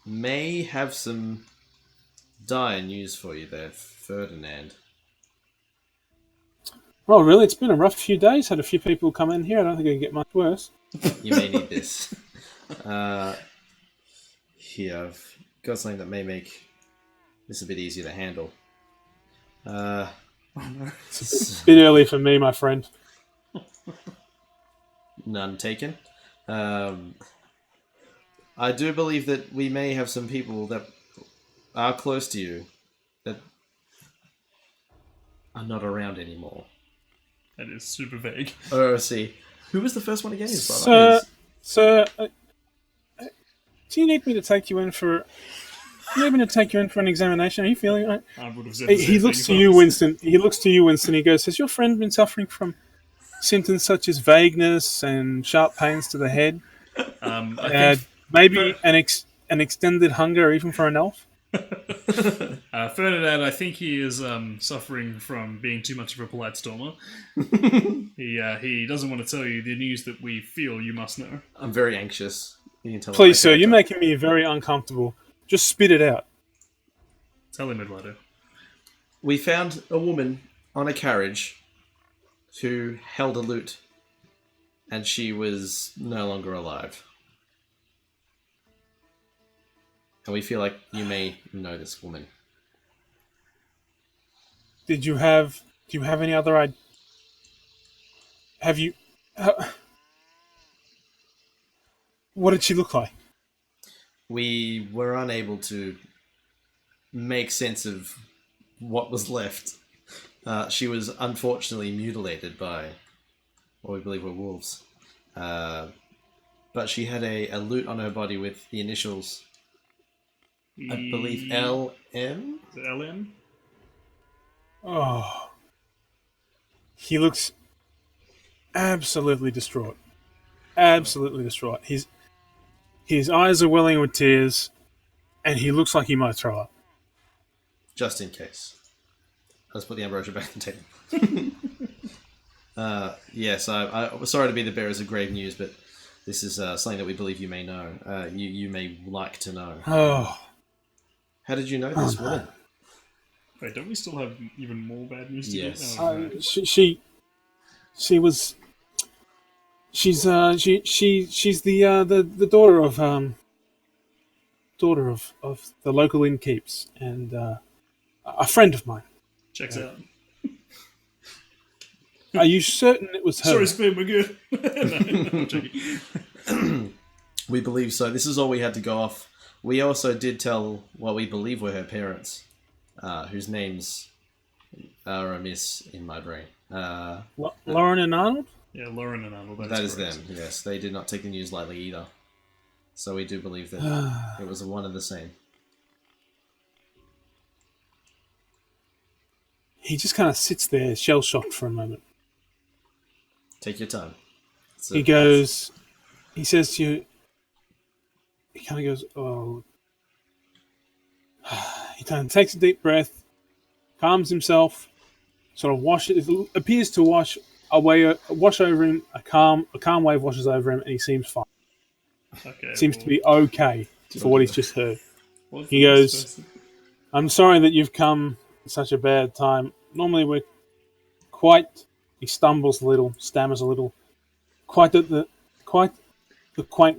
may have some dire news for you there, Ferdinand. Oh, really? It's been a rough few days. Had a few people come in here. I don't think it can get much worse. You may need this. Here, I've got something that may make this a bit easier to handle. It's a bit early for me, my friend. None taken. I do believe that we may have some people that are close to you that are not around anymore. That is super vague. Oh, see. Who was the first one again? His brother? Sir, do you need me to take you in for? Do you need me to take you in for an examination? Are you feeling right? I would have said He looks to you, Winston. He looks to you, Winston. He goes, "Has your friend been suffering from symptoms such as vagueness and sharp pains to the head? Maybe an extended hunger, even for an elf?" Ferdinand, I think he is suffering from being too much of a polite stormer. He doesn't want to tell you the news that we feel you must know. I'm very anxious. You can tell Please, sir, you're making me very uncomfortable. Just spit it out. Tell him, Eduardo. We found a woman on a carriage who held a lute, and she was no longer alive. And we feel like you may know this woman. Do you have any other idea? Have you... what did she look like? We were unable to make sense of what was left. She was unfortunately mutilated by what we believe were wolves. But she had a lute on her body with the initials, I believe, LM? Is it LM? Oh. He looks absolutely distraught. Absolutely distraught. His eyes are welling with tears, and he looks like he might throw up. Just in case. Let's put the ambrosia back on the table. Yes, I'm sorry to be the bearers of grave news, but this is something that we believe you may know. You may like to know. Oh. How did you know this woman? Wait, don't we still have even more bad news to Yes. get? Oh, no. She was. She's she's the daughter of the local innkeeps and a friend of mine. Checks out. Are you certain it was her? Sorry, Spoon, we're good. No, I'm joking. We believe so. This is all we had to go off. We also did tell what we believe were her parents, whose names are amiss in my brain. Lauren and Arnold? Yeah, Lauren and Arnold. That is them, yes. They did not take the news lightly either. So we do believe that it was one and the same. He just kind of sits there, shell-shocked for a moment. Take your time. He goes... He says to you... He kind of goes, oh... He kind of takes a deep breath, calms himself, sort of appears to wash over him. A calm wave washes over him, and he seems fine. Okay, seems to be okay for what he's just heard. He goes, "I'm sorry that you've come at such a bad time. Normally we're quite." He stumbles a little, stammers a little. Quite the quaint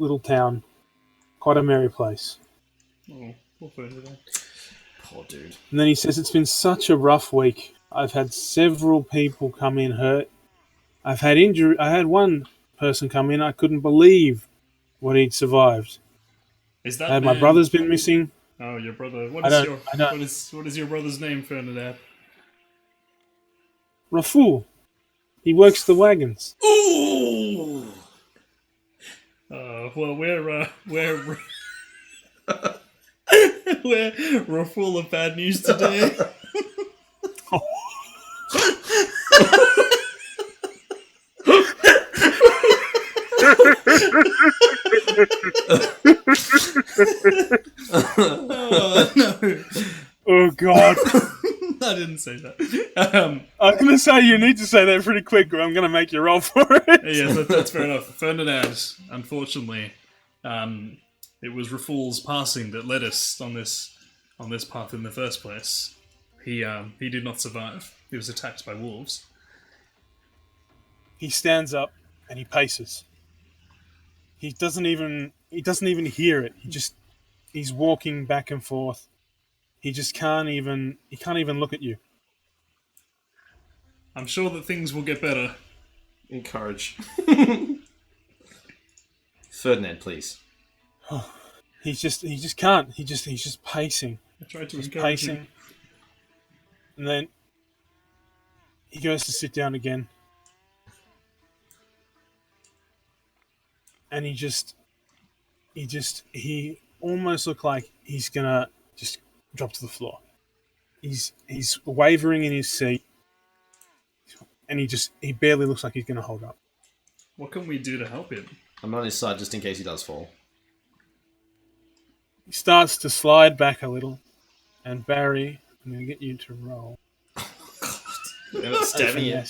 little town, quite a merry place. Oh, poor Ferdinand. Poor dude. And then he says, "It's been such a rough week. I've had several people come in hurt. I've had injury. I had one person come in. I couldn't believe what he'd survived. Is that my brother's been missing." Oh, your brother. What is your brother's name, Ferdinand? Raful. He works the wagons. Ooh! Well, we're we're full of bad news today. Oh, no. Oh, God. I didn't say that. I'm going to say you need to say that pretty quick or I'm going to make you roll for it. Yeah, that's fair enough. Ferdinand, unfortunately, it was Raful's passing that led us on this path in the first place. He did not survive. He was attacked by wolves. He stands up and he paces. He doesn't even hear it. He's walking back and forth. He can't even look at you. I'm sure that things will get better. Encourage. Ferdinand, please. He just can't. He's just pacing. I tried to He's encourage pacing. him. And then he goes to sit down again. And he almost looked like he's gonna just drop to the floor. He's wavering in his seat, and he barely looks like he's gonna hold up. What can we do to help him? I'm on his side just in case he does fall. He starts to slide back a little, and Barry, I'm gonna get you to roll. Stabbing you.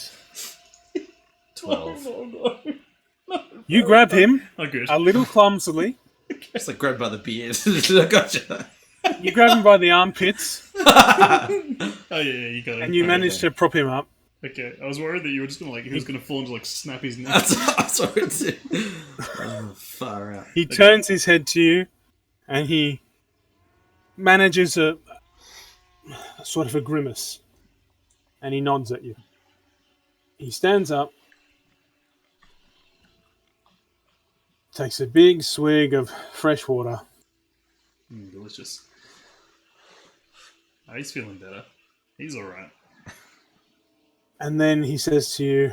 12. Oh, no. You grab him Oh, good. a little clumsily. It's like grabbed by the beard. I gotcha. You grab him by the armpits, Oh, yeah, you got it. and you manage to prop him up. Okay, I was worried that you were just gonna he was gonna fall and just snap his neck. That's what it's far out. He turns his head to you, and he manages a sort of a grimace, and he nods at you. He stands up, takes a big swig of fresh water. Delicious. Oh, he's feeling better. He's alright. And then he says to you,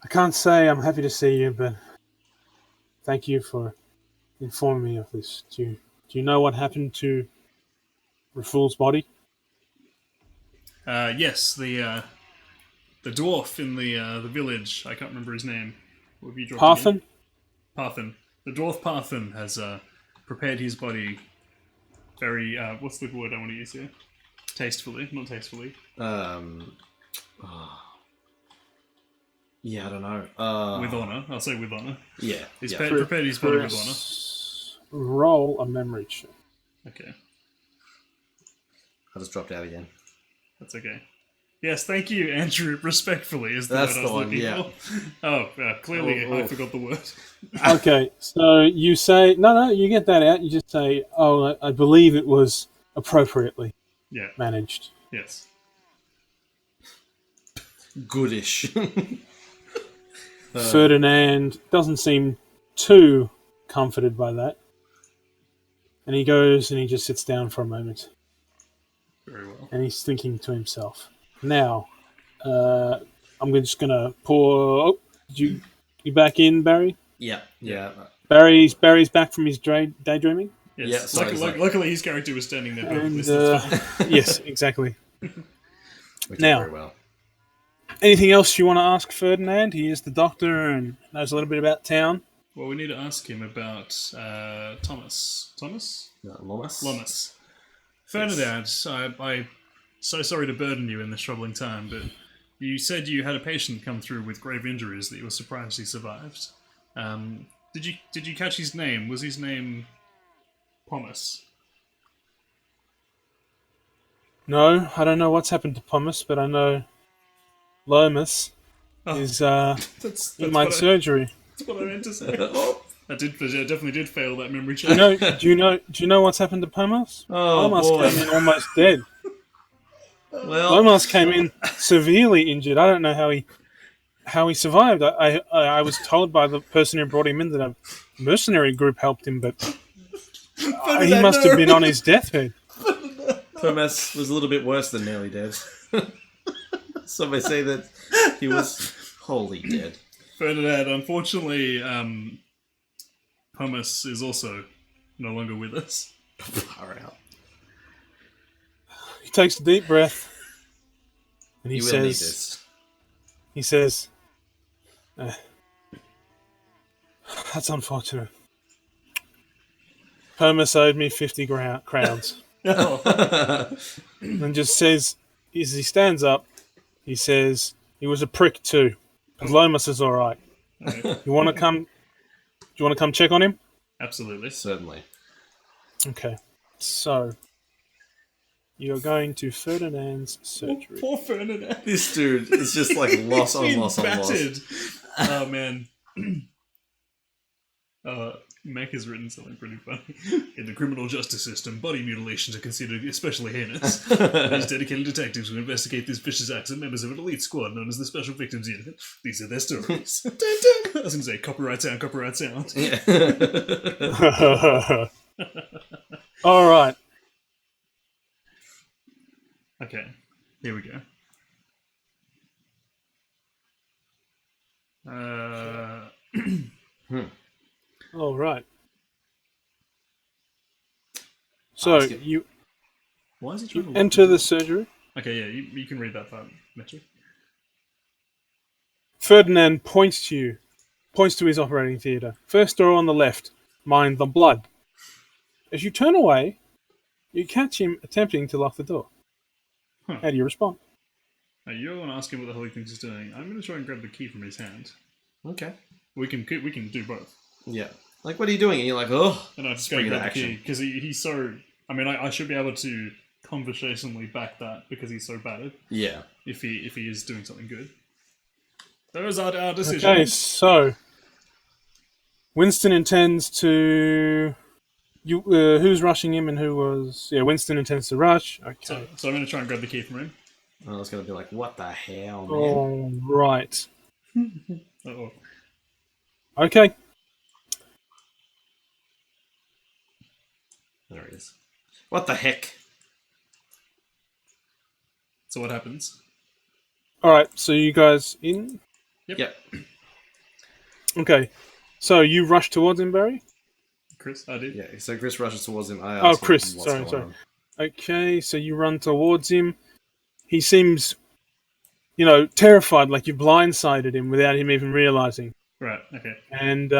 "I can't say I'm happy to see you, but thank you for informing me of this. Do you know what happened to Raful's body?" Yes, the dwarf in the village. I can't remember his name. What have you dropped? Parthen? Parthen. The dwarf Parthen has prepared his body very. What's the word I want to use here? Tastefully, not tastefully. Yeah, I don't know. With honor. I'll say with honor. Yeah. He's prepared his body with honor. Roll a memory check. Okay. I just dropped out again. That's okay. Yes, thank you, Andrew. Respectfully is the That's word I was looking for. Oh, clearly I forgot the word. Okay, so you say... No, you get that out. You just say, I believe it was appropriately managed. Yes. Goodish. Ferdinand doesn't seem too comforted by that. And he goes and he just sits down for a moment. Very well. And he's thinking to himself, now, I'm just going to pour... Oh, you back in, Barry? Yeah. Barry's back from his daydreaming? Yes. Luckily his character was standing there. And, yes, exactly. Now, very well. Anything else you want to ask Ferdinand? He is the doctor and knows a little bit about town. Well, we need to ask him about Thomas. Thomas? No, Lomas. Lomas. Ferdinand, I'm so sorry to burden you in this troubling time, but you said you had a patient come through with grave injuries that you were surprised he survived. Did you catch his name? Was his name Thomas? No, I don't know what's happened to Thomas, but I know Lomas is in my surgery. That's what I meant to say. I definitely did fail that memory check. Do you know what's happened to Lomas? Lomas came in almost dead. Well, Lomas came in severely injured. I don't know how he survived. I was told by the person who brought him in that a mercenary group helped him, but he must have been on his deathbed. Thomas was a little bit worse than nearly dead. Some may say that he was wholly dead. Ferdinand, unfortunately, Thomas is also no longer with us. Far out. He takes a deep breath and he You will need this. That's unfortunate. Thomas owed me 50 crowns. And just says, as he stands up, he says, he was a prick too. But Lomas is all right. Okay. You want to come check on him? Absolutely. Certainly. Okay. So, you're going to Ferdinand's surgery. Poor Ferdinand. This dude is just like loss on loss on battered. loss. Oh, man. Mac has written something pretty funny. In the criminal justice system, body mutilations are considered especially heinous. There's dedicated detectives who investigate these vicious acts and members of an elite squad known as the Special Victims Unit. These are their stories. I was going to say, copyright sound. Yeah. All right. Okay, here we go. All right. So Why is he trying to enter the surgery. Okay, yeah, you can read that part, Mitchell. Ferdinand points to his operating theatre. First door on the left. Mind the blood. As you turn away, you catch him attempting to lock the door. Huh. How do you respond? Now, you're going to ask him what the hell he thinks he's doing. I'm going to try and grab the key from his hand. Okay. We can do both. Yeah. Like, what are you doing? And you're like, oh. And I just go grab the key because he's so. I mean, I should be able to conversationally back that because he's so battered. Yeah. If he is doing something good. Those are our decisions. Okay, so Winston intends to. Who's rushing him and who was? Yeah, Winston intends to rush. Okay. So I'm going to try and grab the key from him. I was going to be like, what the hell, man? All right. Uh-oh. Okay. There it is. What the heck? So what happens? All right. So you guys in? Yep. Okay. So you rush towards him, Barry? Chris, I did. Yeah. So Chris rushes towards him. I Oh, ask him Chris. what's Sorry. going on. Okay. So you run towards him. He seems, terrified, like you blindsided him without him even realizing. Right. Okay. And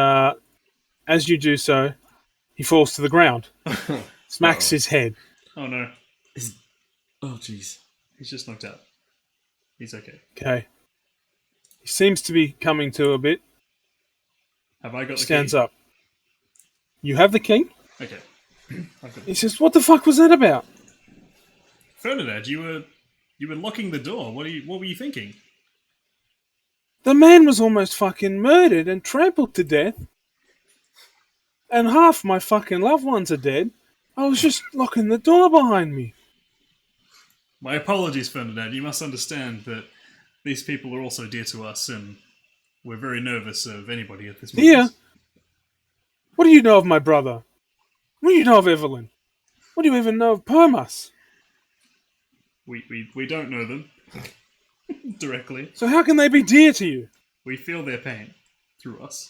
as you do so, he falls to the ground. Smacks his head. Oh no. Oh, jeez. He's just knocked out. He's okay. Okay. He seems to be coming to a bit. Have I got the key? Stands up. You have the key? Okay. He says, "What the fuck was that about?" Ferdinand, you were locking the door. What were you thinking? The man was almost fucking murdered and trampled to death. And half my fucking loved ones are dead. I was just locking the door behind me. My apologies, Ferdinand. You must understand that these people are also dear to us, and we're very nervous of anybody at this moment. Dear? What do you know of my brother? What do you know of Evelyn? What do you even know of Permas? We don't know them directly. So how can they be dear to you? We feel their pain through us.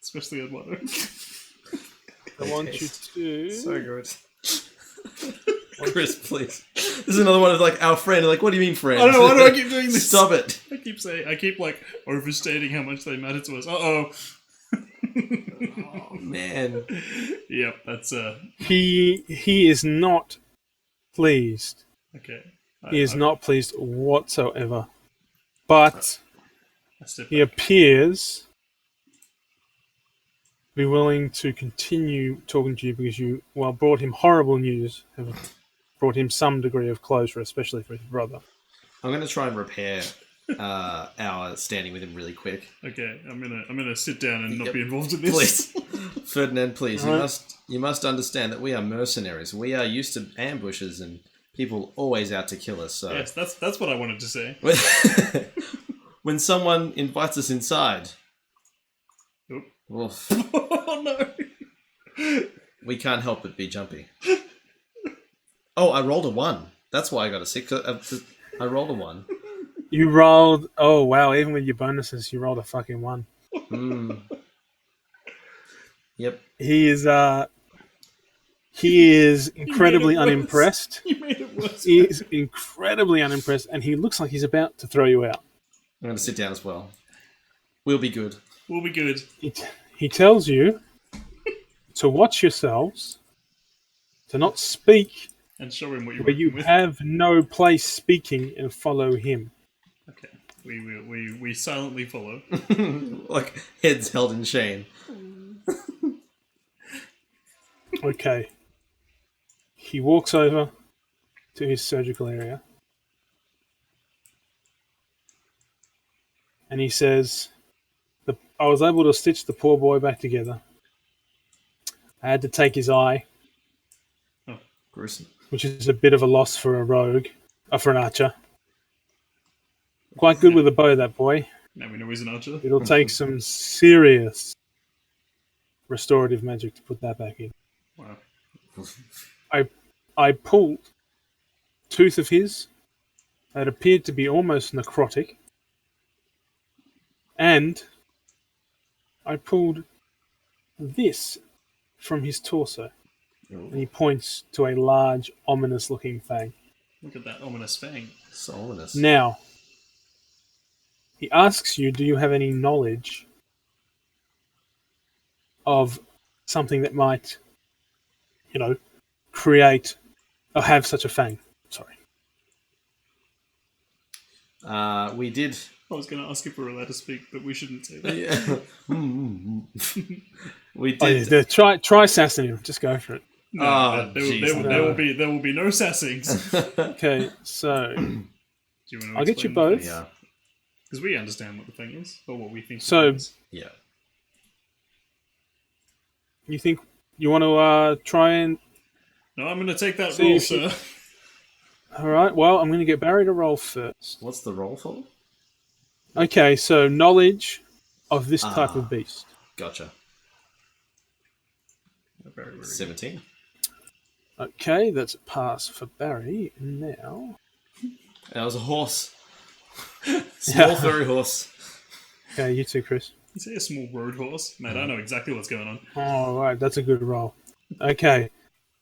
Especially at Water. I want you to... So good. Chris, please. This is another one of like our friend. Like, what do you mean, friend? I don't know. Why do I keep doing this? Stop it. I keep like overstating how much they matter to us. Uh-oh. Oh, man. Yep, that's He is not pleased. okay. He is not pleased whatsoever. But he appears to be willing to continue talking to you because you, while brought him horrible news, have brought him some degree of closure, especially for his brother. I'm going to try and repair our standing with him really quick. Okay, I'm gonna sit down and not be involved in this. Please, Ferdinand, please. You must understand that we are mercenaries. We are used to ambushes and people always out to kill us. So yes, that's what I wanted to say. When someone invites us inside, oh no, we can't help but be jumpy. Oh, I rolled a 1. That's why I got a 6. I rolled a 1. You rolled... Oh, wow. Even with your bonuses, you rolled a fucking 1. Yep. He is incredibly unimpressed. You made it worse. He is incredibly unimpressed, and he looks like he's about to throw you out. I'm going to sit down as well. We'll be good. We'll be good. He tells you to watch yourselves, to not speak... And show him what you're where you with. have no place speaking, and follow him. Okay, we silently follow. Like heads held in shame. Okay. He walks over to his surgical area. And he says, I was able to stitch the poor boy back together. I had to take his eye. Oh, gruesome. Which is a bit of a loss for a rogue, for an archer. Quite good with a bow, that boy. Now we know he's an archer. It'll take some serious restorative magic to put that back in. Wow. I pulled a tooth of his that appeared to be almost necrotic, and I pulled this from his torso. And he points to a large, ominous-looking fang. Look at that ominous fang. So ominous. Now, he asks you, do you have any knowledge of something that might, create or have such a fang? Sorry. We did. I was going to ask if we were allowed to speak, but we shouldn't say that. Yeah. We did. Try sassing him. Just go for it. No, there will be no sassings. Okay, so I'll get you both. Yeah. Because we understand what the thing is, or what we think. So, it is. Yeah. You think you want to try and? No, I'm going to take that roll, sir. All right. Well, I'm going to get Barry to roll first. What's the roll for? Okay, so knowledge of this type of beast. Gotcha. 17. Okay, that's a pass for Barry. Now... That was a horse. Small furry horse. Okay, you too, Chris. You say a small road horse? Mate, I know exactly what's going on. All right, that's a good roll. Okay,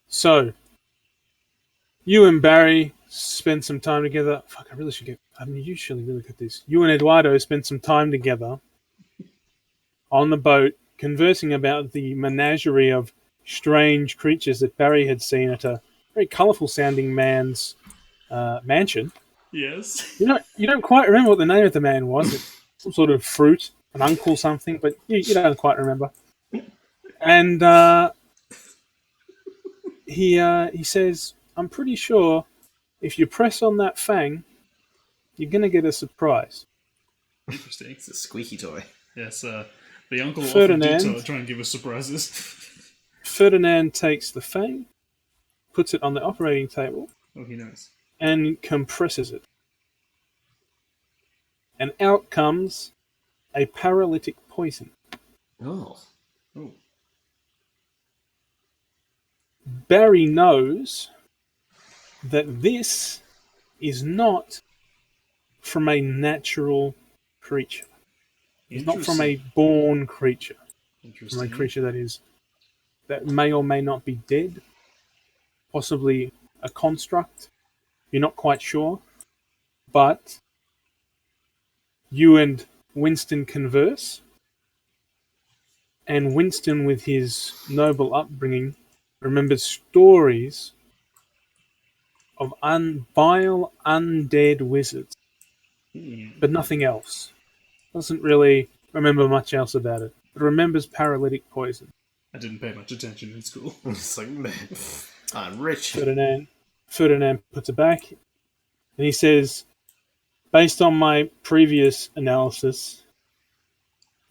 so you and Barry spend some time together. Fuck, I really should get... I mean, you should really get this. You and Eduardo spend some time together on the boat, conversing about the menagerie of strange creatures that Barry had seen at a very colourful sounding man's mansion. Yes. You don't quite remember what the name of the man was. It's some sort of fruit, an uncle something, but you don't quite remember. And he says, "I'm pretty sure if you press on that fang, you're gonna get a surprise." Interesting. It's a squeaky toy. Yes, the uncle Ferdinand. often did try and give us surprises. Ferdinand takes the fang, puts it on the operating table, Oh, he knows. and compresses it. And out comes a paralytic poison. Oh. Oh. Barry knows that this is not from a natural creature. It's not from a born creature. From a creature that may or may not be dead. Possibly a construct. You're not quite sure. But you and Winston converse. And Winston, with his noble upbringing, remembers stories of vile undead wizards, but nothing else. Doesn't really remember much else about it. But remembers paralytic poison. I didn't pay much attention in school. It's like, man, I'm rich. Ferdinand puts it back, and he says, based on my previous analysis,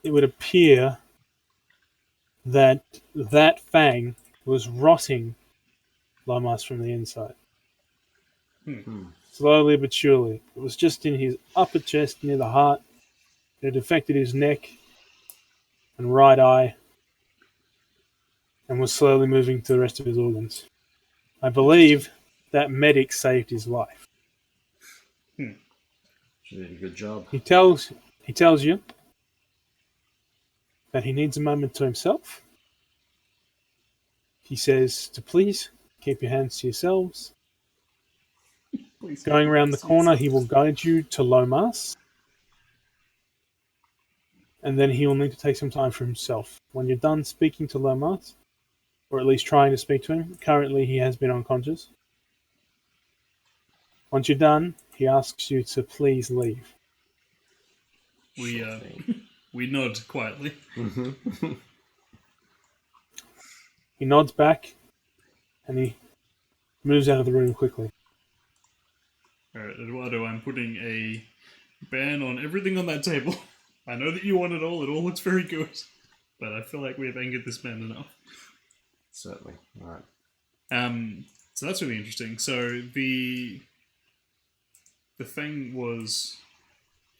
it would appear that fang was rotting Lomas from the inside. Slowly but surely. It was just in his upper chest near the heart. It had affected his neck and right eye and was slowly moving to the rest of his organs. I believe that medic saved his life. She did a good job. He tells you that he needs a moment to himself. He says to please keep your hands to yourselves. Please. Going around the corner, he will guide you to Lomas. And then he will need to take some time for himself. When you're done speaking to Lomas, or at least trying to speak to him, currently he has been unconscious. Once you're done, he asks you to please leave. We nod quietly. He nods back, and he moves out of the room quickly. Alright, Eduardo, I'm putting a ban on everything on that table. I know that you want it all looks very good. But I feel like we have angered this man enough. Certainly. Alright. So that's really interesting. So the thing was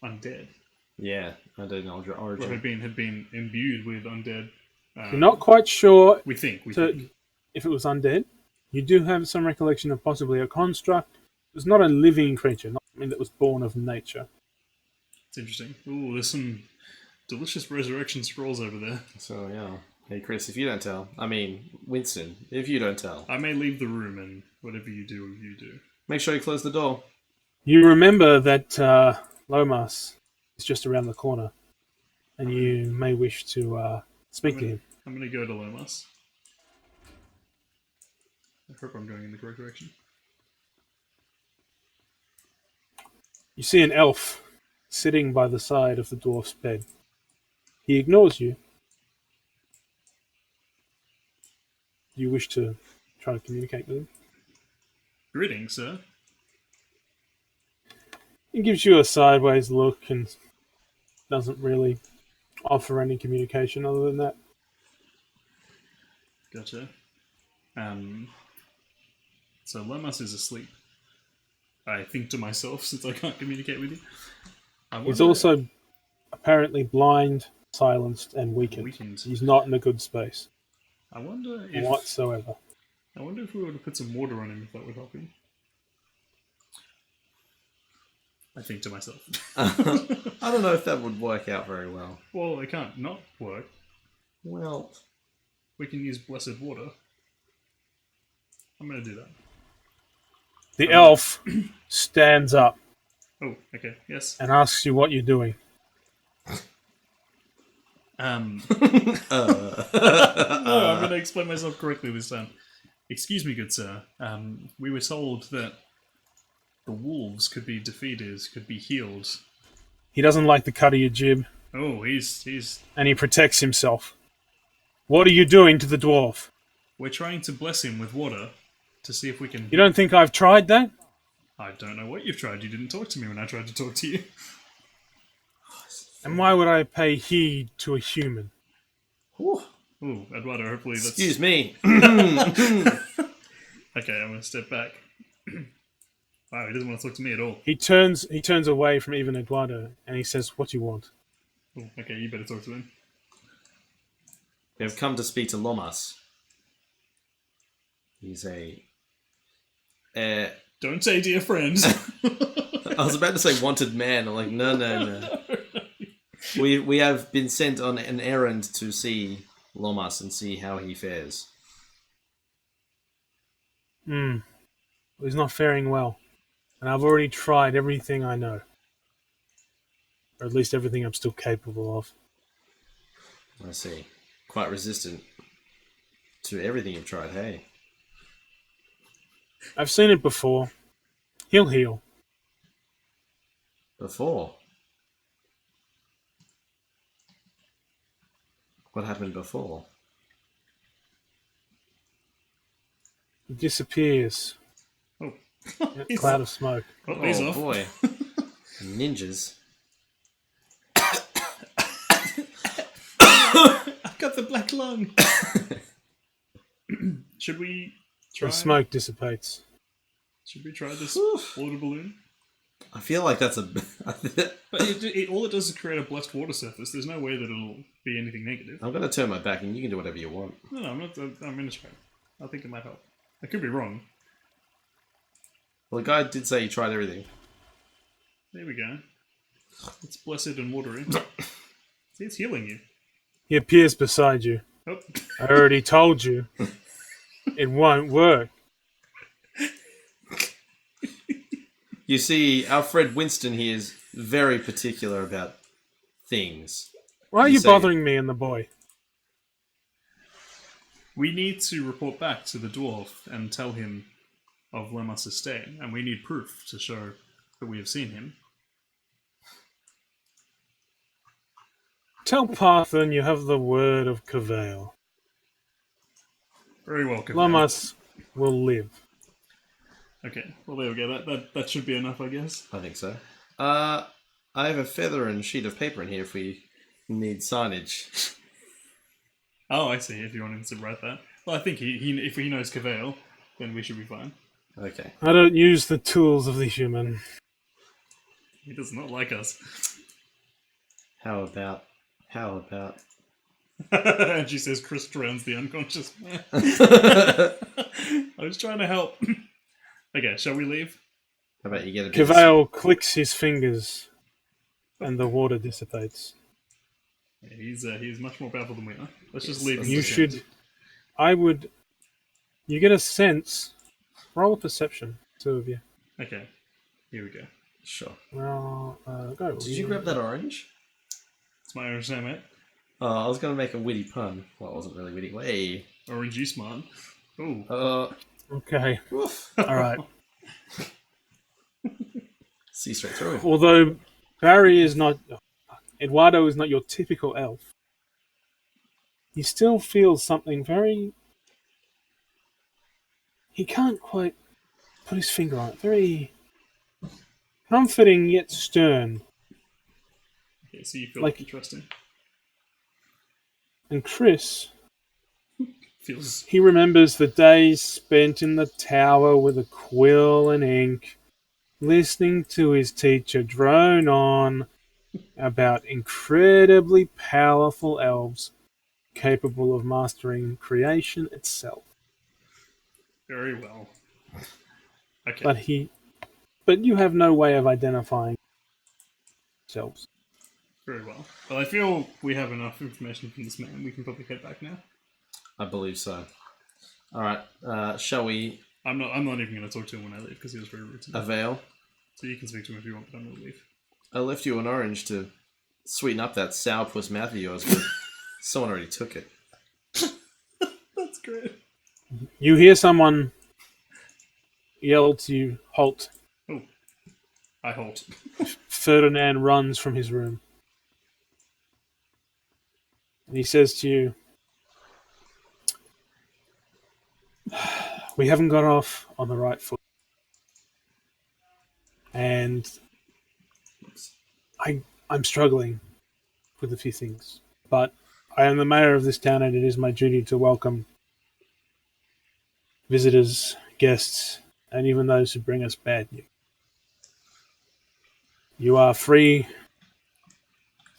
undead. Yeah, undead origin. Or had been imbued with undead. You're not quite sure we think. If it was undead. You do have some recollection of possibly a construct. It was not a living creature, not something that was born of nature. It's interesting. Ooh, there's some delicious resurrection scrolls over there. So, yeah. Hey, Chris, if you don't tell. I mean, Winston, if you don't tell. I may leave the room, and whatever you do, you do. Make sure you close the door. You remember that Lomas is just around the corner, and you may wish to speak to him. I'm going to go to Lomas. I hope I'm going in the correct direction. You see an elf sitting by the side of the dwarf's bed. He ignores you. Do you wish to try to communicate with him? Greetings, sir. He gives you a sideways look and doesn't really offer any communication other than that. Gotcha. So Lomas is asleep. I think to myself, since I can't communicate with you. He's also apparently blind, silenced, and weakened. He's not in a good space. I wonder if... whatsoever. I wonder if we were to put some water on him, if that would help him. I think to myself. I don't know if that would work out very well. Well, it can't not work. Well... We can use blessed water. I'm going to do that. The elf stands up. Oh, okay, yes. And asks you what you're doing. No, I'm going to explain myself correctly this time. Excuse me, good sir. We were told that the wolves could be defeated, could be healed. He doesn't like the cut of your jib. Oh, he's... And he protects himself. What are you doing to the dwarf? We're trying to bless him with water to see if we can... You don't think I've tried that? I don't know what you've tried. You didn't talk to me when I tried to talk to you. And why would I pay heed to a human? Ooh, Eduardo, hopefully that's... Excuse me. Okay, I'm going to step back. Wow, he doesn't want to talk to me at all. He turns away from even Eduardo, and he says, "What do you want?" Ooh, okay, you better talk to him. We have come to speak to Lomas. He's a... Don't say dear friend. I was about to say wanted man. I'm like, no. We have been sent on an errand to see Lomas and see how he fares. He's not faring well. And I've already tried everything I know. Or at least everything I'm still capable of. I see. Quite resistant to everything you've tried, hey? I've seen it before. He'll heal. Before? What happened before? He disappears. Oh. In a cloud of smoke. Oh, he's off. Boy. Ninjas. I've got the black lung. Should we try... The smoke dissipates. Should we try this water balloon? I feel like that's a... But all it does is create a blessed water surface. There's no way that it'll be anything negative. I'm going to turn my back and you can do whatever you want. No, I'm not. I'm in a try. I think it might help. I could be wrong. Well, the guy did say he tried everything. There we go. It's blessed and watery. See, it's healing you. He appears beside you. Oh. I already told you. It won't work. You see, our Fred Winston here is very particular about things. Why are you bothering me and the boy? We need to report back to the dwarf and tell him of Lemas' stay, and we need proof to show that we have seen him. Tell Parthen you have the word of Cavale. Very well, Cavale. Lemas will live. Okay, well there we go. That should be enough, I guess. I think so. I have a feather and sheet of paper in here if we need signage. Oh, I see. If you wanted to write that. Well, I think if he knows Cavale, then we should be fine. Okay. I don't use the tools of the human. He does not like us. How about... And she says Chris drowns the unconscious man. I was trying to help. Okay, shall we leave? How about you get a bit Cavale clicks his fingers and the water dissipates. Yeah, he's much more powerful than we are. Let's just leave him. You get a sense. Roll a perception, two of you. Okay, here we go. Sure. Well, go. Did you grab that orange? It's my orange name, mate. I was going to make a witty pun. Well, it wasn't really witty. Hey. Orangey smart. Ooh. Okay. Woof. All right. See straight through him. Although Eduardo is not your typical elf, he still feels something very... He can't quite put his finger on it. Very comforting yet stern. Okay, so you feel like you trust him. And Chris... Feels... He remembers the days spent in the tower with a quill and ink, listening to his teacher drone on about incredibly powerful elves capable of mastering creation itself. Very well. Okay. But you have no way of identifying yourselves. Very well. Well, I feel we have enough information from this man. We can probably head back now. I believe so. All right. Shall we? I'm not even going to talk to him when I leave because he was very rude to me. Avail. So you can speak to him if you want, but I'm going to leave. I left you an orange to sweeten up that sourpuss mouth of yours, but someone already took it. That's great. You hear someone yell to you, "Halt!" Oh. I halt. Ferdinand runs from his room. And he says to you, we haven't got off on the right foot. And I'm struggling with a few things. But I am the mayor of this town, and it is my duty to welcome visitors, guests, and even those who bring us bad news. You are free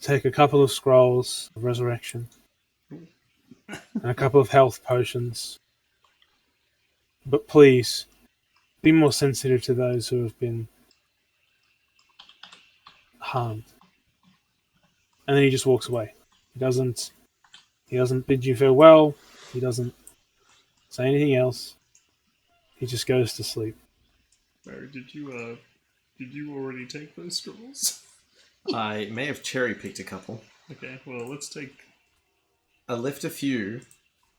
to take a couple of scrolls of resurrection and a couple of health potions. But please, be more sensitive to those who have been harmed. And then he just walks away. He doesn't bid you farewell. He doesn't say anything else. He just goes to sleep. Barry, did you already take those scrolls? I may have cherry-picked a couple. Okay, well, let's take... I left a few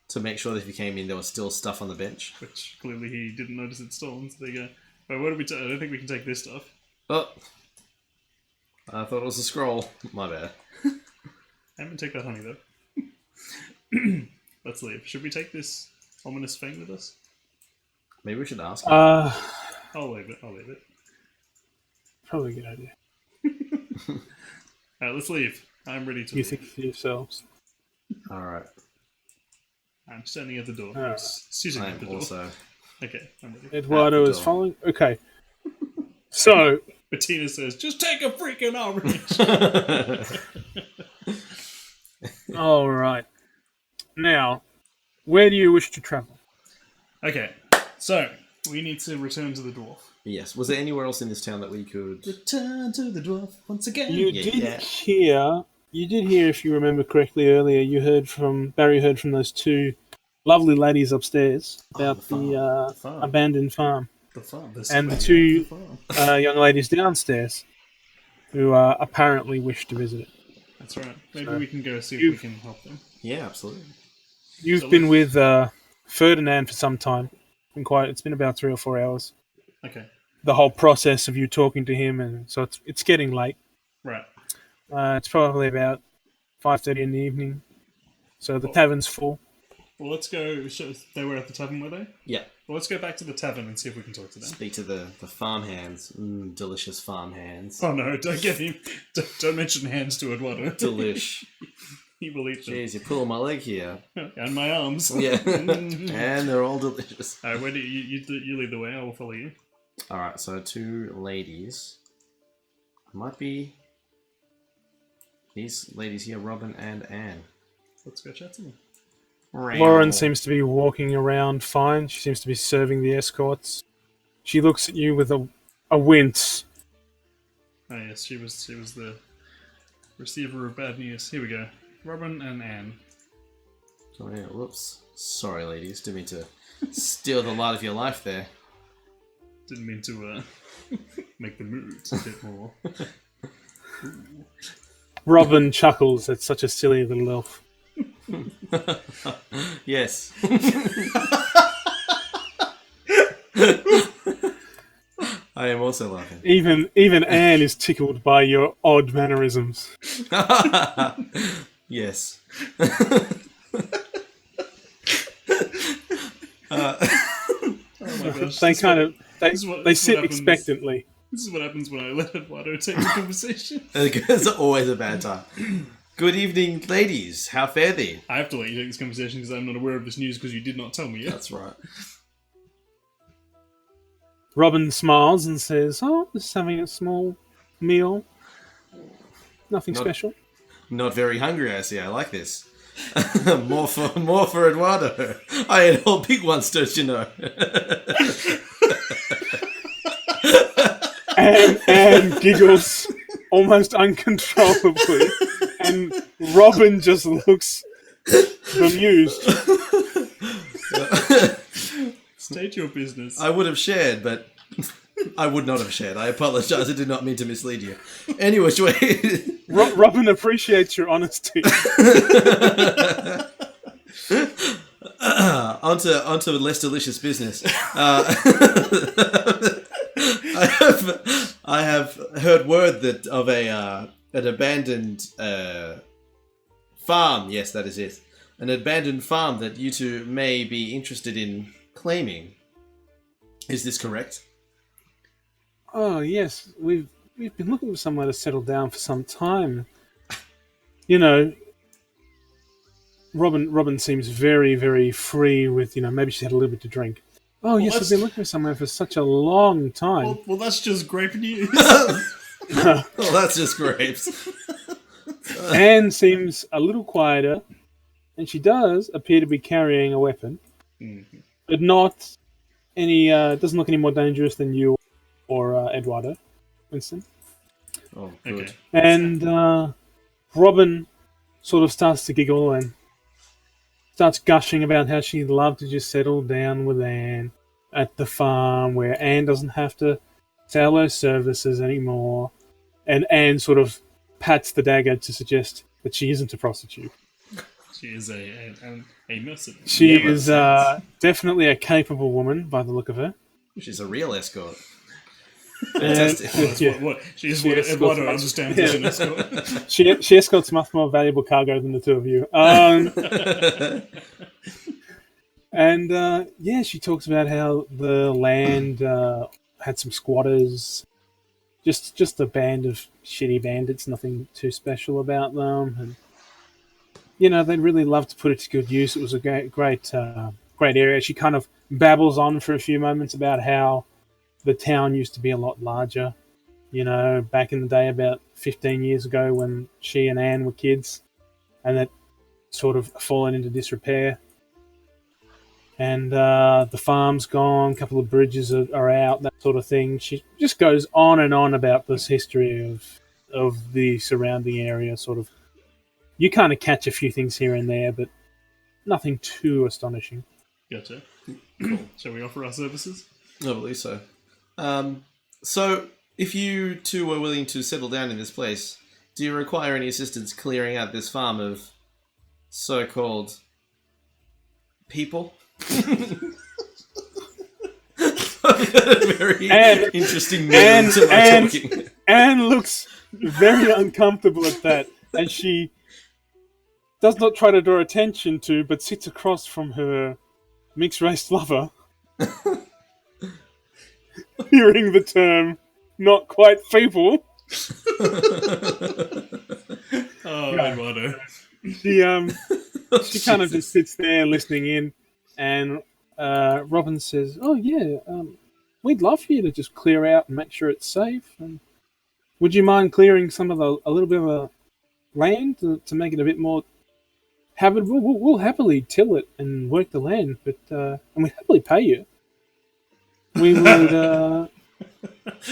to make sure that if he came in, there was still stuff on the bench. Which, clearly, he didn't notice it's stolen, so there you go. Wait, what did we take? I don't think we can take this stuff. Oh! I thought it was a scroll. My bad. I haven't take that honey, though. Let's leave. Should we take this ominous thing with us? Maybe we should ask him. I'll leave it. Probably a good idea. Alright, let's leave. I'm ready to You leave. think for yourselves. Alright. I'm standing at the door. Alright. Sitting at the door. Also... Okay, I'm ready. Eduardo is following. Okay. So, Bettina says, just take a freaking orange! all right. Now, where do you wish to travel? Okay, so, we need to return to the dwarf. Yes. Was there anywhere else in this town that we could... Return to the dwarf once again. You did hear, if you remember correctly earlier, Barry heard from those two lovely ladies upstairs about the farm. abandoned farm. The farm. And the two young ladies downstairs who apparently wish to visit it. That's right. Maybe we can go see if we can help them. Yeah, absolutely. You've been with Ferdinand for some time. It's been about 3 or 4 hours. Okay. The whole process of you talking to him, and so it's getting late. Right. It's probably about 5:30 in the evening. So the tavern's full. Well, let's go. They were at the tavern, were they? Yeah. Well, let's go back to the tavern and see if we can talk to them. Speak to the farm hands. Delicious farm hands. Oh no, don't get him. Don't mention hands to Eduardo. Delish. He will eat them. Jeez, you're pulling my leg here. And my arms. Yeah. And they're all delicious. Alright, where do you lead the way? I will follow you. Alright, so 2 ladies. Might be these ladies here, Robin and Anne. Let's go chat to them. Lauren seems to be walking around fine. She seems to be serving the escorts. She looks at you with a wince. Oh yes, she was the receiver of bad news. Here we go. Robin and Anne. Oh yeah, whoops. Sorry ladies, didn't mean to steal the light of your life there. Didn't mean to make the mood a bit more. Robin chuckles at such a silly little elf. Yes. I am also laughing. Even Anne is tickled by your odd mannerisms. Yes. Oh my gosh. They sit expectantly. This is what happens when I let Eduardo take the conversation. It's always a bad time. Good evening, ladies. How fare thee? I have to let you take this conversation because I'm not aware of this news because you did not tell me yet. That's right. Robin smiles and says, "Oh, just having a small meal. Nothing special." Not very hungry, I see. I like this. more for Eduardo. I had all big ones, don't you know? and giggles almost uncontrollably, and Robin just looks bemused. State your business. I would have shared, but I would not have shared. I apologize. I did not mean to mislead you. Anyway, Robin appreciates your honesty. onto less delicious business. I have heard word that of an abandoned farm. Yes, that is it. An abandoned farm that you two may be interested in claiming. Is this correct? Oh yes, we've been looking for somewhere to settle down for some time. You know, Robin seems very, very free with, maybe she had a little bit to drink. Oh, well, yes, I've been looking for somewhere for such a long time. Well, that's just grape news. Well, that's just grapes. Anne seems a little quieter, and she does appear to be carrying a weapon, but not any. Doesn't look any more dangerous than you or Eduardo, Winston. Oh, good. Okay. And Robin sort of starts to giggle and starts gushing about how she'd love to just settle down with Anne at the farm where Anne doesn't have to sell her services anymore. And Anne sort of pats the dagger to suggest that she isn't a prostitute. She is a mercenary. She is definitely a capable woman by the look of her. She's a real escort. Fantastic. What? She's what Eduardo understands as an escort. She escorts much more valuable cargo than the two of you. And she talks about how the land had some squatters, just a band of shitty bandits, nothing too special about them, and they'd really love to put it to good use. It was a great area. She kind of babbles on for a few moments about how the town used to be a lot larger, back in the day, about 15 years ago when she and Anne were kids, and that sort of fallen into disrepair. And the farm's gone, a couple of bridges are out, that sort of thing. She just goes on and on about this history of the surrounding area, sort of. You kind of catch a few things here and there, but nothing too astonishing. Gotcha. Cool. Shall we offer our services? I believe so. So, if you two were willing to settle down in this place, do you require any assistance clearing out this farm of so-called people? A very interesting mood to my talking. Anne looks very uncomfortable at that, and she does not try to draw attention to, but sits across from her mixed-race lover. Hearing the term "not quite people." Eduardo. She kind of just sits there listening in, and Robin says, "Oh yeah, we'd love for you to just clear out and make sure it's safe. And would you mind clearing some of a little bit of a land to make it a bit more habitable? We'll happily till it and work the land, but and we happily pay you. We would."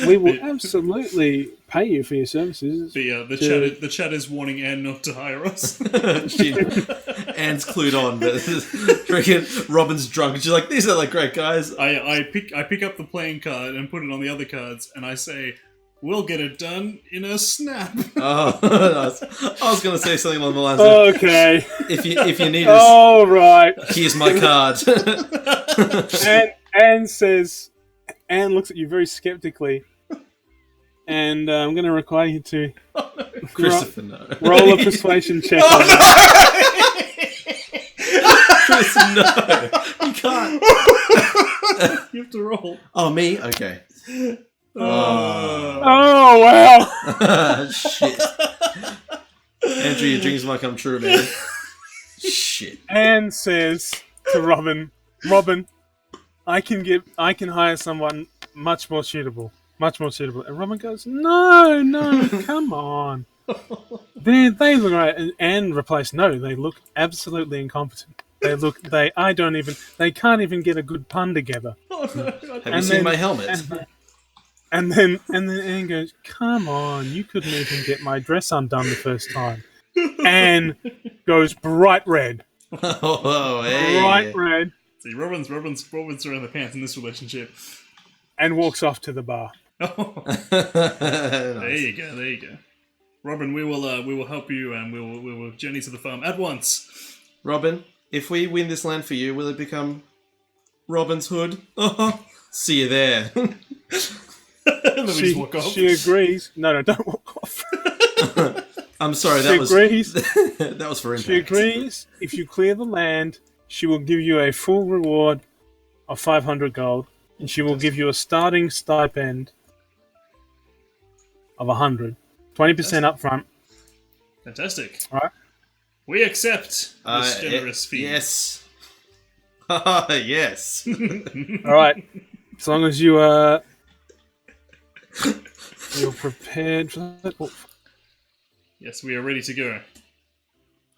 We will absolutely pay you for your services. The chat is warning Anne not to hire us. Anne's clued on, but Robin's drunk, and she's like, "These are like great guys." I pick up the playing card and put it on the other cards, and I say, "We'll get it done in a snap." Oh, nice. I was going to say something along the lines of, okay. If you need us, all right. Here's my card. Anne looks at you very skeptically, and I'm going to require you to Christopher, no. roll a persuasion check. Chris, no, you can't. You have to roll. Oh, me? Okay. Oh wow! Shit. Andrew, your dreams might come true, man. Shit. Anne says to Robin, I can hire someone much more suitable. And Robin goes, no, come on. They look right. And Anne replies, no, they look absolutely incompetent. They can't even get a good pun together. Have you seen my helmet? And then Anne goes, come on, you couldn't even get my dress undone the first time. Anne goes bright red. Oh, hey. Bright red. See, Robin's around the pants in this relationship. And walks off to the bar. Nice. There you go. Robin, we will help you, and we will journey to the farm at once. Robin, if we win this land for you, will it become Robin's Hood? See you there. Don't let me just walk off. She agrees. No, don't walk off. I'm sorry, She agrees. that was for impact. She agrees. If you clear the land, she will give you a full reward of 500 gold, and she will give you a starting stipend of 100. 20% up front. Fantastic. All right. We accept this generous fee. Yes. Yes. All right. As long as you you're prepared for that. Oh. Yes, we are ready to go.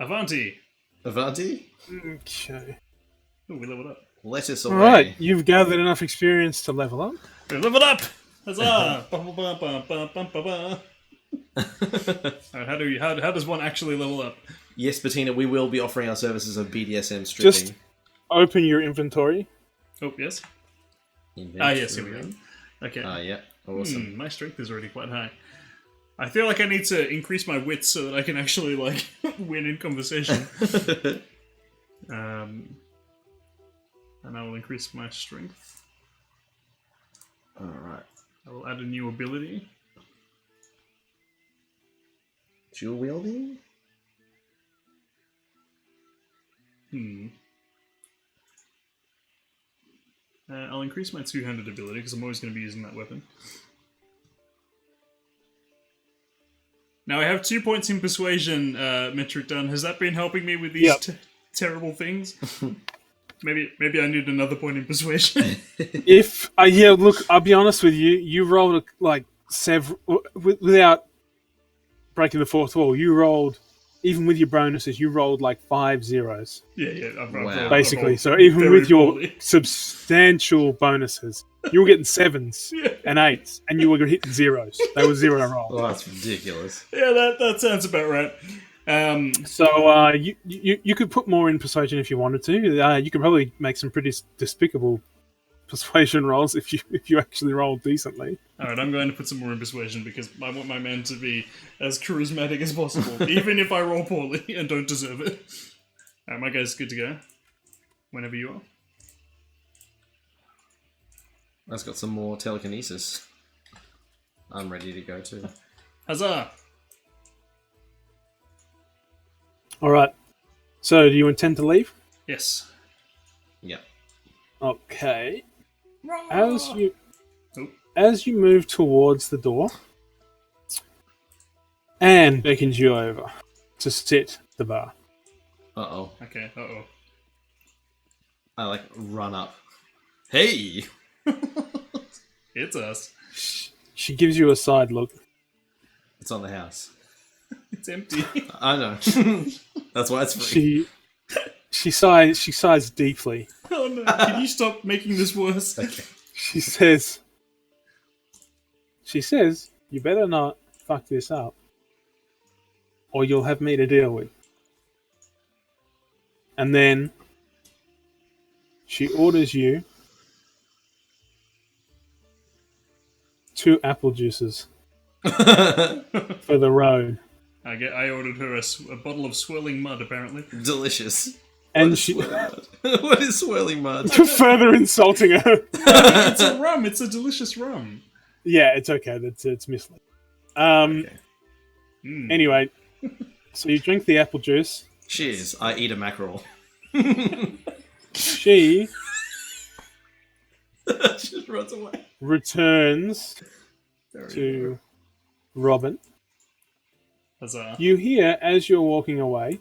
Avanti. Avanti? Okay. Oh, we leveled up. Let us away. All right. You've gathered enough experience to level up. We leveled up! Huzzah! How does one actually level up? Yes, Bettina, we will be offering our services of BDSM stripping. Just open your inventory. Oh, yes. Inventory. Yes, here we go. Okay. Yeah. Awesome. My strength is already quite high. I feel like I need to increase my wits so that I can actually, like, win in conversation. And I will increase my strength. Alright. I will add a new ability. Dual wielding? I'll increase my two-handed ability because I'm always going to be using that weapon. Now I have 2 points in persuasion, Metric Dunn. Has that been helping me with these terrible things? Maybe I need another point in persuasion. Look, I'll be honest with you. You rolled like several without breaking the fourth wall. You rolled, even with your bonuses, you rolled like 5 zeros. Yeah. Wow. Basically, so even with your substantial bonuses, you were getting 7s and 8s, and you were hitting zeros. They were zero rolls. Oh, that's ridiculous. Yeah, that sounds about right. So you could put more in persuasion if you wanted to. You could probably make some pretty despicable persuasion rolls if you actually roll decently. Alright, I'm going to put some more in persuasion because I want my man to be as charismatic as possible, even if I roll poorly and don't deserve it. Alright, my guy's good to go. Whenever you are. I've got some more telekinesis. I'm ready to go too. Huzzah! Alright. So, do you intend to leave? Yes. Yeah. Okay. Oh. As you move towards the door, Anne beckons you over to sit at the bar. Uh-oh. Okay, uh-oh. I run up. Hey! It's us. She gives you a side look. It's on the house. It's empty. I know. That's why it's free. She sighs deeply. Oh no, can you stop making this worse? Okay. She says, you better not fuck this up, or you'll have me to deal with. And then she orders you 2 apple juices for the road. I ordered her a bottle of swirling mud, apparently. Delicious. And what is swirling mud? further insulting her. It's a rum. It's a delicious rum. Yeah, it's okay. It's misleading. Okay. Anyway, so you drink the apple juice. Cheers. I eat a mackerel. She just runs away. returns to Robin. Huzzah. You hear as you're walking away,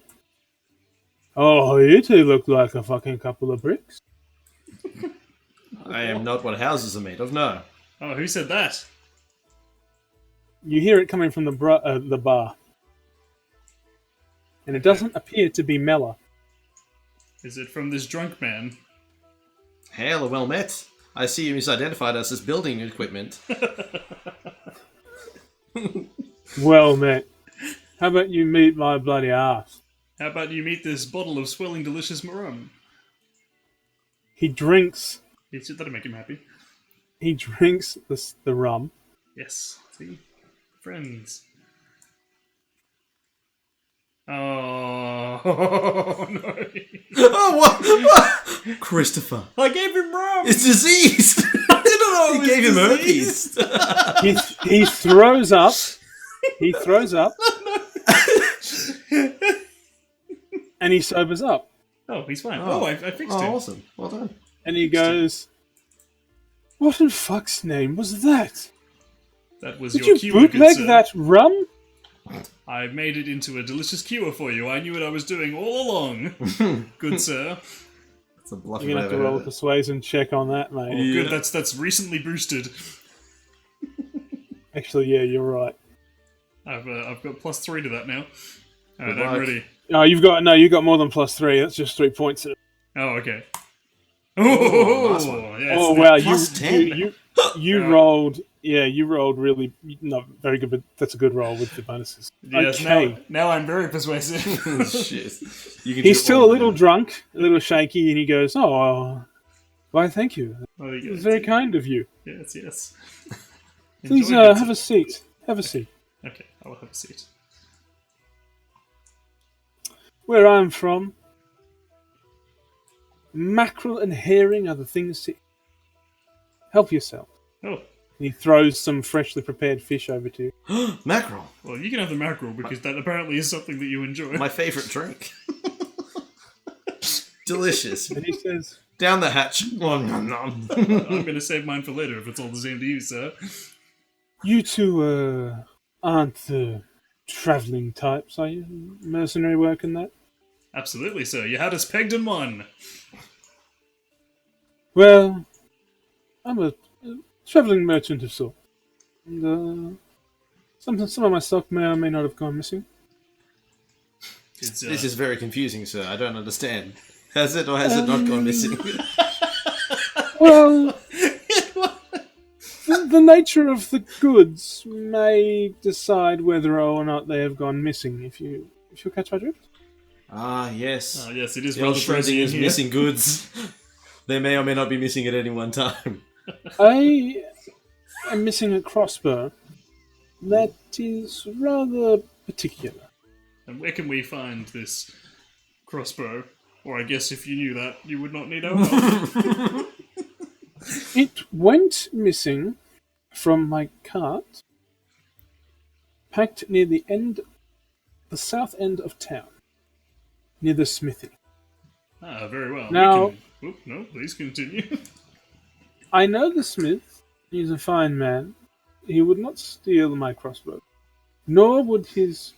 "Oh, you two look like a fucking couple of bricks." I am not what houses are made of, no. Oh, who said that? You hear it coming from the bar. And it doesn't appear to be Mella. Is it from this drunk man? Hail, well met. I see you misidentified us as building equipment. Well, mate, how about you meet my bloody ass? How about you meet this bottle of swirling delicious rum? He drinks That'll make him happy. the rum. Yes. See? Friends. Oh, no. Oh, what? Christopher. I gave him rum! It's diseased! I did He gave him herpes. he throws up. He throws up. And he sobers up. Oh, he's fine. Oh, I fixed him. Awesome. Well done. And he goes, "What in fuck's name was that? That was Did your you cure, good bootleg sir. that rum?" I made it into a delicious cure for you. I knew what I was doing all along. Good sir. That's a bluff. You're gonna have to roll a persuasion check on that, mate. Oh, good. That's recently boosted. Actually, yeah, you're right. I've got +3 to that now. Alright, Good I'm luck. ready. No, you got more than +3. That's just 3 points. Oh, okay. Oh, nice one. yes, Oh wow, plus 10. you rolled. Yeah, you rolled really not very good, but that's a good roll with the bonuses. Yes, Okay. now I'm very persuasive. Shit. You can He's do still all a little of them. drunk, a little shaky, and he goes, "Oh, why, thank you. Oh, It was very kind of you. Yes. Please Enjoy it. have a seat. Have a seat. Okay, I will have a seat. Where I'm from, mackerel and herring are the things to eat. Help yourself." Oh, And he throws some freshly prepared fish over to you. Mackerel. well, you can have the mackerel because that apparently is something that you enjoy. My favourite drink. Delicious. And he says, Down the hatch. Nom, nom, nom. I'm going to save mine for later if it's all the same to you, sir. "You two aren't the travelling types, are you? Mercenary work and that?" Absolutely, sir. You had us pegged and won. "Well, I'm a travelling merchant of sorts. And some of my stock may or may not have gone missing." It's, This is very confusing, sir. I don't understand. Has it or has it not gone missing? Well, the nature of the goods may decide whether or not they have gone missing, if you catch my drift. Ah, yes. Oh, yes, it is The old rather frozen Schrodinger's in here. missing goods. They may or may not be missing at any one time. I am missing a crossbow. That is rather particular. And where can we find this crossbow? Or I guess if you knew that, you would not need our help. It went missing from my cart, packed near the south end of town, near the smithy. Ah, very well. Now- No, please continue. I know the smith. He's a fine man. He would not steal my crossbow, nor would his,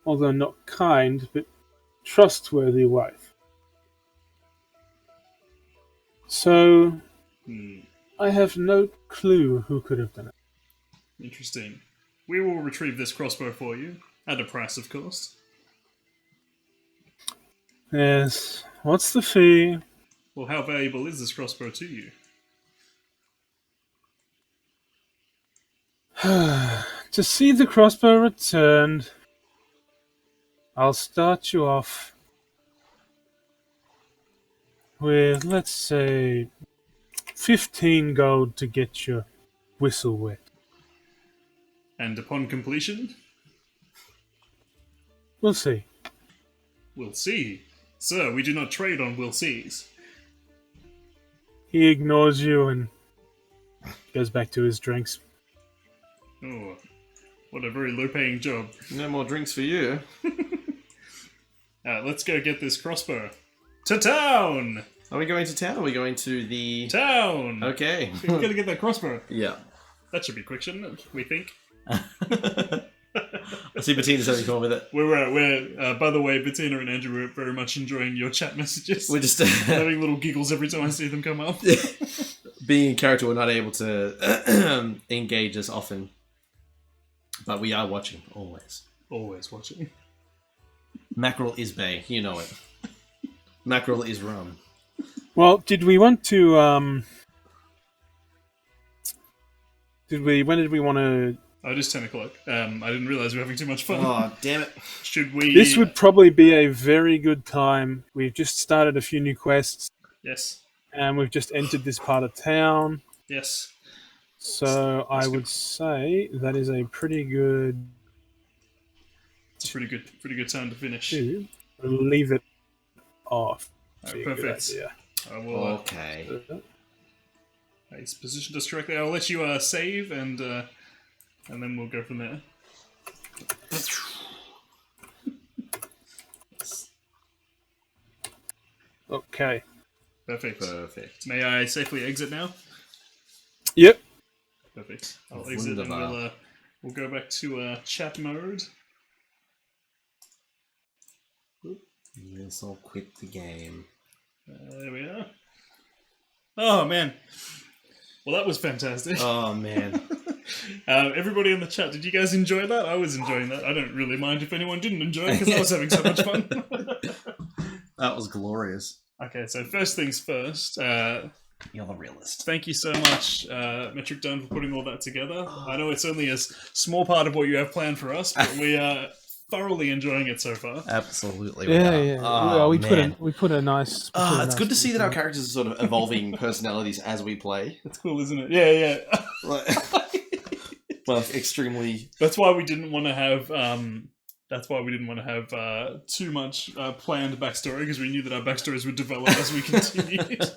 although not kind, but trustworthy wife. So, I have no clue who could have done it. Interesting. We will retrieve this crossbow for you, at a price, of course. Yes. What's the fee? Well, how valuable is this crossbow to you? To see the crossbow returned, I'll start you off with, let's say, 15 gold to get your whistle wet. And upon completion, We'll see. we'll see. Sir, we do not trade on we'll sees. He ignores you and goes back to his drinks. Oh, what a very low-paying job. No more drinks for you. Let's go get this crossbow. To town! Are we going to town or are we going to the... Town! Okay. We gotta get that crossbow. Yeah. That should be quick, shouldn't it? We think. I see Bettina's having fun with it. We're by the way, Bettina and Andrew are very much enjoying your chat messages. We're just having little giggles every time I see them come up. being in character. We're not able to engage as often, but we are watching always. Always watching. Mackerel is bay, you know it. Mackerel is rum. Well, did we want to, when did we want to... Oh, it is 10 o'clock. I didn't realise we were having too much fun. Oh, damn it. Should we... This would probably be a very good time. We've just started a few new quests, Yes. and we've just entered this part of town. Yes. So I would say that is a pretty good... It's a pretty good time to finish. to leave it off. Alright, Be a good perfect. idea. I will, Okay. He's positioned us correctly. I'll let you save, and then we'll go from there. Okay. Perfect. May I safely exit now? Yep. Perfect. I'll exit and we'll go back to chat mode. Yes, I'll quit the game. There we are. Oh, man. Well, that was fantastic. Oh, man. Everybody in the chat, did you guys enjoy that? I was enjoying that. I don't really mind if anyone didn't enjoy it, because I was having so much fun. That was glorious. Okay, so first things first. You're the realist. Thank you so much, Metric Dunn, for putting all that together. I know it's only a small part of what you have planned for us, but we are thoroughly enjoying it so far. Absolutely. Yeah. Oh, we put a nice. It's good to see that our characters are sort of evolving personalities as we play. It's cool, isn't it? Yeah. Well, extremely. That's why we didn't want to have. Too much planned backstory, because we knew that our backstories would develop as we continued.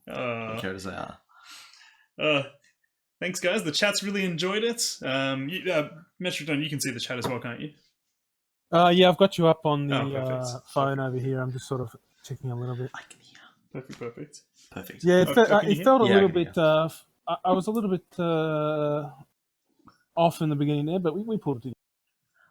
What characters they are. Thanks, guys. The chat's really enjoyed it. Metric Dunn, you can see the chat as well, can't you? Yeah, I've got you up on the phone over here. I'm just sort of checking a little bit. I can hear. Perfect. Yeah, it felt a little bit. I was a little bit off in the beginning there, but we pulled it together.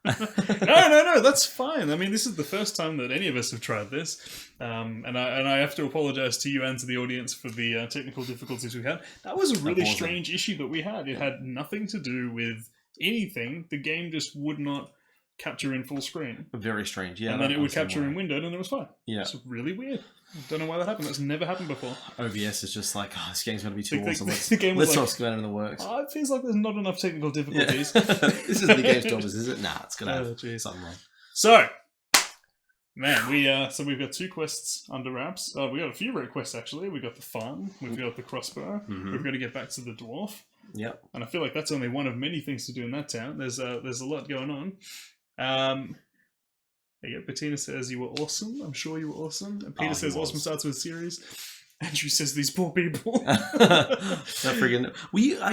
No, that's fine. I mean, this is the first time that any of us have tried this, and I have to apologise to you and to the audience for the technical difficulties we had. That was a really strange issue that we had. It had nothing to do with anything. The game just would not capture in full screen. Very strange, yeah. And then it would capture in windowed, and it was fine. Yeah. It's really weird. Don't know why that happened. That's never happened before. OBS is just like, this game's going to be too awesome. Let's throw Skyrim in the works. It feels like there's not enough technical difficulties. Yeah. This is the GameStormers, is it? Nah, it's going to have something wrong. So, man, we've got 2 quests under wraps. We got a few rare quests, actually. We've got the farm. We've got the crossbow. Mm-hmm. We've got to get back to the dwarf. Yep. And I feel like that's only one of many things to do in that town. There's a lot going on. Yeah, Bettina says you were awesome. I'm sure you were awesome. And Peter says awesome starts with series. Andrew says these poor people. That friggin'.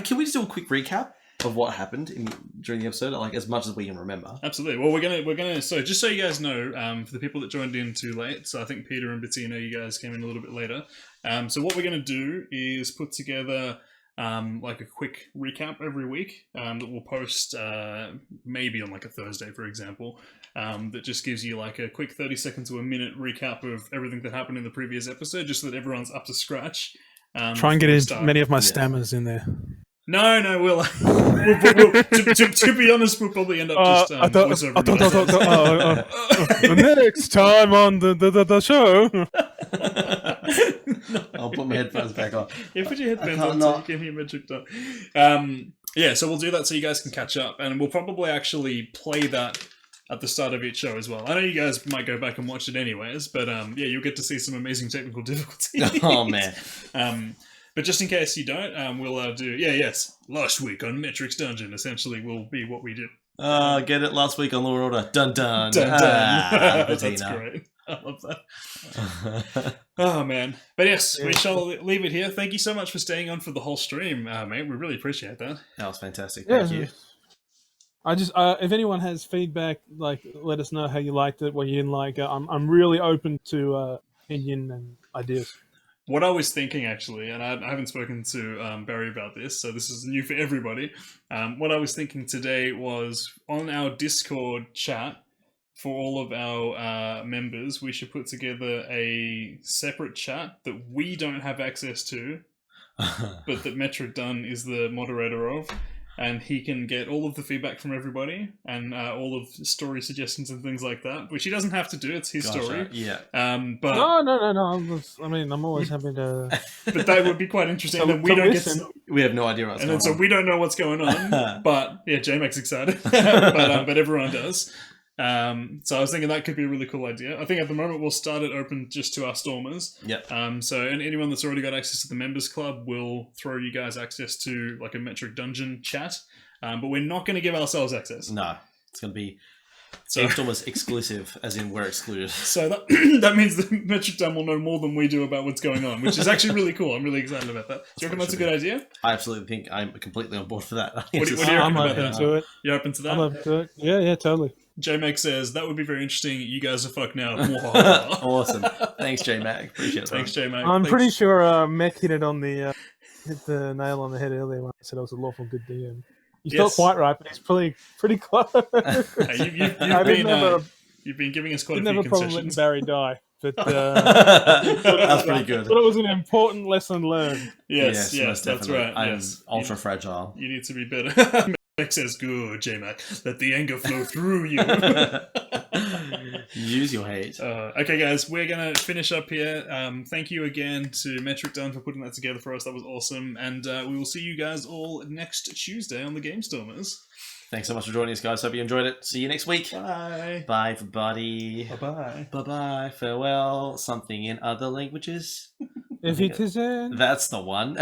Can we just do a quick recap of what happened during the episode, like as much as we can remember? Absolutely. Well, we're gonna. So just so you guys know, for the people that joined in too late, so I think Peter and Bettina, you guys came in a little bit later. So what we're gonna do is put together like a quick recap every week that we'll post maybe on like a Thursday, for example, that just gives you like a quick 30 seconds to a minute recap of everything that happened in the previous episode, just so that everyone's up to scratch. Try and get as many of my stammers in there. No, we'll to be honest, we'll probably end up just the next time on the show. I'll put my headphones back on. Yeah, put your headphones on so you can hear Metric Dunn. Yeah, so we'll do that so you guys can catch up, and we'll probably actually play that at the start of each show as well. I know you guys might go back and watch it anyways, but yeah, you'll get to see some amazing technical difficulties. Oh, man. But just in case you don't, we'll do... last week on Metric's Dungeon, essentially, will be what we do. Get it last week on Law & Order. Dun. That's great. I love that. Oh, man. But yes, we shall leave it here. Thank you so much for staying on for the whole stream, mate. We really appreciate that. That was fantastic. Thank you. I just, if anyone has feedback, like, let us know how you liked it, what you didn't like. I'm really open to opinion and ideas. What I was thinking, actually, and I haven't spoken to Barry about this, so this is new for everybody. What I was thinking today was on our Discord chat for all of our members, we should put together a separate chat that we don't have access to, but that Metric Dunn is the moderator of. And he can get all of the feedback from everybody and all of the story suggestions and things like that, which he doesn't have to do. It's his story. Yeah. But no. I'm always happy to. But that would be quite interesting. And then we don't get. We have no idea what's going on. So we don't know what's going on. But yeah, J-Mac's excited. but everyone does. So I was thinking that could be a really cool idea. I think at the moment we'll start it open just to our Stormers. Yep. So anyone that's already got access to the members club will throw you guys access to like a Metric Dungeon chat. But we're not going to give ourselves access. No, it's going to be So, GameStormers exclusive, as in we're excluded. So that means that Metric Dumb will know more than we do about what's going on, which is actually really cool. I'm really excited about that. Do you reckon that's a good idea? I absolutely think I'm completely on board for that. What do you reckon I'm about open that? to it. You're open to that? I'm open to it. Yeah, totally. J-Mac says, that would be very interesting. You guys are fucked now. Awesome. Thanks, J-Mac. Appreciate it. Thanks, J-Mac. I'm pretty sure Mech hit it on the hit the nail on the head earlier when I said I was a lawful good DM. He's not quite right, but he's pretty close. You've been giving us quite a few never problem concessions. letting Barry die, but That's pretty good. But it was an important lesson learned. Yes, most that's definitely. right. I'm Yes. ultra fragile. You need to be better. Mac says, good, J-Mac. Let the anger flow through you. Use your hate. Okay, guys, we're going to finish up here. Thank you again to Metric Dunn for putting that together for us. That was awesome. And we will see you guys all next Tuesday on the GameStormers. Thanks so much for joining us, guys. Hope you enjoyed it. See you next week. Bye. Bye, everybody. Bye-bye. Bye-bye. Farewell. Something in other languages. If it is That's the one.